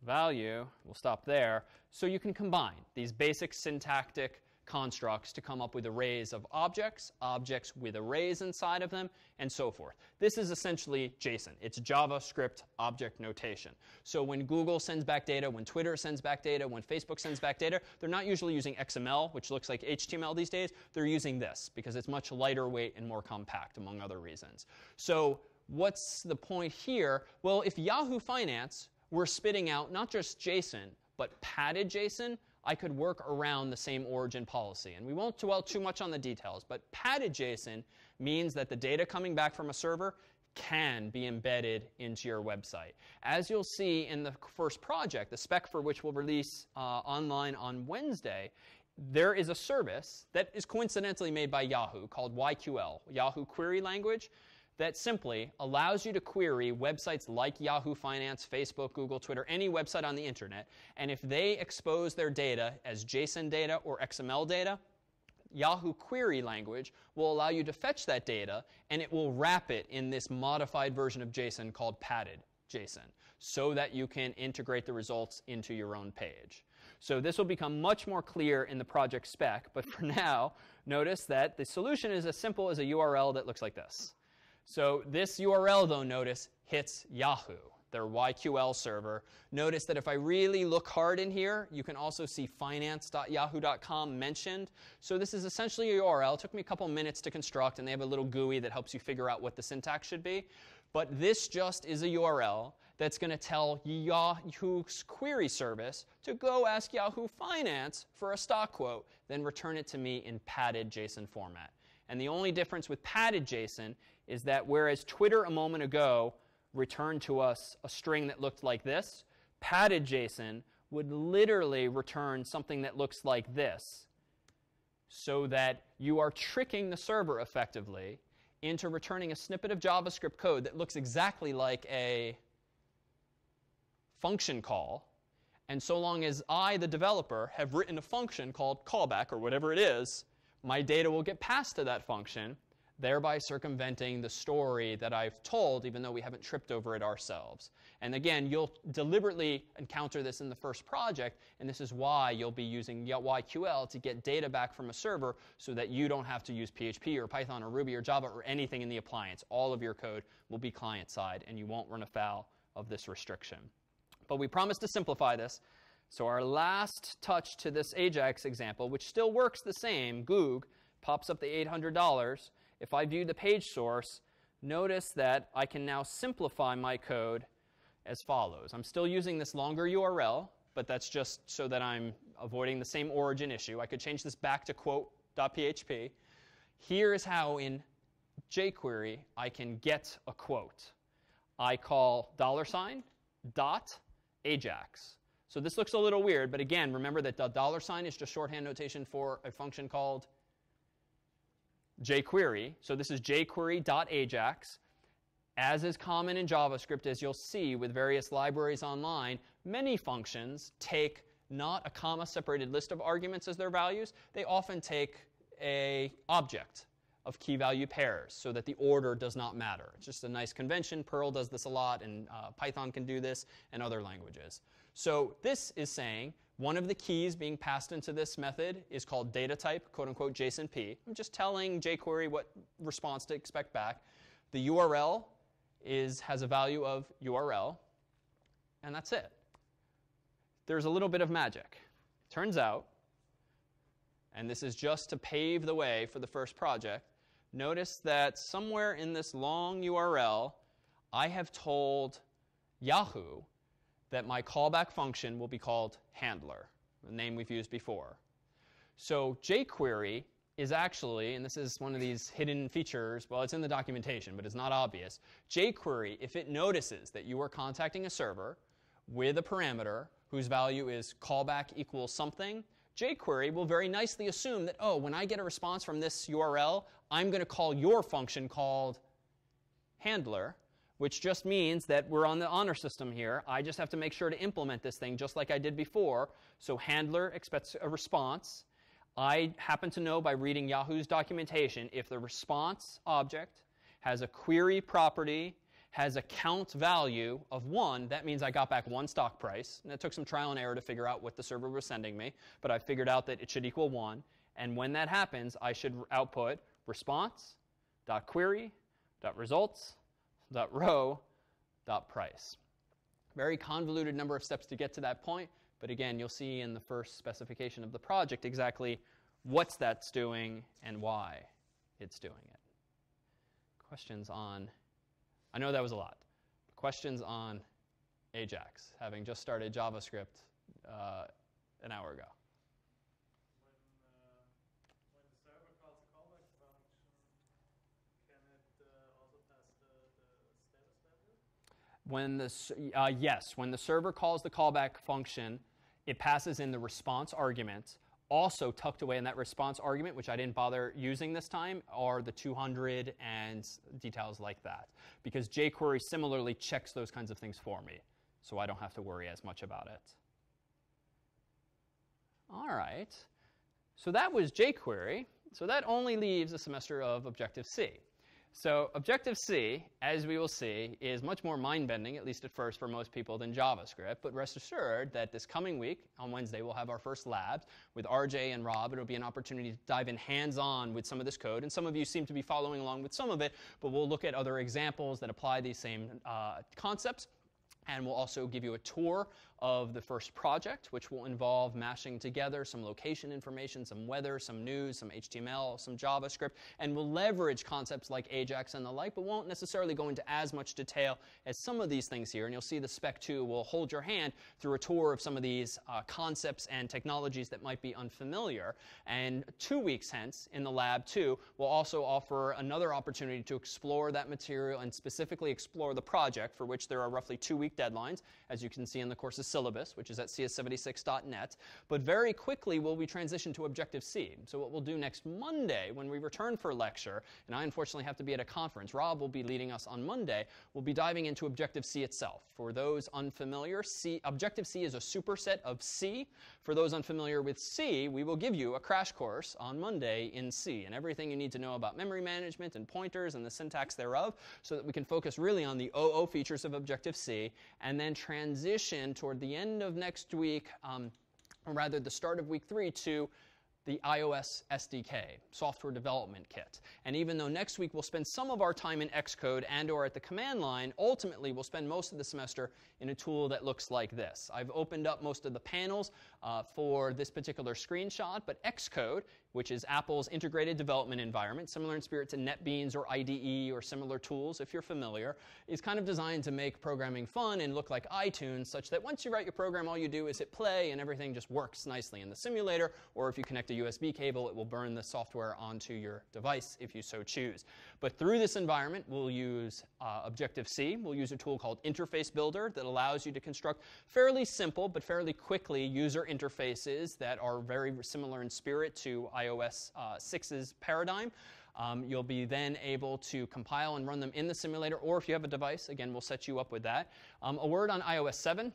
value. We'll stop there. So you can combine these basic syntactic constructs to come up with arrays of objects, objects with arrays inside of them, and so forth. This is essentially JSON. It's JavaScript object notation. So when Google sends back data, when Twitter sends back data, when Facebook sends back data, they're not usually using XML, which looks like HTML these days. They're using this because it's much lighter weight and more compact, among other reasons. So what's the point here? Well, if Yahoo Finance were spitting out not just JSON, but padded JSON, I could work around the same origin policy. And we won't dwell too much on the details, but padded JSON means that the data coming back from a server can be embedded into your website. As you'll see in the first project, the spec for which we'll release online on Wednesday, there is a service that is coincidentally made by Yahoo called YQL, Yahoo Query Language, that simply allows you to query websites like Yahoo Finance, Facebook, Google, Twitter, any website on the internet. And if they expose their data as JSON data or XML data, Yahoo Query Language will allow you to fetch that data, and it will wrap it in this modified version of JSON called padded JSON, so that you can integrate the results into your own page. So this will become much more clear in the project spec. But for now, notice that the solution is as simple as a URL that looks like this. So this URL, though, notice, hits Yahoo, their YQL server. Notice that if I really look hard in here, you can also see finance.yahoo.com mentioned. So this is essentially a URL. It took me a couple minutes to construct, and they have a little GUI that helps you figure out what the syntax should be. But this just is a URL that's going to tell Yahoo's query service to go ask Yahoo Finance for a stock quote, then return it to me in padded JSON format. And the only difference with padded JSON is that whereas Twitter a moment ago returned to us a string that looked like this, padded JSON would literally return something that looks like this, so that you are tricking the server effectively into returning a snippet of JavaScript code that looks exactly like a function call. And so long as I, the developer, have written a function called callback or whatever it is, my data will get passed to that function, thereby circumventing the story that I've told, even though we haven't tripped over it ourselves. And again, you'll deliberately encounter this in the first project, and this is why you'll be using YQL to get data back from a server so that you don't have to use PHP or Python or Ruby or Java or anything in the appliance. All of your code will be client-side, and you won't run afoul of this restriction. But we promised to simplify this. So our last touch to this Ajax example, which still works the same, Goog, pops up the $800. If I view the page source, notice that I can now simplify my code as follows. I'm still using this longer URL, but that's just so that I'm avoiding the same origin issue. I could change this back to quote.php. Here's how in jQuery I can get a quote. I call $.Ajax. So this looks a little weird, but again, remember that the $sign is just shorthand notation for a function called jQuery. So this is jQuery.ajax. As is common in JavaScript, as you'll see with various libraries online, many functions take not a comma-separated list of arguments as their values. They often take an object of key value pairs so that the order does not matter. It's just a nice convention. Perl does this a lot, and Python can do this, and other languages. So this is saying one of the keys being passed into this method is called data type, quote unquote, JSON-P. I'm just telling jQuery what response to expect back. The URL has a value of URL, and that's it. There's a little bit of magic. Turns out, and this is just to pave the way for the first project, notice that somewhere in this long URL, I have told Yahoo that my callback function will be called handler, the name we've used before. So jQuery is actually, and this is one of these hidden features, well, it's in the documentation, but it's not obvious. jQuery, if it notices that you are contacting a server with a parameter whose value is callback equals something, jQuery will very nicely assume that, oh, when I get a response from this URL, I'm going to call your function called handler, which just means that we're on the honor system here. I just have to make sure to implement this thing just like I did before. So handler expects a response. I happen to know by reading Yahoo's documentation, if the response object has a query property, has a count value of 1, that means I got back 1 stock price. And it took some trial and error to figure out what the server was sending me, but I figured out that it should equal 1. And when that happens, I should output response.query.results.row.price. Very convoluted number of steps to get to that point. But again, you'll see in the first specification of the project exactly what that's doing and why it's doing it. Questions on, I know that was a lot. Questions on Ajax, having just started JavaScript an hour ago. When the server calls a callback function, can it also pass the status value? Yes, when the server calls the callback function, it passes in the response argument. Also tucked away in that response argument, which I didn't bother using this time, are the 200 and details like that. Because jQuery similarly checks those kinds of things for me, so I don't have to worry as much about it. All right, so that was jQuery. So that only leaves a semester of Objective-C. So Objective-C, as we will see, is much more mind-bending, at least at first for most people, than JavaScript. But rest assured that this coming week, on Wednesday, we'll have our first labs with RJ and Rob. It'll be an opportunity to dive in hands-on with some of this code. And some of you seem to be following along with some of it, but we'll look at other examples that apply these same concepts. And we'll also give you a tour of the first project, which will involve mashing together some location information, some weather, some news, some HTML, some JavaScript, and we'll leverage concepts like Ajax and the like, but won't necessarily go into as much detail as some of these things here. And you'll see the Spec 2 will hold your hand through a tour of some of these concepts and technologies that might be unfamiliar. And 2 weeks hence, in the Lab 2, we'll also offer another opportunity to explore that material and specifically explore the project, for which there are roughly 2-week deadlines, as you can see in the course's syllabus, which is at cs76.net. But very quickly, will we transition to Objective-C. So what we'll do next Monday when we return for lecture, and I unfortunately have to be at a conference, Rob will be leading us on Monday, we'll be diving into Objective-C itself. For those unfamiliar, Objective-C is a superset of C. For those unfamiliar with C, we will give you a crash course on Monday in C, and everything you need to know about memory management and pointers and the syntax thereof, so that we can focus really on the OO features of Objective-C, and then transition toward the end of next week, or rather the start of week 3, to the iOS SDK, Software Development Kit. And even though next week we'll spend some of our time in Xcode and or at the command line, ultimately we'll spend most of the semester in a tool that looks like this. I've opened up most of the panels for this particular screenshot, but Xcode, which is Apple's integrated development environment, similar in spirit to NetBeans or IDE or similar tools, if you're familiar, is kind of designed to make programming fun and look like iTunes, such that once you write your program, all you do is hit play and everything just works nicely in the simulator, or if you connect a USB cable, it will burn the software onto your device if you so choose. But through this environment, we'll use Objective-C. We'll use a tool called Interface Builder that allows you to construct fairly simple but fairly quickly user interfaces that are very similar in spirit to iOS 6's paradigm. You'll be then able to compile and run them in the simulator, or if you have a device, again, we'll set you up with that. A word on iOS 7.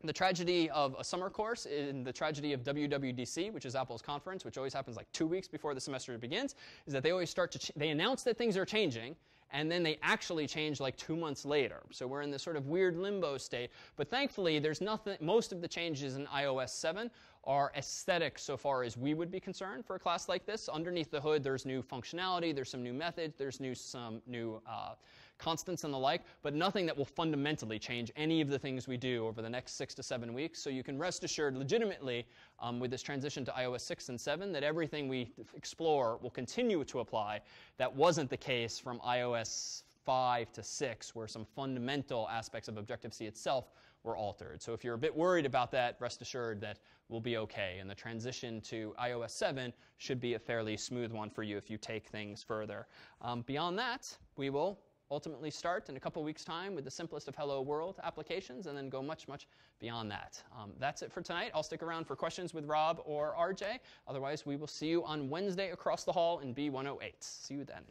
The tragedy of a summer course and the tragedy of WWDC, which is Apple's conference, which always happens like 2 weeks before the semester begins, is that they always start to they announce that things are changing, and then they actually change like 2 months later. So we're in this sort of weird limbo state. But thankfully, there's nothing. Most of the changes in iOS 7 are aesthetic so far as we would be concerned for a class like this. Underneath the hood, there's new functionality, there's some new methods, there's some new constants and the like, but nothing that will fundamentally change any of the things we do over the next 6 to 7 weeks. So you can rest assured legitimately with this transition to iOS 6 and 7 that everything we explore will continue to apply. That wasn't the case from iOS 5 to 6, where some fundamental aspects of Objective-C itself were altered. So if you're a bit worried about that, rest assured that we'll be okay. And the transition to iOS 7 should be a fairly smooth one for you if you take things further. Beyond that, we will ultimately start in a couple weeks' time with the simplest of Hello World applications, and then go much, much beyond that. That's it for tonight. I'll stick around for questions with Rob or RJ. Otherwise, we will see you on Wednesday across the hall in B108. See you then.